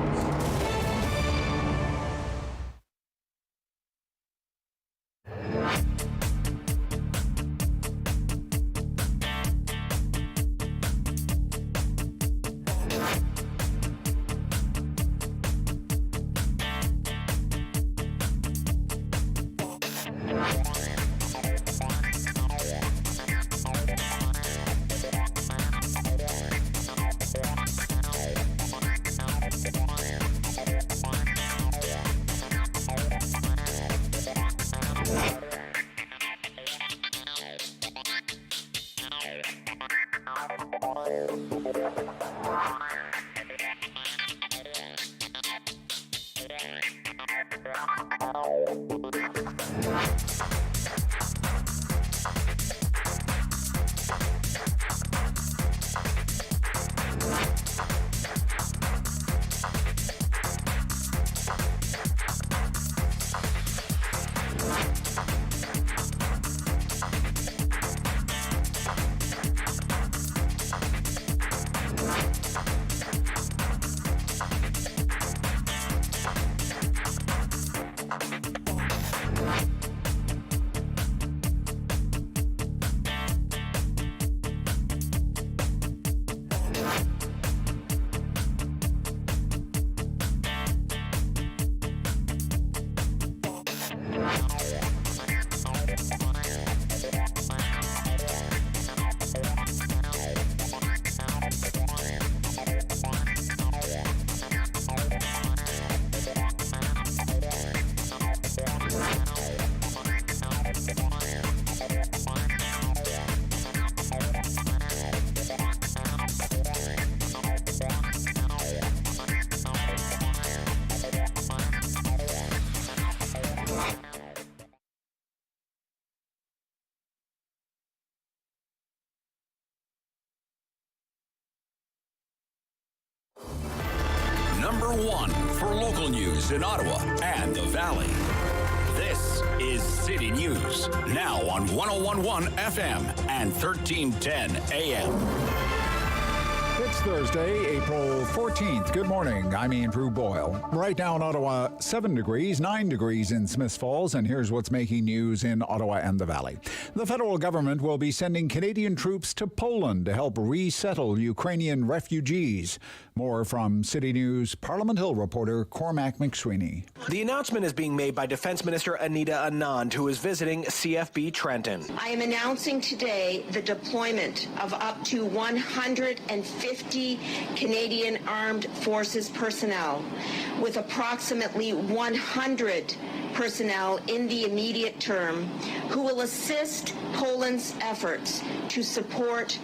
Number one for local news in Ottawa and the Valley. This is City News, now on 101.1 FM and 1310 AM. It's Thursday, April 14th. Good morning. I'm Andrew Boyle. Right now in Ottawa, 7 degrees, 9 degrees in Smiths Falls, and here's what's making news in Ottawa and the Valley. The federal government will be sending Canadian troops to Poland to help resettle Ukrainian refugees. More from City News Parliament Hill reporter Cormac McSweeney. The announcement is being made by Defense Minister Anita Anand, who is visiting CFB Trenton. I am announcing today the deployment of up to 150 Canadian Armed Forces personnel, with approximately 100 personnel in the immediate term who will assist Poland's efforts to support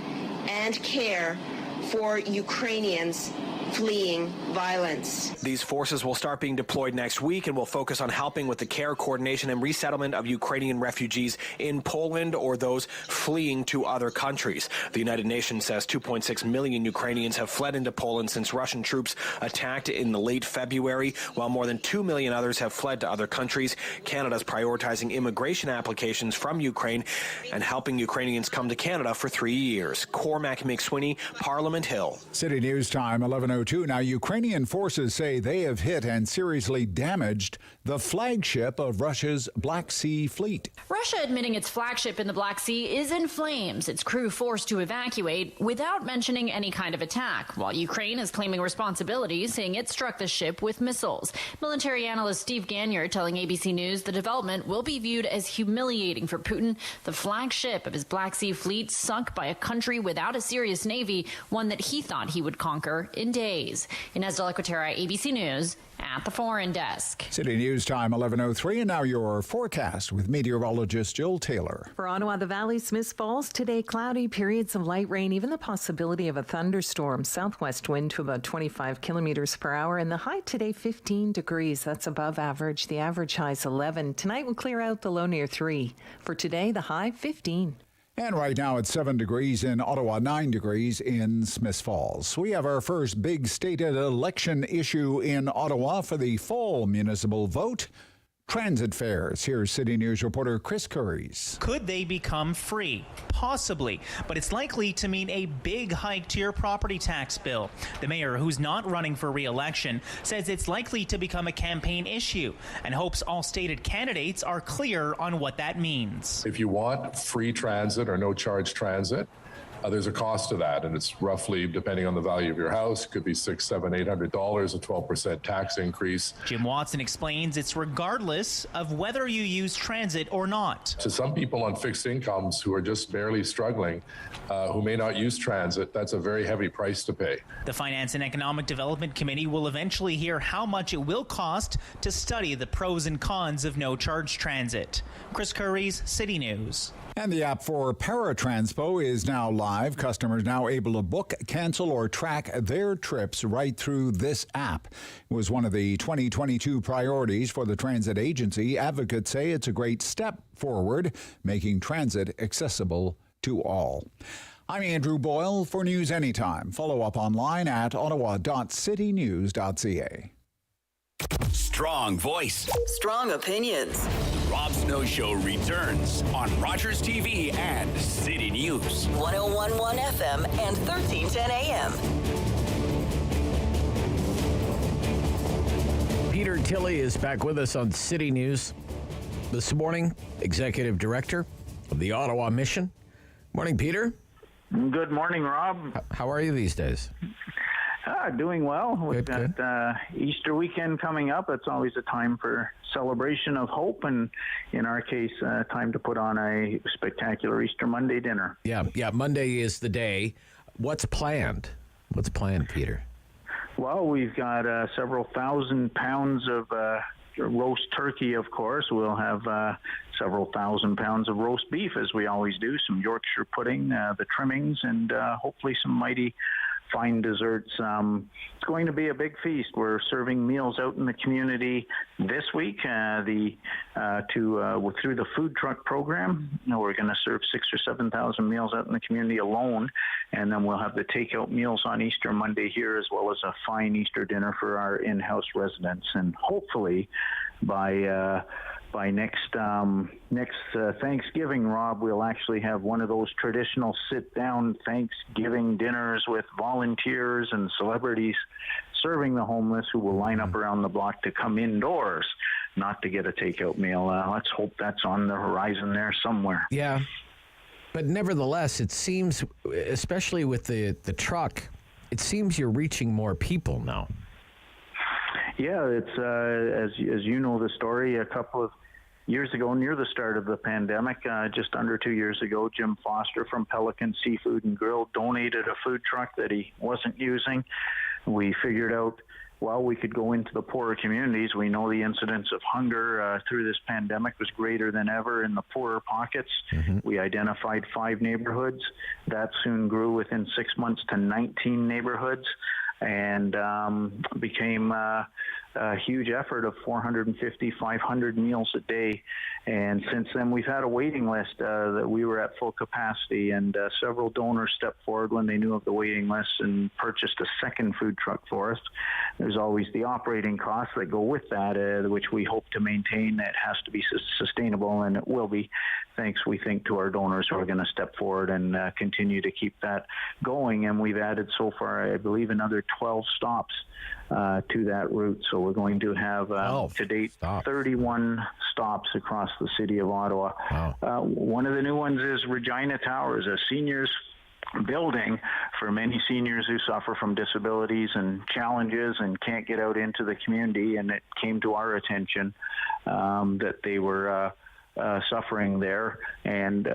and care for Ukrainians fleeing violence. These forces will start being deployed next week and will focus on helping with the care, coordination, and resettlement of Ukrainian refugees in Poland or those fleeing to other countries. The United Nations says 2.6 million Ukrainians have fled into Poland since Russian troops attacked in the late February, while more than 2 million others have fled to other countries. Canada's prioritizing immigration applications from Ukraine and helping Ukrainians come to Canada for 3 years. Cormac McSweeney, Parliament Hill. City News Time, 11:02. Now, Ukrainian forces say they have hit and seriously damaged the flagship of Russia's Black Sea fleet. Russia admitting its flagship in the Black Sea is in flames, its crew forced to evacuate without mentioning any kind of attack, while Ukraine is claiming responsibility, saying it struck the ship with missiles. Military analyst Steve Gagner telling ABC News the development will be viewed as humiliating for Putin. The flagship of his Black Sea fleet sunk by a country without a serious navy, one that he thought he would conquer in days. Inez de la Cuetara, ABC News, at the Foreign Desk. City News Time, 11:03, and now your forecast with meteorologist Jill Taylor. For Ottawa, the Valley, Smiths Falls, today cloudy, periods of light rain, even the possibility of a thunderstorm. Southwest wind to about 25 kilometers per hour, and the high today 15 degrees. That's above average. The average high is 11. Tonight will clear out, the low near 3. For today, the high 15. And right now it's 7 degrees in Ottawa, 9 degrees in Smiths Falls. We have our first big stated election issue in Ottawa for the fall municipal vote. Transit fares. Here's City News reporter Chris Curries. Could they become free? Possibly, but it's likely to mean a big hike to your property tax bill. The mayor, who's not running for re-election, says it's likely to become a campaign issue and hopes all stated candidates are clear on what that means. If you want free transit or no charge transit, there's a cost to that, and it's roughly, depending on the value of your house, could be $600, $700, $800, a 12% tax increase. Jim Watson explains it's regardless of whether you use transit or not. To some people on fixed incomes who are just barely struggling, who may not use transit, that's a very heavy price to pay. The Finance and Economic Development Committee will eventually hear how much it will cost to study the pros and cons of no-charge transit. Chris Curries, City News. And the app for Paratranspo is now live. Customers now able to book, cancel, or track their trips right through this app. It was one of the 2022 priorities for the transit agency. Advocates say it's a great step forward, making transit accessible to all. I'm Andrew Boyle for News Anytime. Follow up online at ottawa.citynews.ca. Strong voice. Strong opinions. Rob Snow Show returns on Rogers TV and City News. 101.1 FM and 1310 AM. Peter Tilley is back with us on City News this morning, Executive Director of the Ottawa Mission. Morning, Peter. Good morning, Rob. How are you these days? Doing well. We've got Easter weekend coming up. It's always a time for celebration of hope, and in our case, time to put on a spectacular Easter Monday dinner. Yeah, Monday is the day. What's planned? What's planned, Peter? Well, we've got several thousand pounds of roast turkey, of course. We'll have several thousand pounds of roast beef, as we always do, some Yorkshire pudding, the trimmings, and hopefully some mighty fine desserts. It's going to be a big feast. We're serving meals out in the community this week. Through the food truck program, we're going to serve 6,000 or 7,000 meals out in the community alone, and then we'll have the takeout meals on Easter Monday here, as well as a fine Easter dinner for our in-house residents. And hopefully, by next Thanksgiving, Rob, we'll actually have one of those traditional sit-down Thanksgiving dinners with volunteers and celebrities serving the homeless who will line up around the block to come indoors, not to get a takeout meal. Let's hope that's on the horizon there somewhere. Yeah, but nevertheless, it seems, especially with the truck, it seems you're reaching more people now. Yeah, it's as you know the story, a couple of years ago, near the start of the pandemic, just under 2 years ago, Jim Foster from Pelican Seafood and Grill donated a food truck that he wasn't using. We figured out, well, we could go into the poorer communities. We know the incidence of hunger through this pandemic was greater than ever in the poorer pockets. Mm-hmm. We identified 5 neighborhoods. That soon grew within 6 months to 19 neighborhoods. and became a huge effort of 450, 500 meals a day. And since then, we've had a waiting list that we were at full capacity, and several donors stepped forward when they knew of the waiting list and purchased a second food truck for us. There's always the operating costs that go with that, which we hope to maintain. It has to be sustainable, and it will be, thanks, we think, to our donors who are going to step forward and continue to keep that going. And we've added so far, I believe, another 12 stops to that route. So we're going to have, to date, 31 stops across the city of Ottawa. Wow. One of the new ones is Regina Towers, a seniors building for many seniors who suffer from disabilities and challenges and can't get out into the community. And it came to our attention that they were suffering there and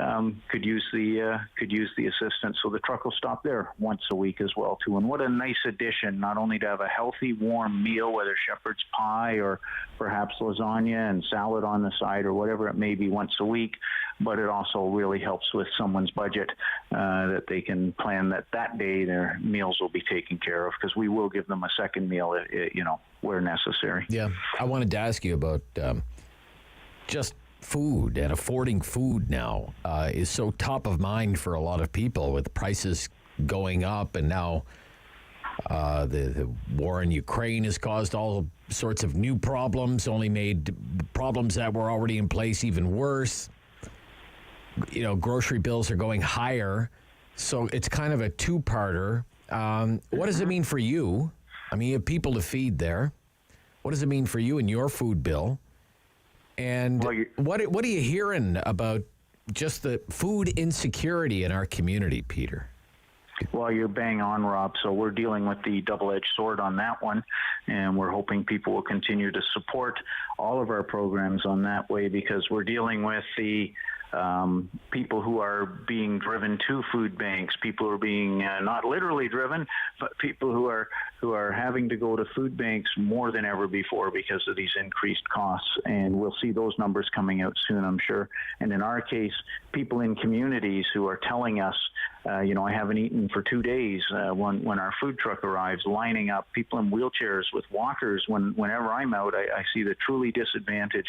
could use the assistance. So the truck will stop there once a week as well too. And what a nice addition, not only to have a healthy, warm meal, whether shepherd's pie or perhaps lasagna and salad on the side or whatever it may be once a week, but it also really helps with someone's budget that they can plan that day their meals will be taken care of, because we will give them a second meal, where necessary. Yeah, I wanted to ask you about just food, and affording food now is so top of mind for a lot of people, with prices going up, and now the war in Ukraine has caused all sorts of new problems, only made problems that were already in place even worse. Grocery bills are going higher, so it's kind of a two-parter. What does it mean for you? I mean, you have people to feed there. What does it mean for you and your food bill? And what are you hearing about just the food insecurity in our community, Peter? Well, you're bang on, Rob. So we're dealing with the double-edged sword on that one, and we're hoping people will continue to support all of our programs on that way, because we're dealing with the people who are being driven to food banks, people who are being not literally driven, but people who are having to go to food banks more than ever before because of these increased costs. And we'll see those numbers coming out soon, I'm sure. And in our case, people in communities who are telling us, I haven't eaten for 2 days when our food truck arrives, lining up, people in wheelchairs with walkers. Whenever I'm out, I see the truly disadvantaged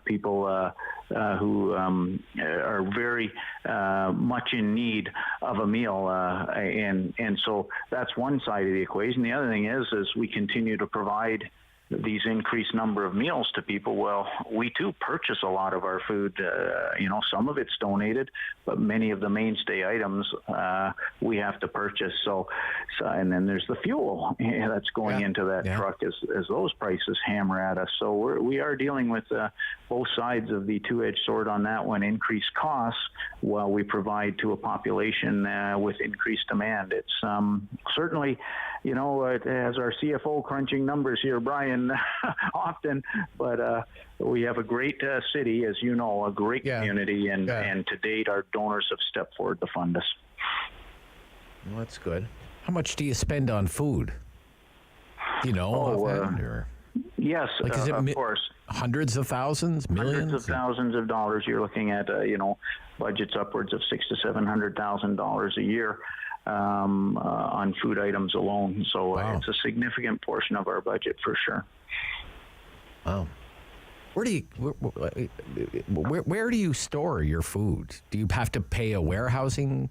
people who are very much in need of a meal. And so that's one side of the equation. The other thing is we continue to provide these increased number of meals to people. Well, we too purchase a lot of our food. Some of it's donated, but many of the mainstay items we have to purchase. So and then there's the fuel that's going into that truck as those prices hammer at us. So we are dealing with both sides of the two-edged sword on that one, increased costs while we provide to a population with increased demand. It's certainly, as our CFO crunching numbers here, Brian, often, but we have a great city, as you know, a great community, and to date, our donors have stepped forward to fund us. Well, that's good. How much do you spend on food? Offhand, or? Yes, of course. Hundreds of thousands, millions? Hundreds of thousands of dollars. You're looking at, budgets upwards of $600,000 to $700,000 a year on food items alone. So it's a significant portion of our budget for sure. Wow. Where do you store your food? Do you have to pay a warehousing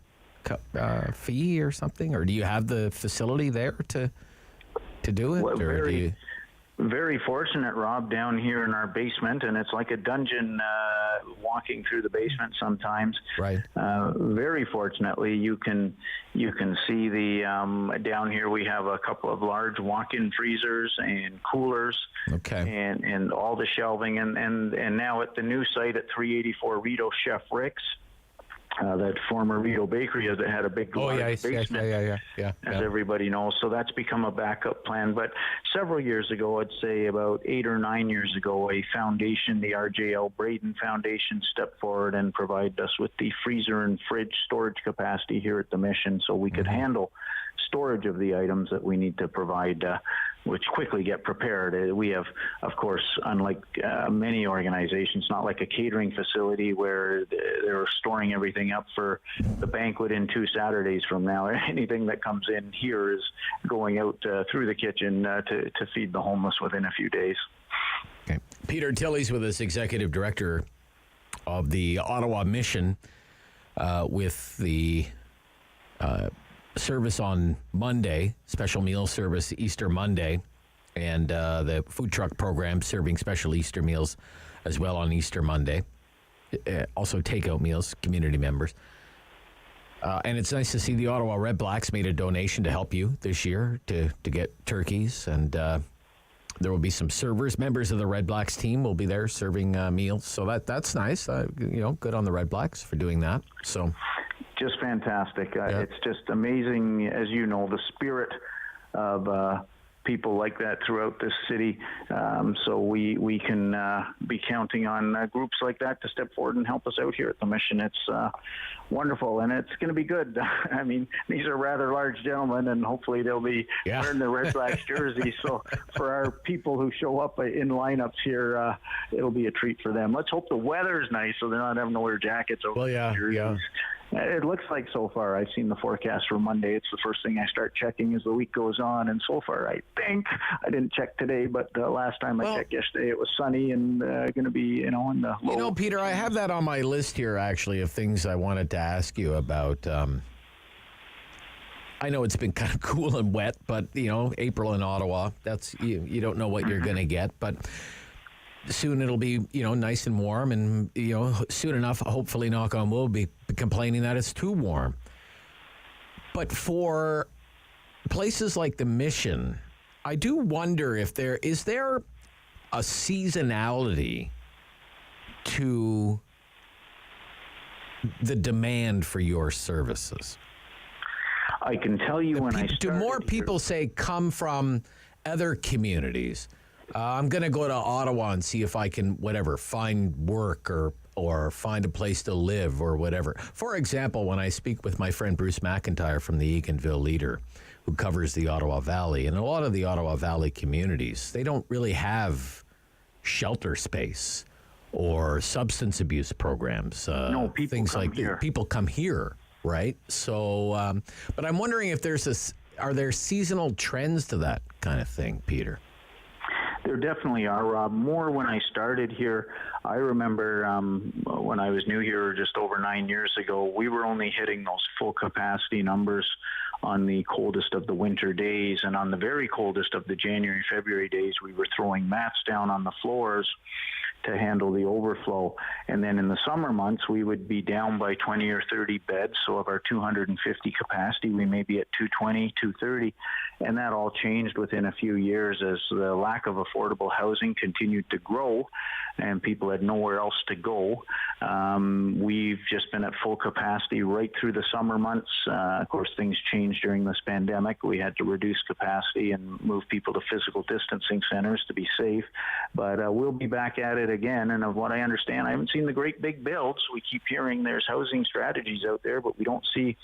fee or something, or do you have the facility there to do it? Well, very fortunate, Rob, down here in our basement, and it's like a dungeon walking through the basement sometimes. Right. Very fortunately, you can see the down here we have a couple of large walk-in freezers and coolers. Okay. And all the shelving, and now at the new site at 384 Rito Chef Rick's. That former Rito Bakery that had a big basement, as everybody knows. So that's become a backup plan. But several years ago, I'd say about 8 or 9 years ago, a foundation, the RJL Braden Foundation, stepped forward and provided us with the freezer and fridge storage capacity here at the Mission, so we could handle storage of the items that we need to provide, which quickly get prepared. We have, of course, unlike many organizations, not like a catering facility where they're storing everything up for the banquet in 2 Saturdays from now. Anything that comes in here is going out through the kitchen to feed the homeless within a few days. Okay. Peter Tilley's with us, Executive Director of the Ottawa Mission, with the service on Monday, special meal service Easter Monday, and the food truck program serving special Easter meals as well on Easter Monday. Also takeout meals, community members. And it's nice to see the Ottawa Red Blacks made a donation to help you this year to get turkeys, and there will be some servers. Members of the Red Blacks team will be there serving meals, so that's nice. Good on the Red Blacks for doing that. So. Just fantastic. It's just amazing, as you know, the spirit of people like that throughout this city. So we can be counting on groups like that to step forward and help us out here at the Mission. It's wonderful, and it's going to be good. I mean, these are rather large gentlemen, and hopefully they'll be wearing the Red Blacks jerseys. So for our people who show up in lineups here, it'll be a treat for them. Let's hope the weather's nice so they're not having to wear jackets over the jerseys. It looks like so far. I've seen the forecast for Monday. It's the first thing I start checking as the week goes on. And so far, I think, I didn't check today, but last time I checked yesterday, it was sunny and going to be, in the low. Peter, I have that on my list here, actually, of things I wanted to ask you about. I know it's been kind of cool and wet, but, April in Ottawa, that's you don't know what you're going to get, but soon it'll be, nice and warm, and, soon enough, hopefully, knock on wood, we'll be complaining that it's too warm. But for places like the Mission, I do wonder if there is a seasonality to the demand for your services. I can tell you do more people say come from other communities? I'm going to go to Ottawa and see if I can, find work or find a place to live or whatever. For example, when I speak with my friend Bruce McIntyre from the Eganville Leader, who covers the Ottawa Valley, and a lot of the Ottawa Valley communities, they don't really have shelter space or substance abuse programs. No, people come here, right? So, but I'm wondering if are there seasonal trends to that kind of thing, Peter? There definitely are, Rob. More when I started here. I remember when I was new here just over 9 years ago, we were only hitting those full capacity numbers on the coldest of the winter days. And on the very coldest of the January, February days, we were throwing mats down on the floors to handle the overflow. And then in the summer months, we would be down by 20 or 30 beds. So of our 250 capacity, we may be at 220, 230. And that all changed within a few years as the lack of affordable housing continued to grow and people had nowhere else to go. We've just been at full capacity right through the summer months. Of course, things changed during this pandemic. We had to reduce capacity and move people to physical distancing centers to be safe. But we'll be back at it again. And of what I understand, I haven't seen the great big builds. We keep hearing there's housing strategies out there, but we don't see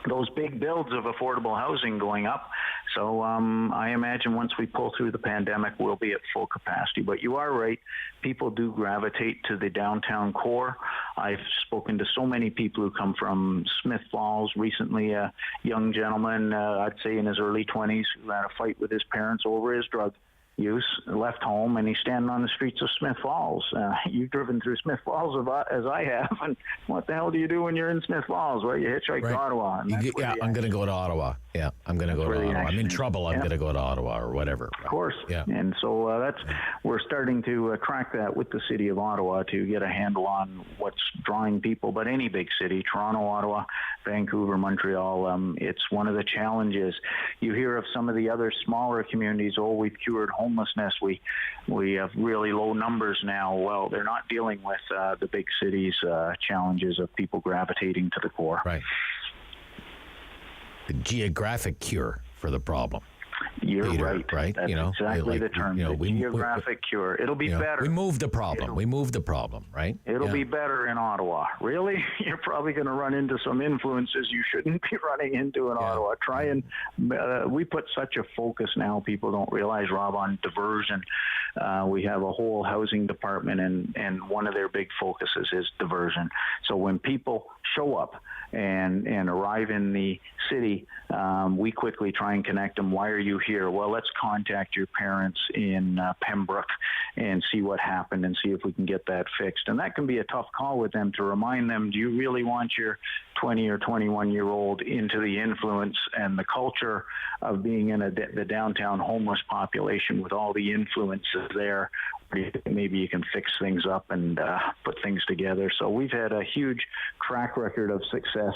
those big builds of affordable housing going up. So I imagine once we pull through the pandemic, we'll be at full capacity. But you are right. People do gravitate to the downtown core. I've spoken to so many people who come from Smith Falls. Recently, a young gentleman, I'd say in his early 20s, who had a fight with his parents over his drug use, left home, and he's standing on the streets of Smith Falls. You've driven through Smith Falls as I have, and what the hell do you do when you're in Smith Falls? Well, you hitchhike to Ottawa. I'm going to go to Ottawa. Yeah, I'm going to go to Ottawa. I'm in trouble. I'm going to go to Ottawa or whatever. Of course. Yeah. And so we're starting to track that with the city of Ottawa to get a handle on what's drawing people. But any big city, Toronto, Ottawa, Vancouver, Montreal, it's one of the challenges. You hear of some of the other smaller communities, we've cured homelessness. We have really low numbers now. Well, they're not dealing with the big cities' challenges of people gravitating to the core. Right. The geographic cure for the problem. You're Peter, right. That's exactly the term. Geographic cure. It'll be better. We moved the problem. Right? It'll be better in Ottawa. Really? You're probably going to run into some influences you shouldn't be running into in Ottawa. We put such a focus now, people don't realize, Rob, on diversion. We have a whole housing department, and one of their big focuses is diversion. So when people show up and arrive in the city, we quickly try and connect them. Why are you here? Well, let's contact your parents in Pembroke and see what happened and see if we can get that fixed. And that can be a tough call with them to remind them, do you really want your 20 or 21-year-old into the influence and the culture of being in the downtown homeless population with all the influences there? Maybe you can fix things up and put things together. So we've had a huge track record of success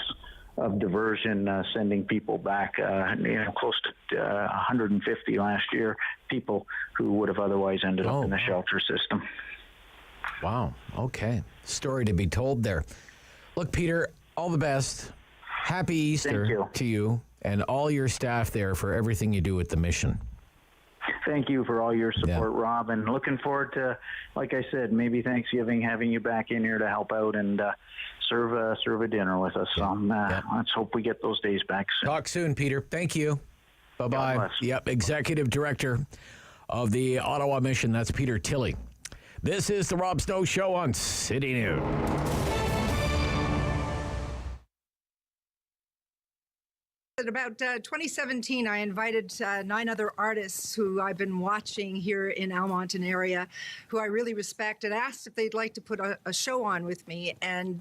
of diversion, sending people back, close to 150 last year, people who would have otherwise ended up in the shelter system. Wow. Okay. Story to be told there. Look, Peter, all the best. Happy Easter to you and all your staff there for everything you do with the mission. Thank you for all your support, Rob, and looking forward to, like I said, maybe Thanksgiving, having you back in here to help out and serve a dinner with us. Let's hope we get those days back soon. Talk soon, Peter. Thank you. Bye-bye. Yep, Executive Director of the Ottawa Mission. That's Peter Tilley. This is the Rob Snow Show on City News. In about 2017, I invited 9 other artists who I've been watching here in Almonte area, who I really respect, and asked if they'd like to put a show on with me. And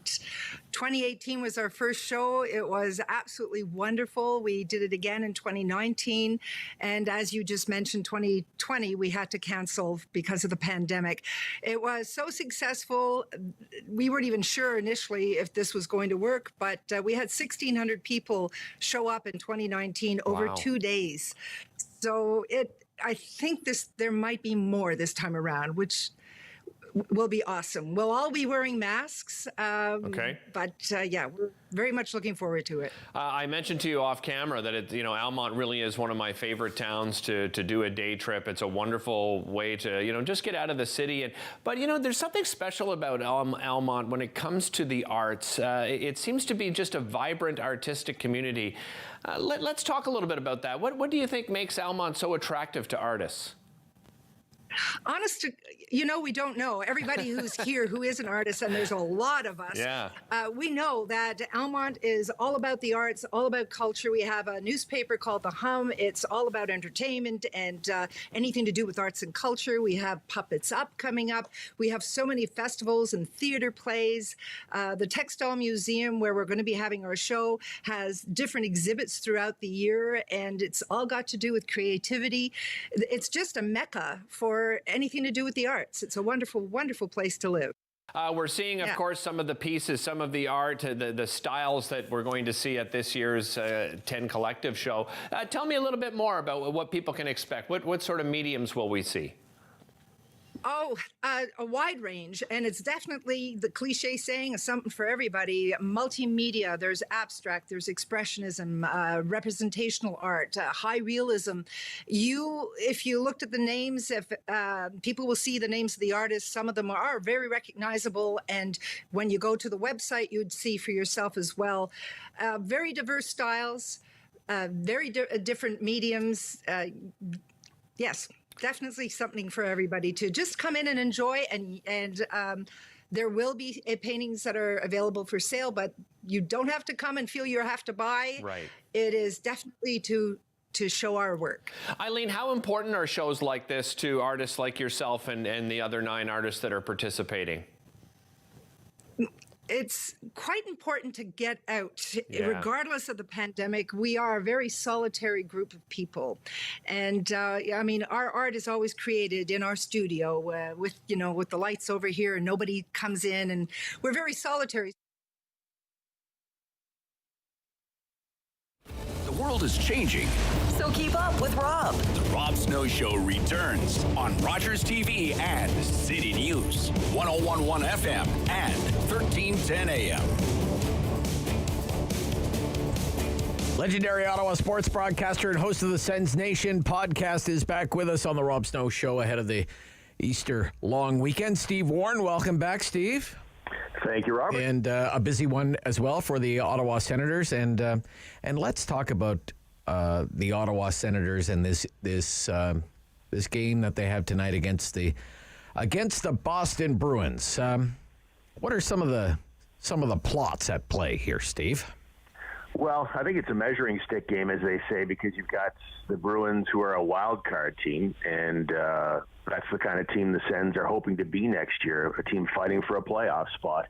2018 was our first show. It was absolutely wonderful. We did it again in 2019. And as you just mentioned, 2020, we had to cancel because of the pandemic. It was so successful. We weren't even sure initially if this was going to work, but we had 1,600 people show up in 2019 over 2 days. So I think there might be more this time around, which will be awesome. We'll all be wearing masks. Okay. But we're very much looking forward to it. I mentioned to you off camera that Almonte really is one of my favorite towns to do a day trip. It's a wonderful way to just get out of the city. But there's something special about Almonte when it comes to the arts. It seems to be just a vibrant artistic community. Let's talk a little bit about that. What do you think makes Almonte so attractive to artists? We don't know. Everybody who's here who is an artist, and there's a lot of us, we know that Almonte is all about the arts, all about culture. We have a newspaper called The Hum. It's all about entertainment and anything to do with arts and culture. We have Puppets Up coming up. We have so many festivals and theater plays. The Textile Museum, where we're going to be having our show, has different exhibits throughout the year, and it's all got to do with creativity. It's just a mecca for anything to do with the arts. It's a wonderful, wonderful place to live. We're seeing, of course, some of the pieces, some of the art, the styles that we're going to see at this year's 10 Collective show. Tell me a little bit more about what people can expect. What sort of mediums will we see? A wide range, and it's definitely the cliche saying, something for everybody. Multimedia, there's abstract, there's expressionism, representational art, high realism. If you looked at the names, people will see the names of the artists, some of them are very recognizable, and when you go to the website, you'd see for yourself as well. Very diverse styles, very different mediums. Yes. Definitely something for everybody to just come in and enjoy, and there will be paintings that are available for sale, but you don't have to come and feel you have to buy. Right. It is definitely to show our work. Eileen, how important are shows like this to artists like yourself and the other 9 artists that are participating? It's quite important to get out. Regardless of the pandemic, we are a very solitary group of people. And our art is always created in our studio with the lights over here, and nobody comes in, and we're very solitary. The world is changing. So keep up with Rob. The Rob Snow Show returns on Rogers TV and City News, 101.1 FM and 1310 AM. Legendary Ottawa sports broadcaster and host of the Sens Nation podcast is back with us on the Rob Snow Show ahead of the Easter long weekend. Steve Warren, welcome back, Steve. Thank you, Robert. And a busy one as well for the Ottawa Senators. And let's talk about the Ottawa Senators and this game that they have tonight against the Boston Bruins. What are some of the plots at play here, Steve? Well, I think it's a measuring stick game, as they say, because you've got the Bruins, who are a wild card team, and that's the kind of team the Sens are hoping to be next year, a team fighting for a playoff spot.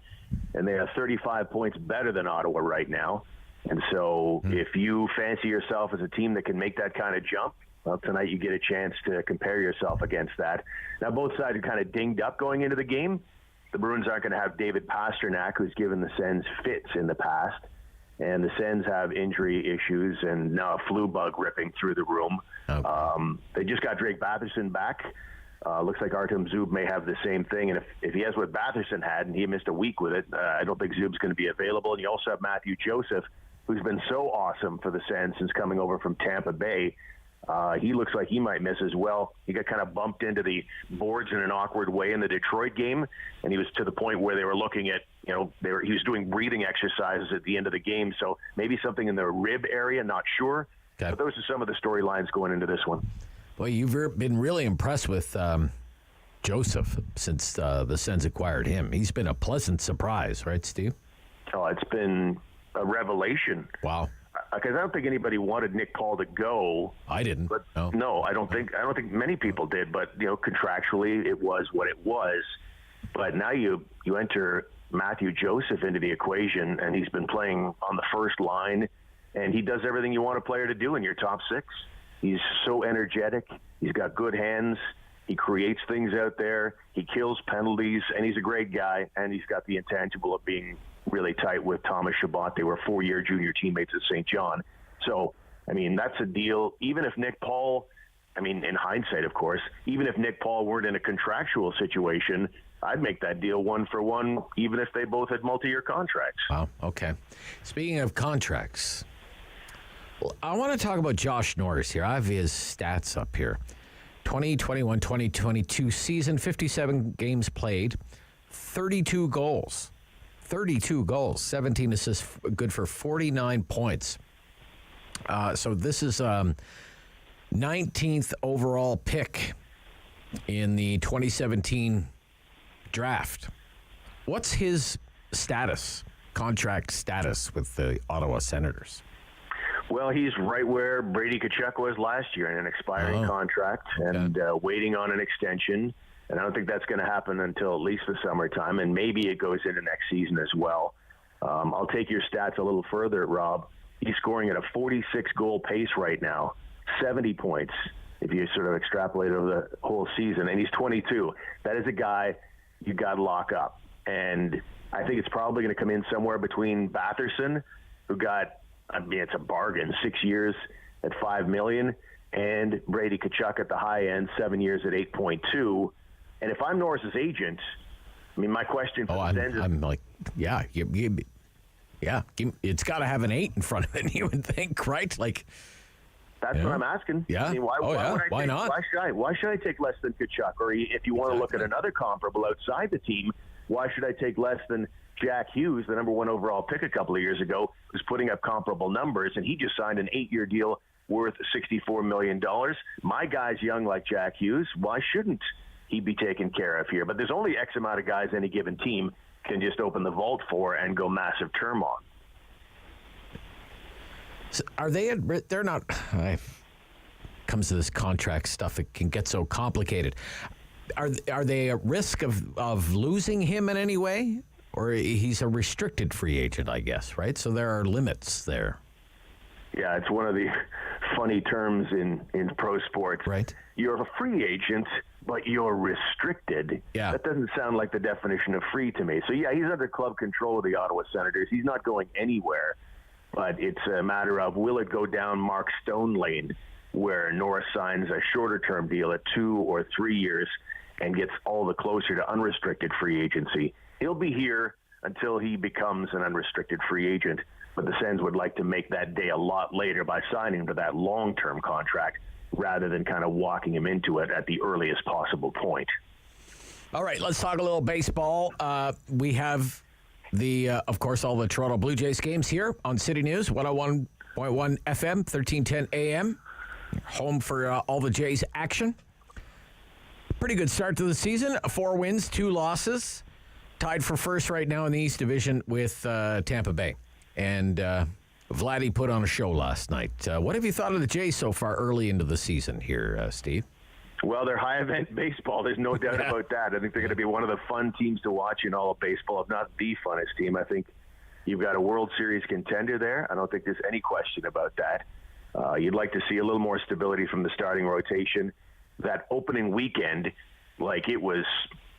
And they are 35 points better than Ottawa right now. And so if you fancy yourself as a team that can make that kind of jump, well, tonight you get a chance to compare yourself against that. Now, both sides are kind of dinged up going into the game. The Bruins aren't going to have David Pastrnak, who's given the Sens fits in the past. And the Sens have injury issues and now a flu bug ripping through the room. Okay. They just got Drake Batherson back. Looks like Artem Zub may have the same thing. And if he has what Batherson had and he missed a week with it, I don't think Zub's going to be available. And you also have Matthew Joseph, who's been so awesome for the Sens since coming over from Tampa Bay. He looks like he might miss as well. He got kind of bumped into the boards in an awkward way in the Detroit game, and he was to the point where they were looking at, he was doing breathing exercises at the end of the game, so maybe something in the rib area, not sure. Okay. But those are some of the storylines going into this one. Well, you've been really impressed with Joseph since the Sens acquired him. He's been a pleasant surprise, right, Steve? Oh, it's been a revelation. Wow. Because I don't think anybody wanted Nick Paul to go. I didn't. But no, I don't think many people did. But contractually, it was what it was. But now you enter Matthew Joseph into the equation, and he's been playing on the first line, and he does everything you want a player to do in your top six. He's so energetic. He's got good hands. He creates things out there. He kills penalties, and he's a great guy. And he's got the intangible of being really tight with Thomas Chabot. They were 4-year junior teammates at St. John. So, that's a deal. Even if Nick Paul, in hindsight, of course, even if Nick Paul weren't in a contractual situation, I'd make that deal 1-for-1, even if they both had multi-year contracts. Wow, okay. Speaking of contracts, I want to talk about Josh Norris here. I have his stats up here. 2021-2022 season, 57 games played, 32 goals. 17 assists, good for 49 points. So this is 19th overall pick in the 2017 draft. What's his contract status with the Ottawa Senators? Well, he's right where Brady Tkachuk was last year in an expiring contract and waiting on an extension. And I don't think that's going to happen until at least the summertime, and maybe it goes into next season as well. I'll take your stats a little further, Rob. He's scoring at a 46-goal pace right now, 70 points if you sort of extrapolate over the whole season, and he's 22. That is a guy you got to lock up. And I think it's probably going to come in somewhere between Batherson, who got, it's a bargain, 6 years at $5 million, and Brady Tkachuk at the high end, 7 years at 8.2. And if I'm Norris's agent, my question for the Sens is... I'm like, it's got to have an 8 in front of it, you would think, right? Like, that's what I'm asking. Yeah. Why not? Why should I take less than Tkachuk? Or if you want to look at another comparable outside the team, why should I take less than Jack Hughes, the number 1 overall pick a couple of years ago, who's putting up comparable numbers, and he just signed an 8-year deal worth $64 million. My guy's young like Jack Hughes. Why shouldn't he be taken care of here? But there's only X amount of guys any given team can just open the vault for and go massive term on. So are they they're not... comes to this contract stuff, it can get so complicated. Are they at risk of losing him in any way? Or he's a restricted free agent, I guess, right? So there are limits there. Yeah, it's one of the funny terms in pro sports. Right. You're a free agent, but you're restricted. Yeah. That doesn't sound like the definition of free to me. So, yeah, he's under club control of the Ottawa Senators. He's not going anywhere. But it's a matter of, will it go down Mark Stone lane, where Norris signs a shorter-term deal at 2 or 3 years and gets all the closer to unrestricted free agency. He'll be here until he becomes an unrestricted free agent. But the Sens would like to make that day a lot later by signing him to that long-term contract rather than kind of walking him into it at the earliest possible point. All right, let's talk a little baseball. We have of course, all the Toronto Blue Jays games here on City News, 101.1 FM, 1310 AM. Home for all the Jays action. Pretty good start to the season. 4 wins, 2 losses. Tied for first right now in the East Division with Tampa Bay. And Vladdy put on a show last night. What have you thought of the Jays so far early into the season here, Steve? Well, they're high-event baseball. There's no doubt about that. I think they're going to be one of the fun teams to watch in all of baseball, if not the funnest team. I think you've got a World Series contender there. I don't think there's any question about that. You'd like to see a little more stability from the starting rotation. That opening weekend, it was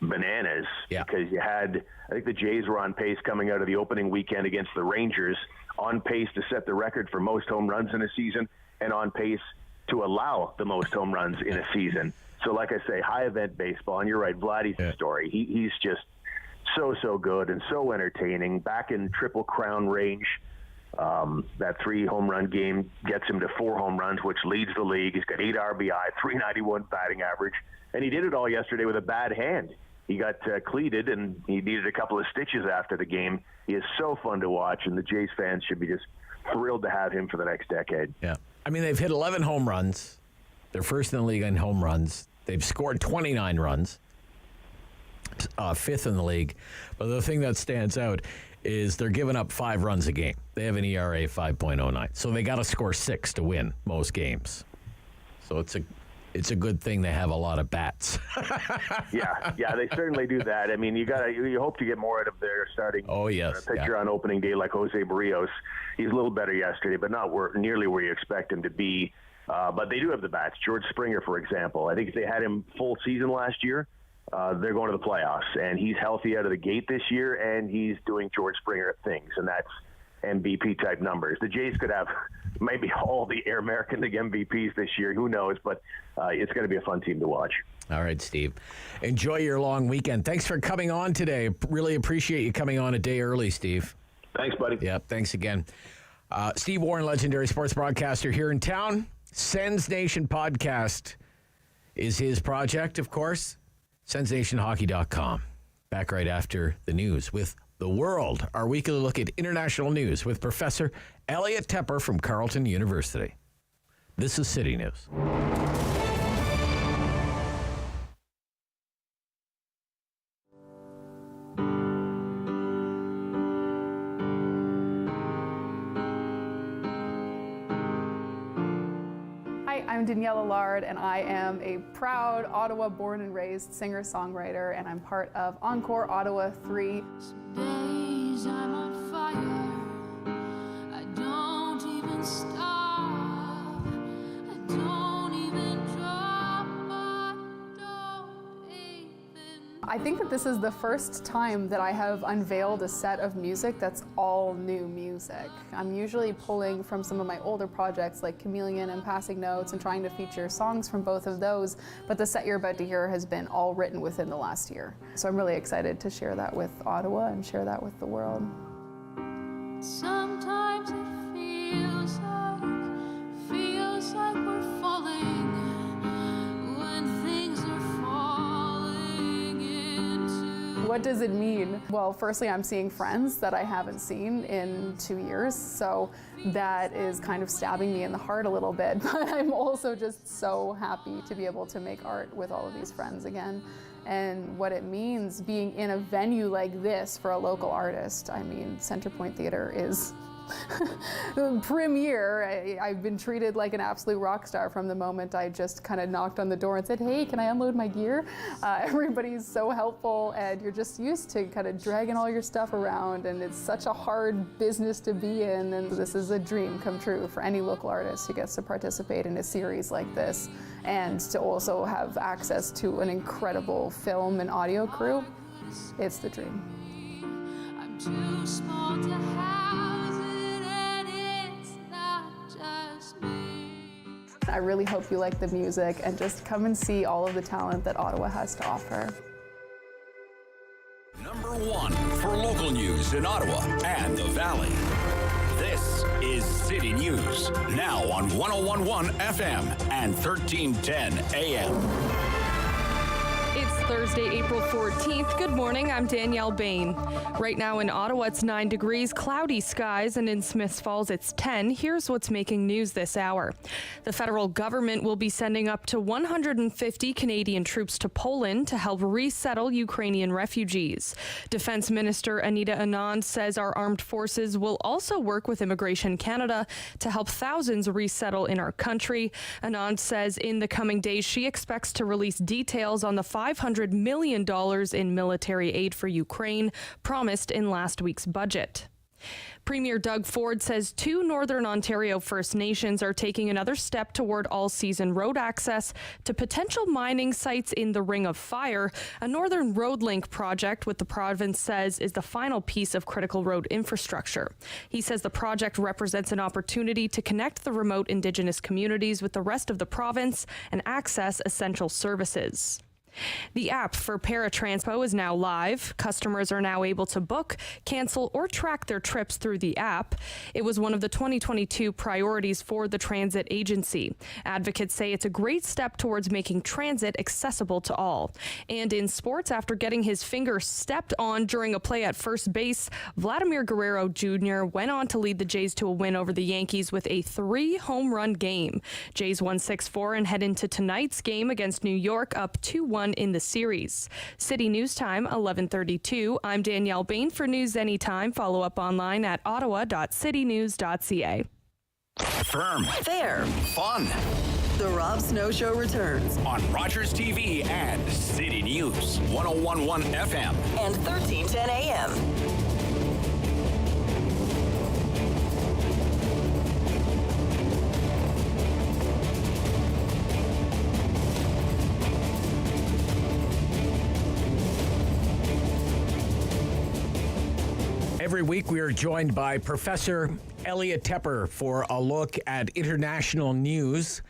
bananas because you had, I think the Jays were on pace coming out of the opening weekend against the Rangers, on pace to set the record for most home runs in a season and on pace to allow the most home runs in a season. So like I say, high event baseball, and you're right, Vladdy's story. He's just so good and so entertaining. Back in Triple Crown range, that 3 home run game gets him to 4 home runs, which leads the league. He's got 8 RBI, 391 batting average, and he did it all yesterday with a bad hand. He got cleated, and he needed a couple of stitches after the game. He is so fun to watch, and the Jays fans should be just thrilled to have him for the next decade. Yeah. I mean, they've hit 11 home runs. They're first in the league in home runs. They've scored 29 runs, 5th in the league. But the thing that stands out is they're giving up 5 runs a game. They have an ERA 5.09. So they got to score 6 to win most games. So it's a good thing they have a lot of bats. yeah, they certainly do that. I mean, you hope to get more out of their starting pitcher on opening day, like Jose Barrios. He's a little better yesterday, but not nearly where you expect him to be. But they do have the bats. George Springer, for example. I think if they had him full season last year, they're going to the playoffs. And he's healthy out of the gate this year, and he's doing George Springer things, and that's MVP-type numbers. The Jays could have maybe all the American League MVPs this year. Who knows? But it's going to be a fun team to watch. All right, Steve. Enjoy your long weekend. Thanks for coming on today. Really appreciate you coming on a day early, Steve. Thanks, buddy. Yeah, thanks again. Steve Warren, legendary sports broadcaster here in town. Sens Nation podcast is his project, of course. SensNationHockey.com. Back right after the news with The World, our weekly look at international news with Professor Elliot Tepper from Carleton University. This is City News. I'm Danielle Allard, and I am a proud Ottawa born and raised singer-songwriter, and I'm part of Encore Ottawa 3. Some days I'm on fire. I don't even stop. I don't even drop. I think that this is the first time that I have unveiled a set of music that's all new music. I'm usually pulling from some of my older projects like Chameleon and Passing Notes and trying to feature songs from both of those, but the set you're about to hear has been all written within the last year. So I'm really excited to share that with Ottawa and share that with the world. Sometimes it feels like we're falling when things are falling into. What does it mean? Well, firstly, I'm seeing friends that I haven't seen in 2 years, so that is kind of stabbing me in the heart a little bit, but I'm also just so happy to be able to make art with all of these friends again. And what it means being in a venue like this for a local artist. I mean, Centerpoint Theatre is premier. I've been treated like an absolute rock star from the moment I just kind of knocked on the door and said, hey, can I unload my gear? Everybody's so helpful, and you're just used to kind of dragging all your stuff around, and it's such a hard business to be in, and this is a dream come true for any local artist who gets to participate in a series like this, and to also have access to an incredible film and audio crew. It's the dream. I'm too small to house it, and it's not just me. I really hope you like the music and just come and see all of the talent that Ottawa has to offer. #1 1 for local news in Ottawa and the Valley. This is City News, now on 101.1 FM and 1310 AM. It's Thursday, April 14th. Good morning. I'm Danielle Bain. Right now in Ottawa, it's 9 degrees, cloudy skies, and in Smiths Falls, it's 10. Here's what's making news this hour. The federal government will be sending up to 150 Canadian troops to Poland to help resettle Ukrainian refugees. Defense Minister Anita Anand says our armed forces will also work with Immigration Canada to help thousands resettle in our country. Anand says in the coming days, she expects to release details on the $500 million in military aid for Ukraine promised in last week's budget. Premier Doug Ford says 2 Northern Ontario First Nations are taking another step toward all-season road access to potential mining sites in the Ring of Fire. A Northern Road Link project with the province says is the final piece of critical road infrastructure. He says the project represents an opportunity to connect the remote Indigenous communities with the rest of the province and access essential services. The app for Paratranspo is now live. Customers are now able to book, cancel, or track their trips through the app. It was one of the 2022 priorities for the transit agency. Advocates say it's a great step towards making transit accessible to all. And in sports, after getting his finger stepped on during a play at first base, Vladimir Guerrero Jr. went on to lead the Jays to a win over the Yankees with a 3-home-run game. Jays won 6-4 and head into tonight's game against New York up 2-1 in the series. City News Time, 11:32. I'm Danielle Bain for News Anytime. Follow up online at ottawa.citynews.ca. Firm. Fair. Fun. The Rob Snow Show returns On Rogers TV and City News, 101.1 FM. and 1310 AM. Every week we are joined by Professor Elliot Tepper for a look at international news.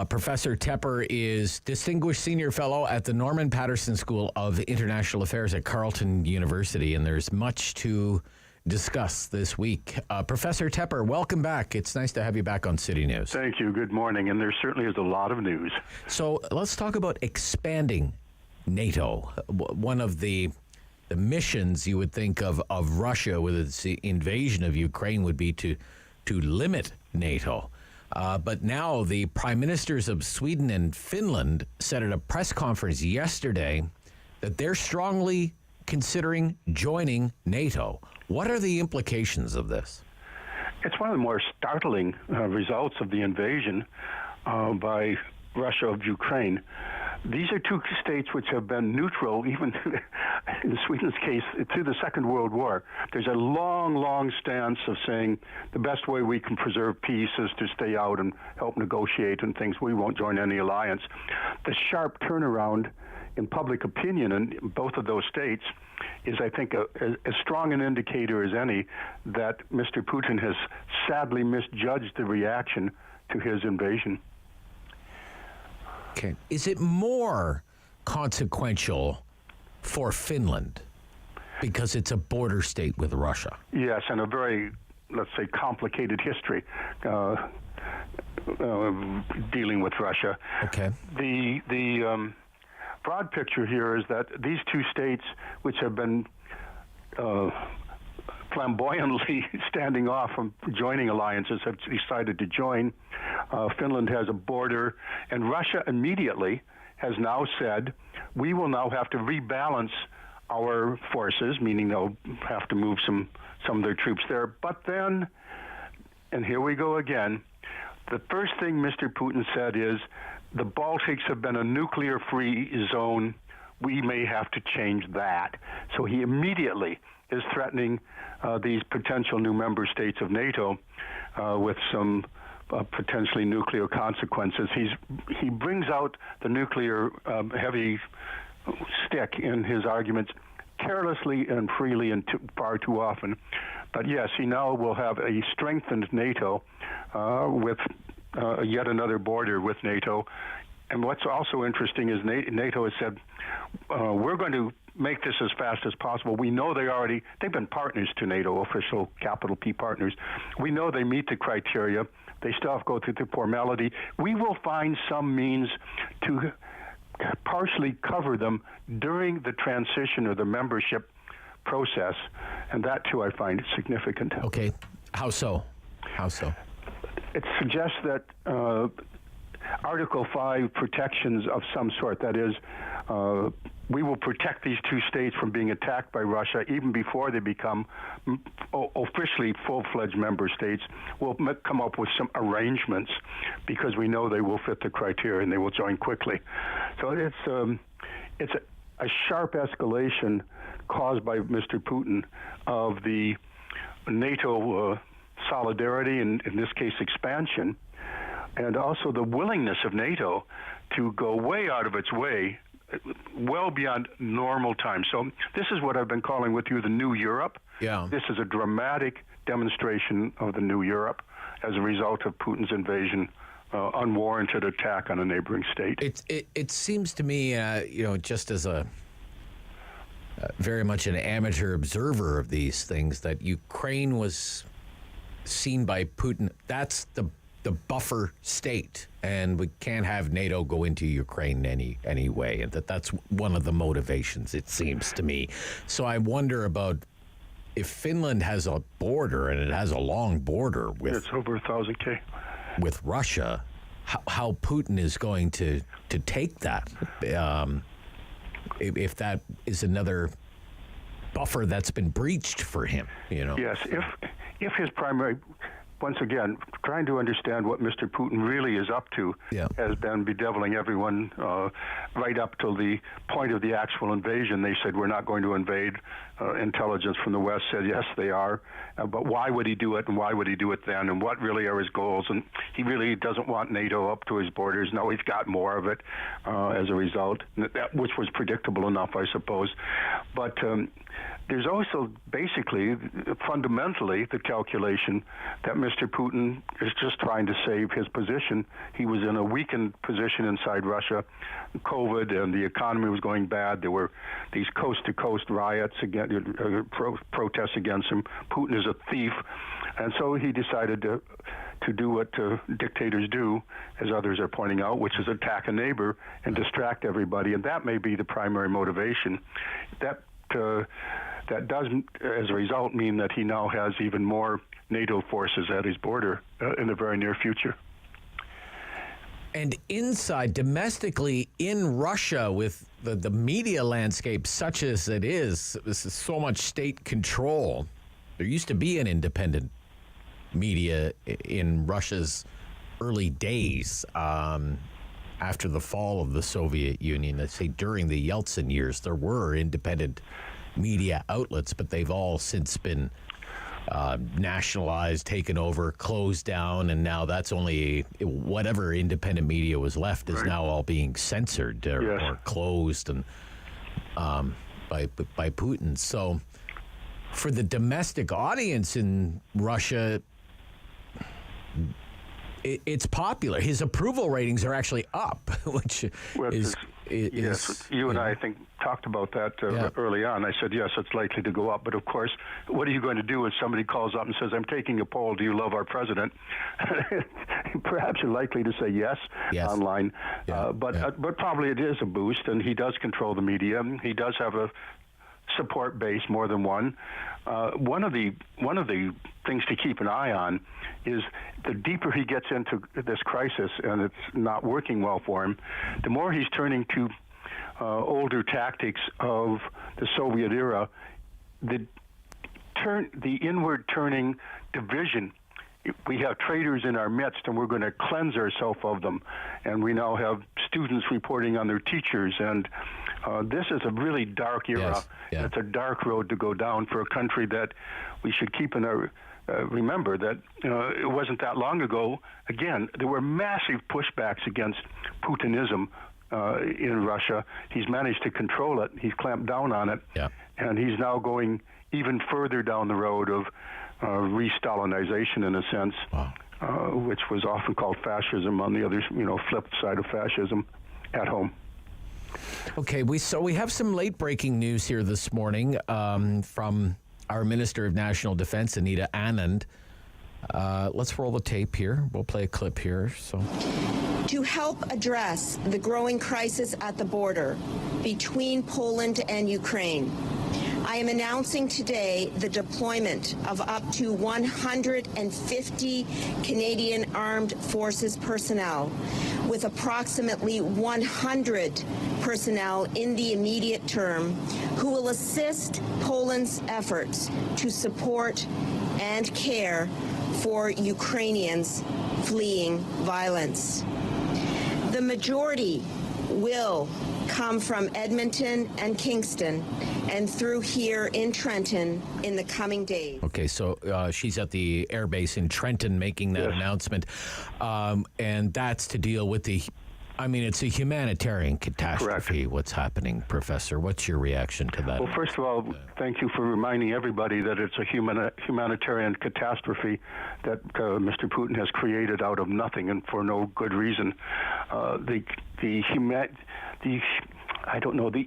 Professor Tepper is Distinguished Senior Fellow at the Norman Paterson School of International Affairs at Carleton University, and there's much to discuss this week. Professor Tepper, welcome back. It's nice to have you back on City News. Thank you. Good morning. And there certainly is a lot of news. So let's talk about expanding NATO. One of the missions you would think of Russia with its invasion of Ukraine would be to limit NATO. But now the prime ministers of Sweden and Finland said at a press conference yesterday that they're strongly considering joining NATO. What are the implications of this? It's one of the more startling results of the invasion by Russia of Ukraine. These are two states which have been neutral, even in Sweden's case, through the Second World War. There's a long, long stance of saying the best way we can preserve peace is to stay out and help negotiate and things. We won't join any alliance. The sharp turnaround in public opinion in both of those states is, I think, as strong an indicator as any that Mr. Putin has sadly misjudged the reaction to his invasion. Okay. Is it more consequential for Finland because it's a border state with Russia? Yes, and a very, let's say, complicated history dealing with Russia. Okay. The broad picture here is that these two states, which have been flamboyantly standing off from joining alliances, have decided to join. Finland has a border, and Russia immediately has now said, we will now have to rebalance our forces, meaning they'll have to move some of their troops there. But then, and here we go again, the first thing Mr. Putin said is, the Baltics have been a nuclear-free zone. We may have to change that. So he immediately is threatening these potential new member states of NATO with some potentially nuclear consequences. He brings out the nuclear heavy stick in his arguments carelessly and freely and far too often. But yes, he now will have a strengthened NATO with yet another border with NATO. And what's also interesting is NATO has said, we're going to make this as fast as possible. We know they've been partners to NATO, official capital P partners. We know they meet the criteria. They still have to go through the formality. We will find some means to partially cover them during the transition or the membership process, and that too I find significant. Okay, how so? It suggests that Article 5 protections of some sort, that is, we will protect these two states from being attacked by Russia even before they become officially full-fledged member states. We'll come up with some arrangements because we know they will fit the criteria and they will join quickly. So it's a sharp escalation caused by Mr. Putin of the NATO solidarity and, in this case, expansion, and also the willingness of NATO to go way out of its way, well beyond normal time. So this is what I've been calling with you the New Europe. Yeah. This is a dramatic demonstration of the New Europe as a result of Putin's invasion, unwarranted attack on a neighboring state. It seems to me, just as a very much an amateur observer of these things, that Ukraine was seen by Putin. That's the buffer state, and we can't have NATO go into Ukraine any way, and that's one of the motivations, it seems to me. So I wonder about if Finland has a border, and it has a long border with... It's over 1,000 K. With Russia, how Putin is going to take that, if that is another buffer that's been breached for him, Yes, if his primary... Once again, trying to understand what Mr. Putin really is up to has been bedeviling everyone right up till the point of the actual invasion. They said, we're not going to invade. Intelligence from the West said, yes, they are. But why would he do it, and why would he do it then, and what really are his goals? And he really doesn't want NATO up to his borders. No, he's got more of it as a result, which was predictable enough, I suppose. But there's also basically, fundamentally, the calculation that Mr. Putin is just trying to save his position. He was in a weakened position inside Russia. COVID and the economy was going bad. There were these coast-to-coast riots, protests against him. Putin is a thief. And so he decided to do what dictators do, as others are pointing out, which is attack a neighbor and distract everybody. And that may be the primary motivation. That does, as a result, mean that he now has even more NATO forces at his border in the very near future. And inside, domestically, in Russia, with the media landscape such as it is, this is so much state control. There used to be an independent media in Russia's early days after the fall of the Soviet Union. Let's say during the Yeltsin years, there were independent media outlets, but they've all since been nationalized, taken over, closed down, and now that's only whatever independent media was left is now all being censored or closed and by Putin. So for the domestic audience in Russia, it's popular. His approval ratings are actually up, which is yes. You and I think talked about that early on. I said, yes, it's likely to go up. But of course, what are you going to do if somebody calls up and says, I'm taking a poll, do you love our president? Perhaps you're likely to say yes. Online. But probably it is a boost, and he does control the media. He does have a support base, more than one. One of the things to keep an eye on is the deeper he gets into this crisis, and it's not working well for him, the more he's turning to older tactics of the Soviet era, the inward turning division. We have traitors in our midst, and we're going to cleanse ourselves of them. And we now have students reporting on their teachers, and this is a really dark era. It's a dark road to go down for a country that we should keep in our remember that it wasn't that long ago. Again, there were massive pushbacks against Putinism in Russia. He's managed to control it. He's clamped down on it, and he's now going even further down the road of re-Stalinization, in a sense, which was often called fascism on the other, flip side of fascism at home. Okay, we have some late breaking news here this morning from our Minister of National Defense, Anita Anand. Let's roll the tape here. We'll play a clip here. To help address the growing crisis at the border between Poland and Ukraine, I am announcing today the deployment of up to 150 Canadian Armed Forces personnel, with approximately 100 personnel in the immediate term who will assist Poland's efforts to support and care for Ukrainians fleeing violence. The majority will come from Edmonton and Kingston and through here in Trenton in the coming days. Okay, so she's at the airbase in Trenton making that announcement. And that's to deal with it's a humanitarian catastrophe, what's happening, Professor. What's your reaction to that? Well, first of all, thank you for reminding everybody that it's a humanitarian catastrophe that Mr. Putin has created out of nothing and for no good reason. The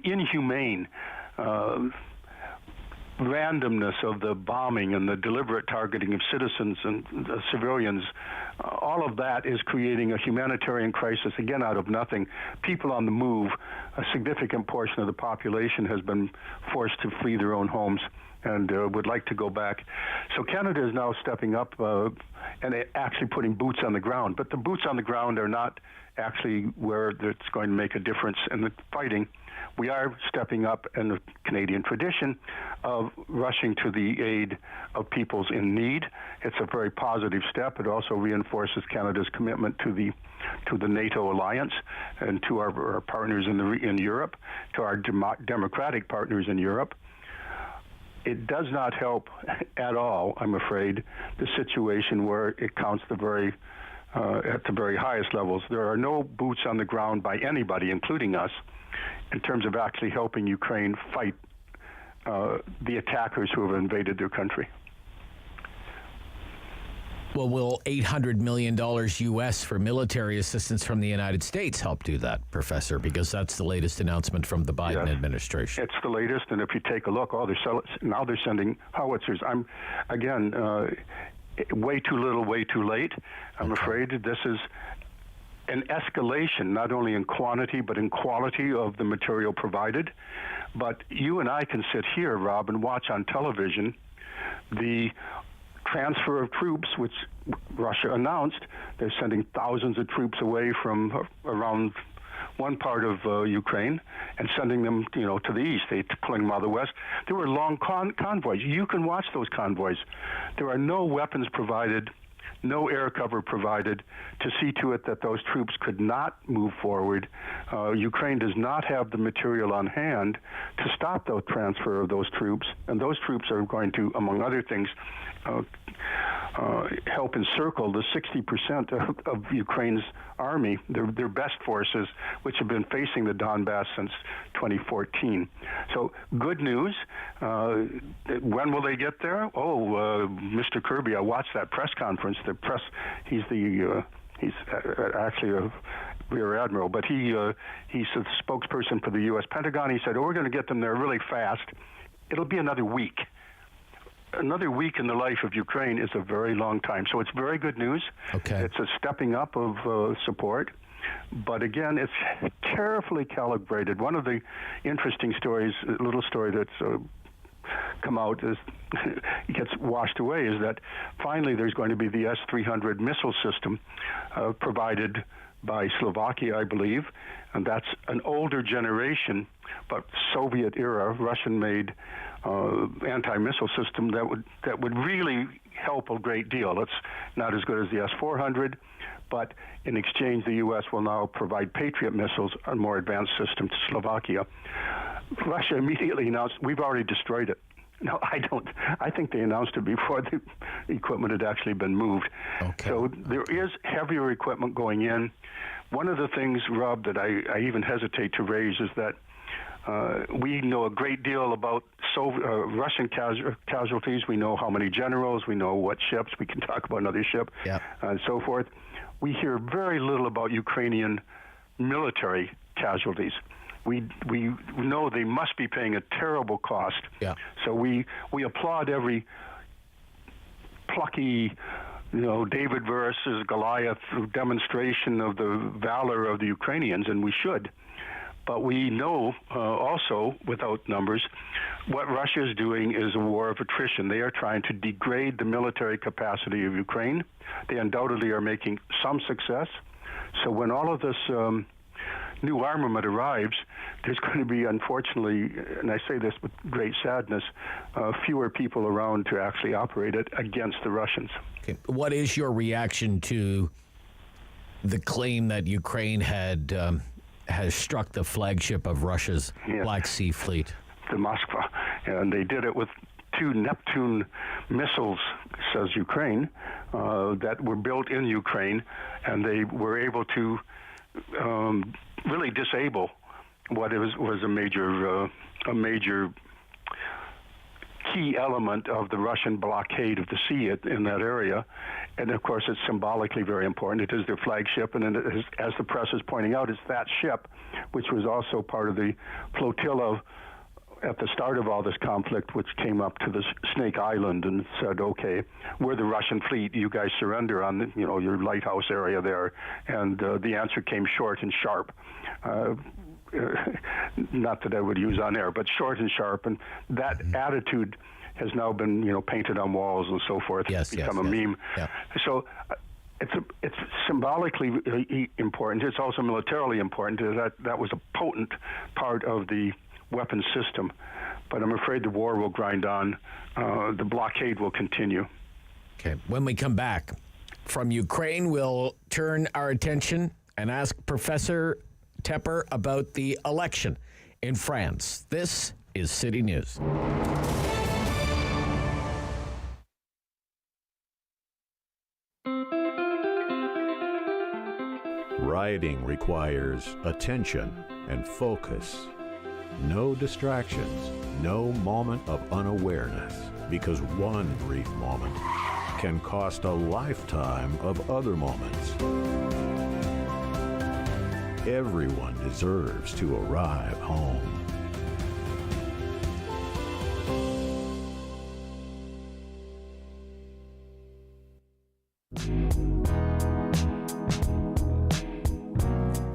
inhumane randomness of the bombing and the deliberate targeting of citizens and civilians, all of that is creating a humanitarian crisis, again, out of nothing. People on the move, a significant portion of the population has been forced to flee their own homes and would like to go back. So Canada is now stepping up and actually putting boots on the ground. But the boots on the ground are not actually where it's going to make a difference in the fighting. We are stepping up in the Canadian tradition of rushing to the aid of peoples in need. It's a very positive step. It also reinforces Canada's commitment to the NATO alliance and to our partners in Europe, to our democratic partners in Europe. It does not help at all, I'm afraid, the situation where it counts at the very highest levels. There are no boots on the ground by anybody, including us, in terms of actually helping Ukraine fight the attackers who have invaded their country. Well, will $800 million U.S. for military assistance from the United States help do that, Professor? Because that's the latest announcement from the Biden administration. It's the latest, and if you take a look, now they're sending howitzers. Way too little, way too late. I'm afraid this is an escalation, not only in quantity, but in quality of the material provided. But you and I can sit here, Rob, and watch on television the transfer of troops, which Russia announced. They're sending thousands of troops away from around one part of Ukraine and sending them, to the east. They're pulling them out of the west. There were long convoys. You can watch those convoys. There are no weapons provided, no air cover provided to see to it that those troops could not move forward. Ukraine does not have the material on hand to stop the transfer of those troops, and those troops are going to, among other things, help encircle the 60% of Ukraine's army, their best forces, which have been facing the Donbass since 2014. So good news. When will they get there? Mr. Kirby, I watched that press conference. He's actually a Rear Admiral, but he's the spokesperson for the U.S. Pentagon. He said, we're going to get them there really fast. It'll be another week. Another week in the life of Ukraine is a very long time. So it's very good news. Okay. It's a stepping up of support. But again, it's carefully calibrated. One of the interesting stories, a little story that's come out, gets washed away, is that finally there's going to be the S-300 missile system provided by Slovakia, I believe. And that's an older generation, but Soviet-era, Russian-made anti-missile system that would really help a great deal. It's not as good as the S-400, but in exchange, the U.S. will now provide Patriot missiles, a more advanced system, to Slovakia. Russia immediately announced, we've already destroyed it. No, I don't. I think they announced it before the equipment had actually been moved. Okay. So there is heavier equipment going in. One of the things, Rob, that I even hesitate to raise is that we know a great deal about Russian casualties. We know how many generals. We know what ships. We can talk about another ship, and so forth. We hear very little about Ukrainian military casualties. we know they must be paying a terrible cost. Yeah. So we applaud every plucky, David versus Goliath demonstration of the valor of the Ukrainians, and we should. But we know also, without numbers, what Russia is doing is a war of attrition. They are trying to degrade the military capacity of Ukraine. They undoubtedly are making some success. So when all of this new armament arrives, there's going to be, unfortunately, and I say this with great sadness, fewer people around to actually operate it against the Russians. Okay. What is your reaction to the claim that Ukraine has struck the flagship of Russia's Black Sea Fleet? The Moskva. And they did it with 2 Neptune missiles, says Ukraine, that were built in Ukraine, and they were able to really disable what was a major key element of the Russian blockade of the sea in that area. And of course, it's symbolically very important. It is their flagship, and it is, as the press is pointing out, it's that ship, which was also part of the flotilla at the start of all this conflict, which came up to the Snake Island and said, okay, we're the Russian fleet, you guys surrender on your lighthouse area there. And the answer came short and sharp. Not that I would use on air, but short and sharp. And that attitude has now been, painted on walls and so forth. It's become a meme. Yeah. So it's symbolically important. It's also militarily important. That was a potent part of the weapon system. But I'm afraid the war will grind on. The blockade will continue. Okay. When we come back from Ukraine, we'll turn our attention and ask Professor Tepper about the election in France. This is City News. Riding requires attention and focus. No distractions, no moment of unawareness, because one brief moment can cost a lifetime of other moments. Everyone deserves to arrive home.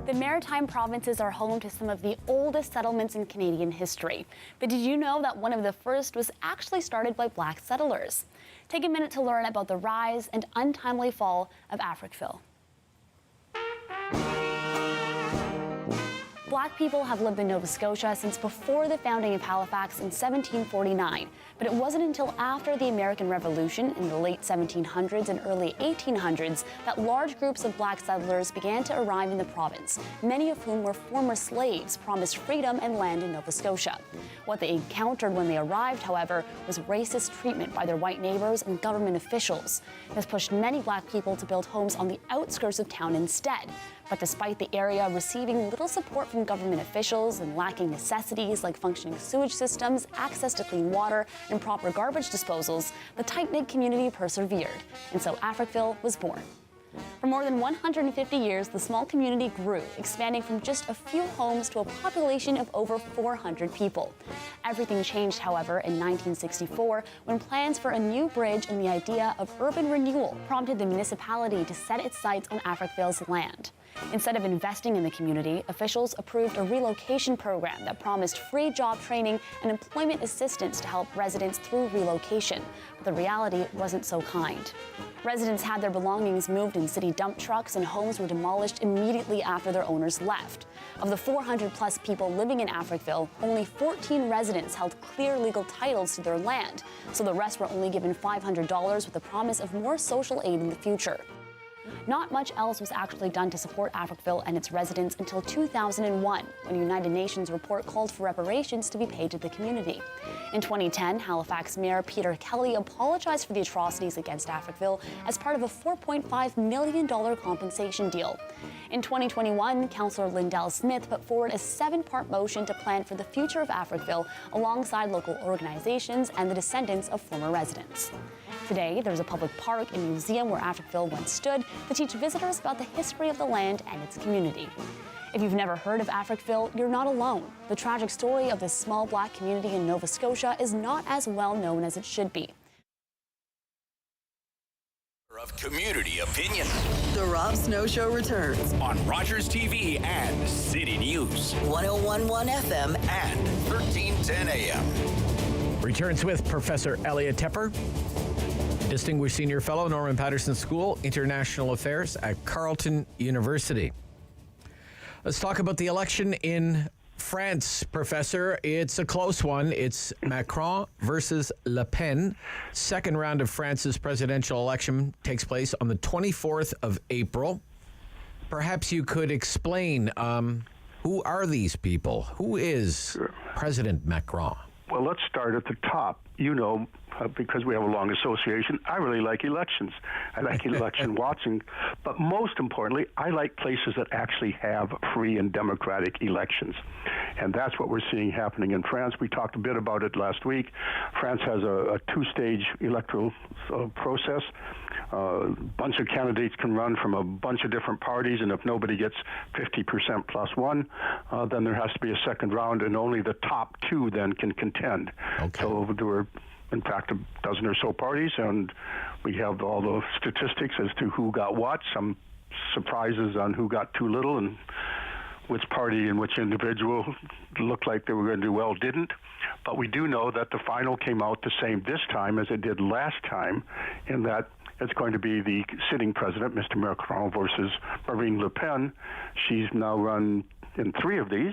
The Maritime provinces are home to some of the oldest settlements in Canadian history. But did you know that one of the first was actually started by Black settlers? Take a minute to learn about the rise and untimely fall of Africville. Black people have lived in Nova Scotia since before the founding of Halifax in 1749, but it wasn't until after the American Revolution in the late 1700s and early 1800s that large groups of Black settlers began to arrive in the province, many of whom were former slaves promised freedom and land in Nova Scotia. What they encountered when they arrived, however, was racist treatment by their white neighbors and government officials. This pushed many Black people to build homes on the outskirts of town instead. But despite the area receiving little support from government officials and lacking necessities like functioning sewage systems, access to clean water, and proper garbage disposals, the tight-knit community persevered, and so Africville was born. For more than 150 years, the small community grew, expanding from just a few homes to a population of over 400 people. Everything changed, however, in 1964 when plans for a new bridge and the idea of urban renewal prompted the municipality to set its sights on Africville's land. Instead of investing in the community, officials approved a relocation program that promised free job training and employment assistance to help residents through relocation. But the reality wasn't so kind. Residents had their belongings moved in city dump trucks, and homes were demolished immediately after their owners left. Of the 400-plus people living in Africville, only 14 residents held clear legal titles to their land, so the rest were only given $500 with the promise of more social aid in the future. Not much else was actually done to support Africville and its residents until 2001, when a United Nations report called for reparations to be paid to the community. In 2010, Halifax Mayor Peter Kelly apologized for the atrocities against Africville as part of a $4.5 million compensation deal. In 2021, Councillor Lindell Smith put forward a 7-part motion to plan for the future of Africville alongside local organizations and the descendants of former residents. Today, there's a public park and museum where Africville once stood to teach visitors about the history of the land and its community. If you've never heard of Africville, you're not alone. The tragic story of this small Black community in Nova Scotia is not as well known as it should be. Of community opinion. The Rob Snow Show returns on Rogers TV and City News. 101.1 FM and 1310 AM. Returns with Professor Elliot Tepper, Distinguished Senior Fellow, Norman Patterson School, International Affairs at Carleton University. Let's talk about the election in France, Professor. It's a close one. It's Macron versus Le Pen. Second round of France's presidential election takes place on the 24th of April. Perhaps you could explain who are these people? Who is President Macron? Well, let's start at the top. You know, because we have a long association, I really like elections. I like election watching. But most importantly, I like places that actually have free and democratic elections. And that's what we're seeing happening in France. We talked a bit about it last week. France has a two-stage electoral process. A bunch of candidates can run from a bunch of different parties, and if nobody gets 50% plus one, then there has to be a second round, and only the top two then can contend. Okay. So there were, in fact, a dozen or so parties, and we have all the statistics as to who got what, some surprises on who got too little, and which party and which individual looked like they were going to do well didn't. But we do know that the final came out the same this time as it did last time, in that it's going to be the sitting president, Mr. Macron, versus Marine Le Pen. She's now run in 3 of these.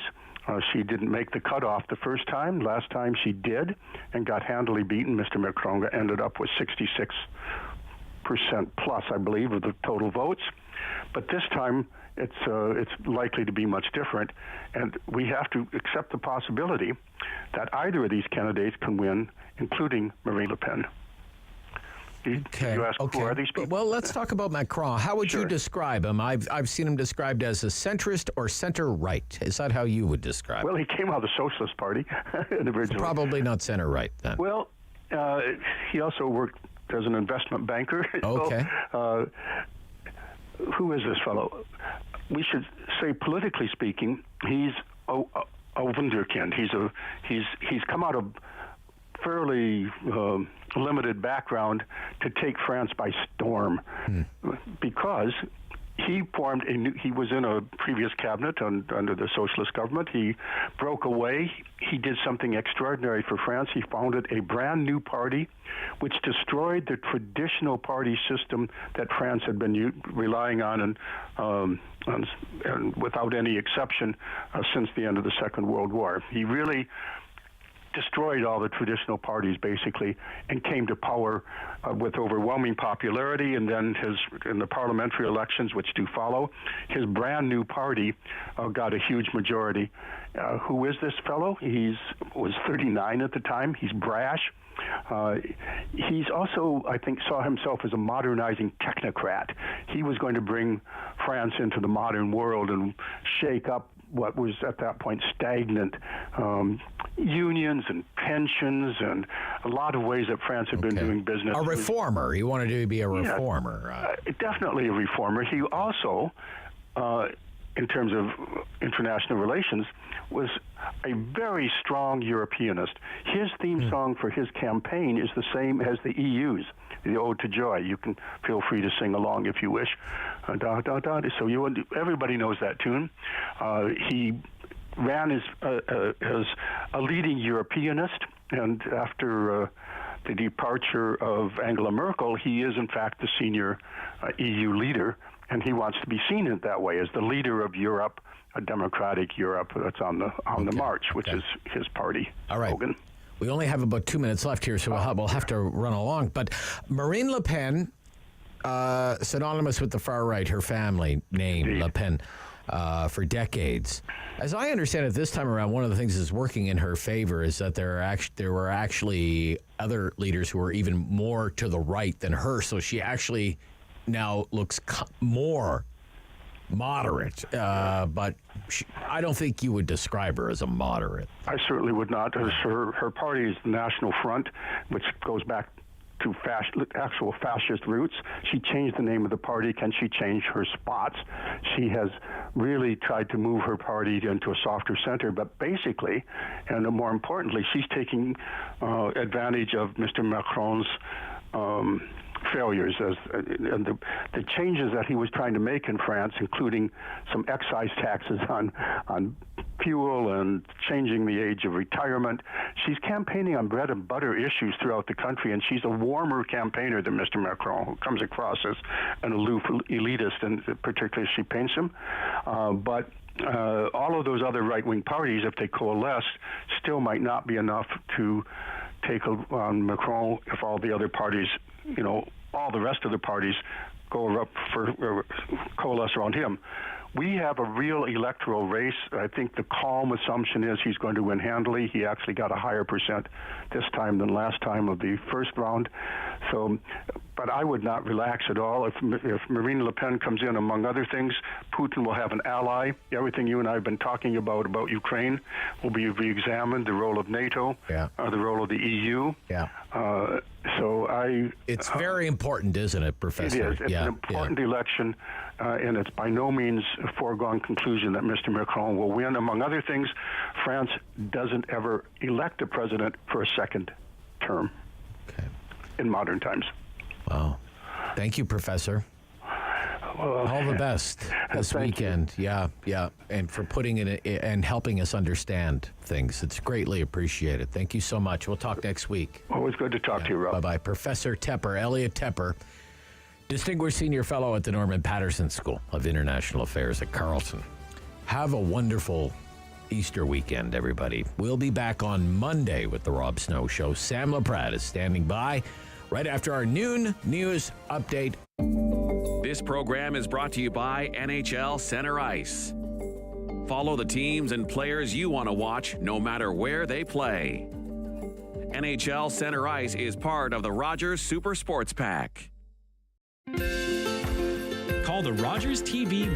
She didn't make the cutoff the first time. Last time she did and got handily beaten. Mr. Macron ended up with 66% plus, I believe, of the total votes. But this time, it's likely to be much different, and we have to accept the possibility that either of these candidates can win, including Marine Le Pen. Okay. You asked, who are these people? Well, let's talk about Macron. How would you describe him? I've seen him described as a centrist or center-right. Is that how you would describe him? Well, he came out of the Socialist Party originally. So probably not center-right, then. Well, he also worked as an investment banker. Okay. So, who is this fellow? We should say, politically speaking, he's a wunderkind. He's come out of fairly limited background to take France by storm, because he formed he was in a previous cabinet under the socialist government. He broke away. He did something extraordinary for France. He founded a brand new party which destroyed the traditional party system that France had been relying on and without any exception since the end of the Second World War. He really destroyed all the traditional parties, basically, and came to power with overwhelming popularity. And then in the parliamentary elections, which do follow, his brand new party got a huge majority. Who is this fellow? Was 39 at the time. He's brash. He's also, I think, saw himself as a modernizing technocrat. He was going to bring France into the modern world and shake up what was at that point stagnant unions and pensions and a lot of ways that France had been doing business. A reformer. He wanted to be a reformer. Definitely a reformer. He also, in terms of international relations, was a very strong Europeanist. His theme song for his campaign is the same as the EU's, the Ode to Joy. You can feel free to sing along if you wish. So everybody knows that tune. He ran as a leading Europeanist, and after the departure of Angela Merkel, he is in fact the senior EU leader, and he wants to be seen in that way as the leader of Europe, a democratic Europe that's on the march, which is his party. All right. Slogan. We only have about 2 minutes left here, so we'll have to run along. But Marine Le Pen, synonymous with the far right, her family name, Le Pen, for decades. As I understand it, this time around, one of the things that's working in her favor is that there were actually other leaders who were even more to the right than her, so she actually now looks more moderate, but I don't think you would describe her as a moderate. I certainly would not. Her party is the National Front, which goes back to actual fascist roots. She changed the name of the party. Can she change her spots? She has really tried to move her party into a softer center, but basically, and more importantly, she's taking advantage of Mr. Macron's failures and the changes that he was trying to make in France, including some excise taxes on fuel and changing the age of retirement. She's campaigning on bread and butter issues throughout the country, and she's a warmer campaigner than Mr. Macron, who comes across as an aloof elitist, and particularly she paints him. But all of those other right-wing parties, if they coalesce, still might not be enough to take on Macron if all the other parties, all the rest of the parties go up for coalesce around him. We have a real electoral race. I think the calm assumption is he's going to win handily. He actually got a higher percent this time than last time of the first round. So, but I would not relax at all. If Marine Le Pen comes in, among other things, Putin will have an ally. Everything you and I have been talking about Ukraine will be re-examined, the role of NATO, the role of the EU. Yeah. It's very important, isn't it, Professor? It is. It's an important election, and it's by no means a foregone conclusion that Mr. Macron will win. Among other things, France doesn't ever elect a president for a second term in modern times. Wow. Thank you, Professor. All the best this weekend. Yeah. And for putting it and helping us understand things. It's greatly appreciated. Thank you so much. We'll talk next week. Always good to talk to you, Rob. Bye-bye. Professor Tepper, Elliot Tepper, Distinguished Senior Fellow at the Norman Patterson School of International Affairs at Carleton. Have a wonderful Easter weekend, everybody. We'll be back on Monday with the Rob Snow Show. Sam LaPrade is standing by right after our noon news update. This program is brought to you by NHL Center Ice. Follow the teams and players you want to watch no matter where they play. NHL Center Ice is part of the Rogers Super Sports Pack. Call the Rogers TV